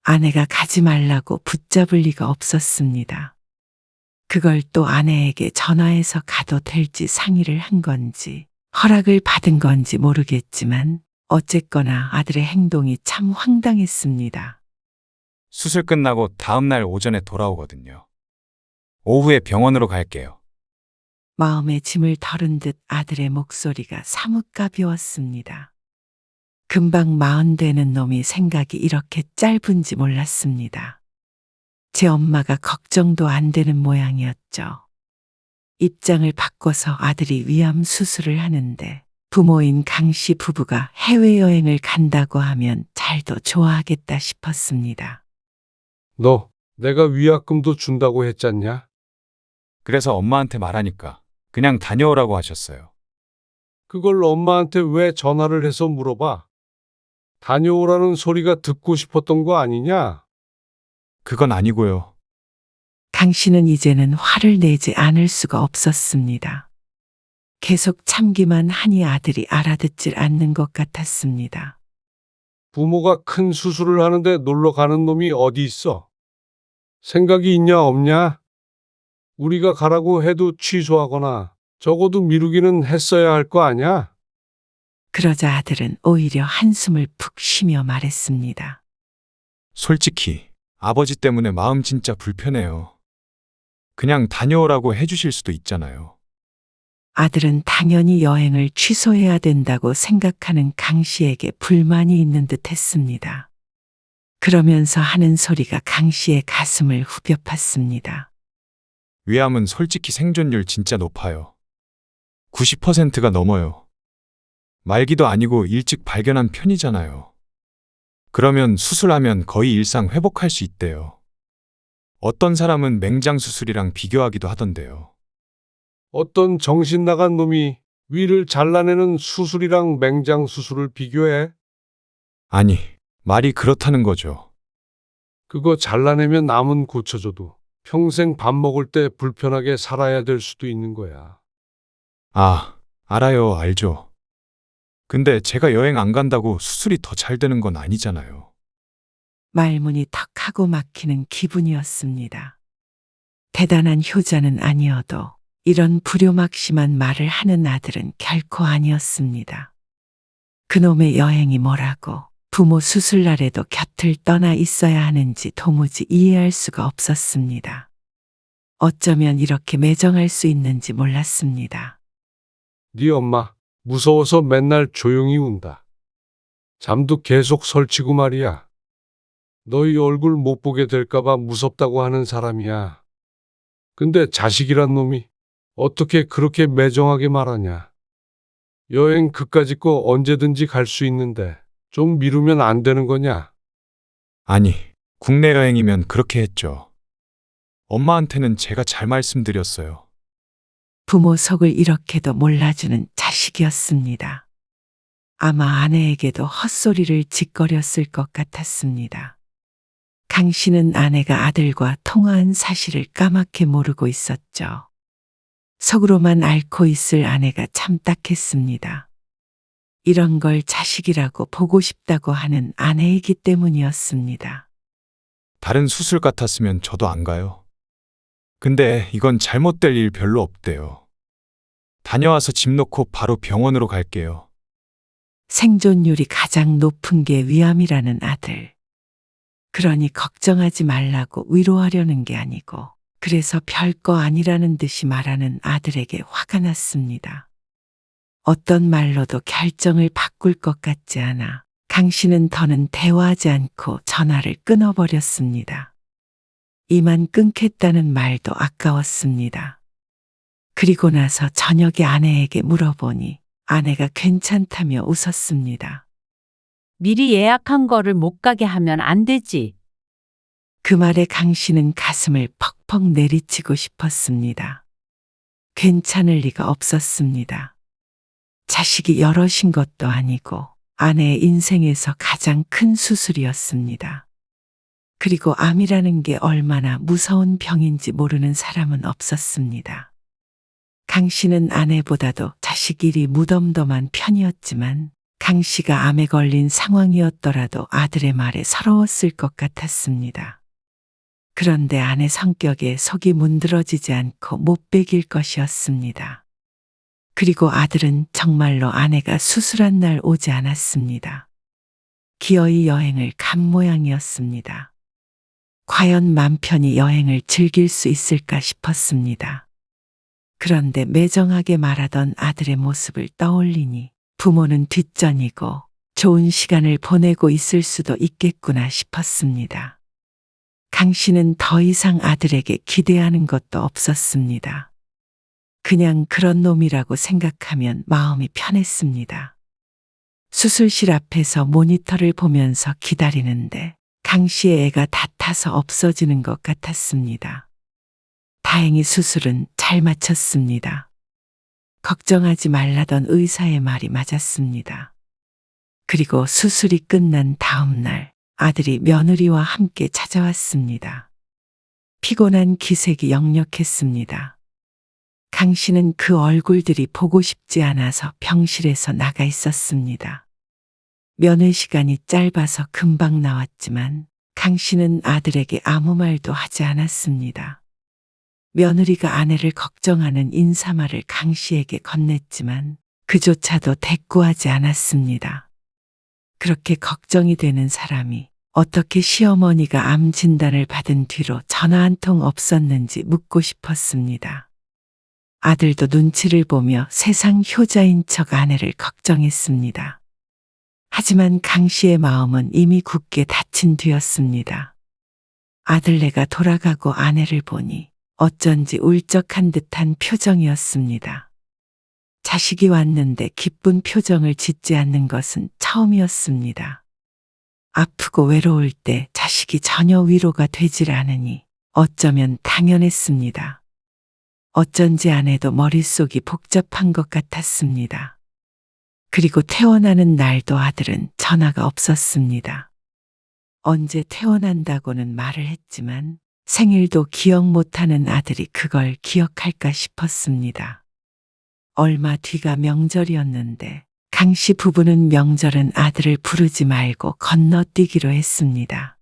Speaker 3: 아내가 가지 말라고 붙잡을 리가 없었습니다. 그걸 또 아내에게 전화해서 가도 될지 상의를 한 건지 허락을 받은 건지 모르겠지만 어쨌거나 아들의 행동이 참 황당했습니다.
Speaker 7: 수술 끝나고 다음날 오전에 돌아오거든요. 오후에 병원으로 갈게요.
Speaker 3: 마음의 짐을 덜은 듯 아들의 목소리가 사뭇 가벼웠습니다. 금방 40 되는 놈이 생각이 이렇게 짧은지 몰랐습니다. 제 엄마가 걱정도 안 되는 모양이었죠. 입장을 바꿔서 아들이 위암 수술을 하는데 부모인 강 씨 부부가 해외여행을 간다고 하면 잘도 좋아하겠다 싶었습니다.
Speaker 1: 너 내가 위약금도 준다고 했잖냐?
Speaker 7: 그래서 엄마한테 말하니까 그냥 다녀오라고 하셨어요.
Speaker 1: 그걸 엄마한테 왜 전화를 해서 물어봐? 다녀오라는 소리가 듣고 싶었던 거 아니냐?
Speaker 7: 그건 아니고요.
Speaker 3: 강 씨는 이제는 화를 내지 않을 수가 없었습니다. 계속 참기만 하니 아들이 알아듣질 않는 것 같았습니다.
Speaker 1: 부모가 큰 수술을 하는데 놀러 가는 놈이 어디 있어? 생각이 있냐 없냐? 우리가 가라고 해도 취소하거나 적어도 미루기는 했어야 할 거 아냐?
Speaker 3: 그러자 아들은 오히려 한숨을 푹 쉬며 말했습니다.
Speaker 7: 솔직히 아버지 때문에 마음 진짜 불편해요. 그냥 다녀오라고 해주실 수도 있잖아요.
Speaker 3: 아들은 당연히 여행을 취소해야 된다고 생각하는 강 씨에게 불만이 있는 듯 했습니다. 그러면서 하는 소리가 강 씨의 가슴을 후벼 팠습니다.
Speaker 7: 위암은 솔직히 생존율 진짜 높아요. 90%가 넘어요. 말기도 아니고 일찍 발견한 편이잖아요. 그러면 수술하면 거의 일상 회복할 수 있대요. 어떤 사람은 맹장 수술이랑 비교하기도 하던데요.
Speaker 1: 어떤 정신 나간 놈이 위를 잘라내는 수술이랑 맹장 수술을 비교해?
Speaker 7: 아니, 말이 그렇다는 거죠.
Speaker 1: 그거 잘라내면 남은 고쳐줘도 평생 밥 먹을 때 불편하게 살아야 될 수도 있는 거야.
Speaker 7: 아, 알아요, 알죠. 근데 제가 여행 안 간다고 수술이 더 잘 되는 건 아니잖아요.
Speaker 3: 말문이 턱하고 막히는 기분이었습니다. 대단한 효자는 아니어도 이런 불효막심한 말을 하는 아들은 결코 아니었습니다. 그놈의 여행이 뭐라고 부모 수술날에도 곁을 떠나 있어야 하는지 도무지 이해할 수가 없었습니다. 어쩌면 이렇게 매정할 수 있는지 몰랐습니다.
Speaker 1: 네 엄마 무서워서 맨날 조용히 운다. 잠도 계속 설치고 말이야. 너희 얼굴 못 보게 될까봐 무섭다고 하는 사람이야. 근데 자식이란 놈이 어떻게 그렇게 매정하게 말하냐. 여행 그까짓 거 언제든지 갈 수 있는데 좀 미루면 안 되는 거냐?
Speaker 7: 아니, 국내 여행이면 그렇게 했죠. 엄마한테는 제가 잘 말씀드렸어요.
Speaker 3: 부모 속을 이렇게도 몰라주는 자식이었습니다. 아마 아내에게도 헛소리를 짓거렸을 것 같았습니다. 강 씨는 아내가 아들과 통화한 사실을 까맣게 모르고 있었죠. 속으로만 앓고 있을 아내가 참 딱했습니다. 이런 걸 자식이라고 보고 싶다고 하는 아내이기 때문이었습니다.
Speaker 7: 다른 수술 같았으면 저도 안 가요. 근데 이건 잘못될 일 별로 없대요. 다녀와서 집 놓고 바로 병원으로 갈게요.
Speaker 3: 생존율이 가장 높은 게 위암이라는 아들. 그러니 걱정하지 말라고 위로하려는 게 아니고 그래서 별거 아니라는 듯이 말하는 아들에게 화가 났습니다. 어떤 말로도 결정을 바꿀 것 같지 않아 강 씨는 더는 대화하지 않고 전화를 끊어버렸습니다. 이만 끊겠다는 말도 아까웠습니다. 그리고 나서 저녁에 아내에게 물어보니 아내가 괜찮다며 웃었습니다.
Speaker 2: 미리 예약한 거를 못 가게 하면 안 되지.
Speaker 3: 그 말에 강 씨는 가슴을 퍽퍽 내리치고 싶었습니다. 괜찮을 리가 없었습니다. 자식이 여럿인 것도 아니고 아내의 인생에서 가장 큰 수술이었습니다. 그리고 암이라는 게 얼마나 무서운 병인지 모르는 사람은 없었습니다. 강 씨는 아내보다도 자식 일이 무덤덤한 편이었지만 강 씨가 암에 걸린 상황이었더라도 아들의 말에 서러웠을 것 같았습니다. 그런데 아내 성격에 속이 문드러지지 않고 못 베길 것이었습니다. 그리고 아들은 정말로 아내가 수술한 날 오지 않았습니다. 기어이 여행을 간 모양이었습니다. 과연 맘 편히 여행을 즐길 수 있을까 싶었습니다. 그런데 매정하게 말하던 아들의 모습을 떠올리니 부모는 뒷전이고 좋은 시간을 보내고 있을 수도 있겠구나 싶었습니다. 강 씨는 더 이상 아들에게 기대하는 것도 없었습니다. 그냥 그런 놈이라고 생각하면 마음이 편했습니다. 수술실 앞에서 모니터를 보면서 기다리는데 강 씨의 애가 다 타서 없어지는 것 같았습니다. 다행히 수술은 잘 마쳤습니다. 걱정하지 말라던 의사의 말이 맞았습니다. 그리고 수술이 끝난 다음 날 아들이 며느리와 함께 찾아왔습니다. 피곤한 기색이 역력했습니다. 강 씨는 그 얼굴들이 보고 싶지 않아서 병실에서 나가 있었습니다. 면회 시간이 짧아서 금방 나왔지만 강 씨는 아들에게 아무 말도 하지 않았습니다. 며느리가 아내를 걱정하는 인사말을 강 씨에게 건넸지만 그조차도 대꾸하지 않았습니다. 그렇게 걱정이 되는 사람이 어떻게 시어머니가 암 진단을 받은 뒤로 전화 한 통 없었는지 묻고 싶었습니다. 아들도 눈치를 보며 세상 효자인 척 아내를 걱정했습니다. 하지만 강 씨의 마음은 이미 굳게 닫힌 뒤였습니다. 아들네가 돌아가고 아내를 보니 어쩐지 울적한 듯한 표정이었습니다. 자식이 왔는데 기쁜 표정을 짓지 않는 것은 처음이었습니다. 아프고 외로울 때 자식이 전혀 위로가 되질 않으니 어쩌면 당연했습니다. 어쩐지 아내도 머릿속이 복잡한 것 같았습니다. 그리고 퇴원하는 날도 아들은 전화가 없었습니다. 언제 퇴원한다고는 말을 했지만 생일도 기억 못하는 아들이 그걸 기억할까 싶었습니다. 얼마 뒤가 명절이었는데 강 씨 부부는 명절은 아들을 부르지 말고 건너뛰기로 했습니다.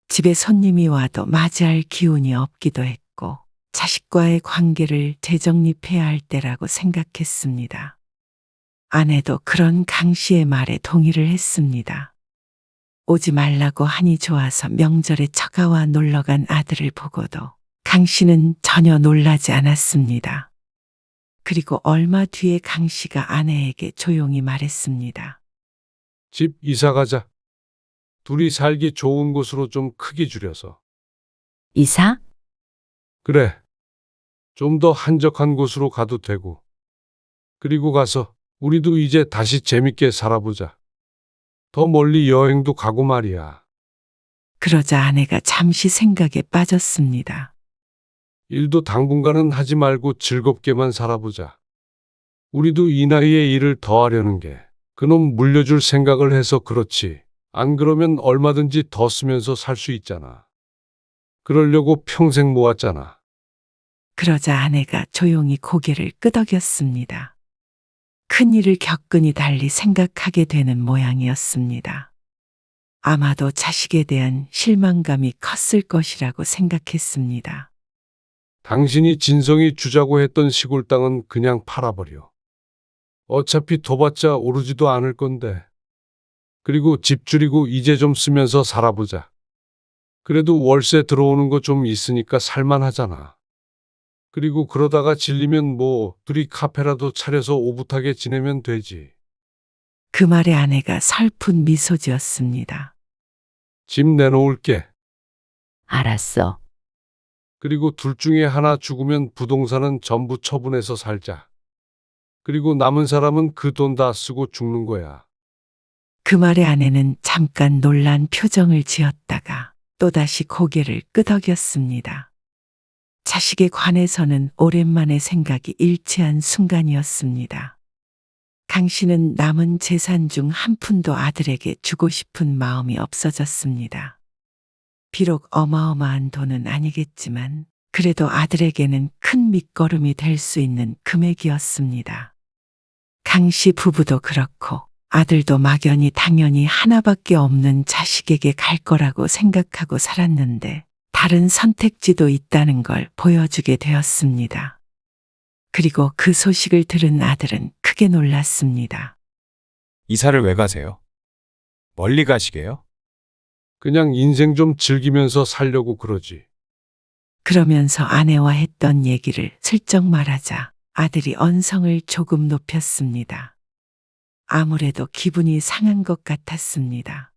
Speaker 3: 집에 손님이 와도 맞이할 기운이 없기도 했고 자식과의 관계를 재정립해야 할 때라고 생각했습니다. 아내도 그런 강 씨의 말에 동의를 했습니다. 오지 말라고 하니 좋아서 명절에 처가와 놀러간 아들을 보고도 강 씨는 전혀 놀라지 않았습니다. 그리고 얼마 뒤에 강 씨가 아내에게 조용히 말했습니다.
Speaker 1: 집 이사 가자. 둘이 살기 좋은 곳으로 좀 크기 줄여서.
Speaker 2: 이사?
Speaker 1: 그래. 좀 더 한적한 곳으로 가도 되고. 그리고 가서 우리도 이제 다시 재밌게 살아보자. 더 멀리 여행도 가고 말이야.
Speaker 3: 그러자 아내가 잠시 생각에 빠졌습니다.
Speaker 1: 일도 당분간은 하지 말고 즐겁게만 살아보자. 우리도 이 나이에 일을 더 하려는 게 그놈 물려줄 생각을 해서 그렇지. 안 그러면 얼마든지 더 쓰면서 살 수 있잖아. 그러려고 평생 모았잖아.
Speaker 3: 그러자 아내가 조용히 고개를 끄덕였습니다. 큰일을 겪으니 달리 생각하게 되는 모양이었습니다. 아마도 자식에 대한 실망감이 컸을 것이라고 생각했습니다.
Speaker 1: 당신이 진성이 주자고 했던 시골 땅은 그냥 팔아버려. 어차피 더 받자 오르지도 않을 건데. 그리고 집 줄이고 이제 좀 쓰면서 살아보자. 그래도 월세 들어오는 거 좀 있으니까 살만하잖아. 그리고 그러다가 질리면 뭐 둘이 카페라도 차려서 오붓하게 지내면 되지.
Speaker 3: 그 말에 아내가 설픈 미소 지었습니다.
Speaker 1: 집 내놓을게.
Speaker 2: 알았어.
Speaker 1: 그리고 둘 중에 하나 죽으면 부동산은 전부 처분해서 살자. 그리고 남은 사람은 그 돈 다 쓰고 죽는 거야.
Speaker 3: 그 말에 아내는 잠깐 놀란 표정을 지었다가 또다시 고개를 끄덕였습니다. 자식에 관해서는 오랜만에 생각이 일치한 순간이었습니다. 강 씨는 남은 재산 중 한 푼도 아들에게 주고 싶은 마음이 없어졌습니다. 비록 어마어마한 돈은 아니겠지만 그래도 아들에게는 큰 밑거름이 될 수 있는 금액이었습니다. 강 씨 부부도 그렇고 아들도 막연히 당연히 하나밖에 없는 자식에게 갈 거라고 생각하고 살았는데 다른 선택지도 있다는 걸 보여주게 되었습니다. 그리고 그 소식을 들은 아들은 크게 놀랐습니다.
Speaker 7: 이사를 왜 가세요? 멀리 가시게요?
Speaker 1: 그냥 인생 좀 즐기면서 살려고 그러지.
Speaker 3: 그러면서 아내와 했던 얘기를 슬쩍 말하자 아들이 언성을 조금 높였습니다. 아무래도 기분이 상한 것 같았습니다.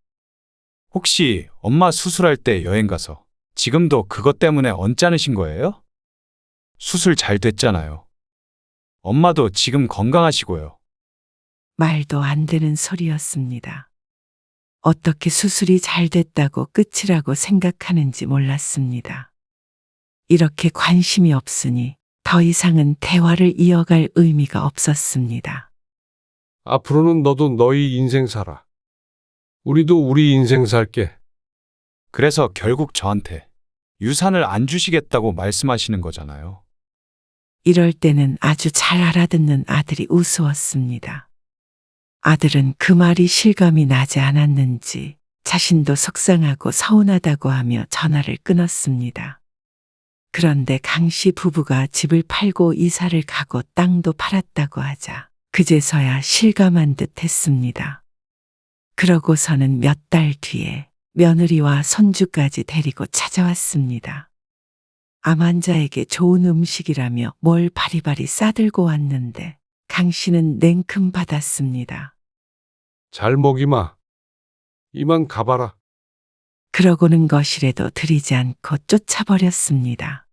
Speaker 7: 혹시 엄마 수술할 때 여행 가서 지금도 그것 때문에 언짢으신 거예요? 수술 잘 됐잖아요. 엄마도 지금 건강하시고요.
Speaker 3: 말도 안 되는 소리였습니다. 어떻게 수술이 잘 됐다고 끝이라고 생각하는지 몰랐습니다. 이렇게 관심이 없으니 더 이상은 대화를 이어갈 의미가 없었습니다.
Speaker 1: 앞으로는 너도 너희 인생 살아. 우리도 우리 인생 살게.
Speaker 7: 그래서 결국 저한테 유산을 안 주시겠다고 말씀하시는 거잖아요.
Speaker 3: 이럴 때는 아주 잘 알아듣는 아들이 우스웠습니다. 아들은 그 말이 실감이 나지 않았는지 자신도 속상하고 서운하다고 하며 전화를 끊었습니다. 그런데 강 씨 부부가 집을 팔고 이사를 가고 땅도 팔았다고 하자 그제서야 실감한 듯 했습니다. 그러고서는 몇 달 뒤에 며느리와 손주까지 데리고 찾아왔습니다. 암 환자에게 좋은 음식이라며 뭘 바리바리 싸들고 왔는데 강 씨는 냉큼 받았습니다.
Speaker 1: 잘 먹이마. 이만 가봐라.
Speaker 3: 그러고는 거실에도 들이지 않고 쫓아버렸습니다.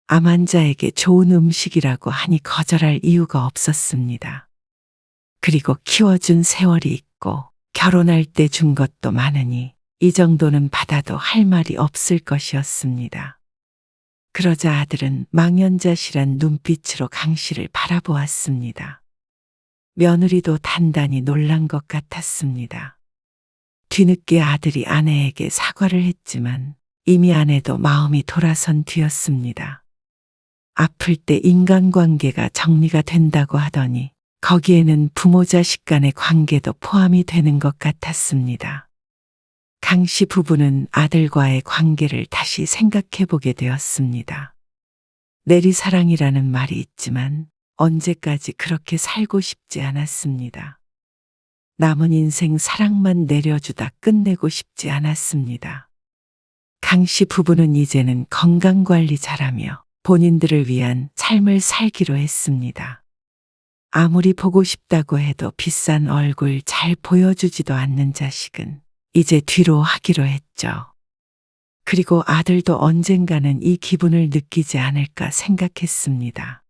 Speaker 3: 암 환자에게 좋은 음식이라고 하니 거절할 이유가 없었습니다. 그리고 키워준 세월이 있고 결혼할 때 준 것도 많으니 이 정도는 받아도 할 말이 없을 것이었습니다. 그러자 아들은 망연자실한 눈빛으로 강 씨를 바라보았습니다. 며느리도 단단히 놀란 것 같았습니다. 뒤늦게 아들이 아내에게 사과를 했지만 이미 아내도 마음이 돌아선 뒤였습니다. 아플 때 인간관계가 정리가 된다고 하더니 거기에는 부모 자식 간의 관계도 포함이 되는 것 같았습니다. 강 씨 부부는 아들과의 관계를 다시 생각해 보게 되었습니다. 내리사랑이라는 말이 있지만 언제까지 그렇게 살고 싶지 않았습니다. 남은 인생 사랑만 내려주다 끝내고 싶지 않았습니다. 강 씨 부부는 이제는 건강관리 잘하며 본인들을 위한 삶을 살기로 했습니다. 아무리 보고 싶다고 해도 비싼 얼굴 잘 보여주지도 않는 자식은 이제 뒤로 하기로 했죠. 그리고 아들도 언젠가는 이 기분을 느끼지 않을까 생각했습니다.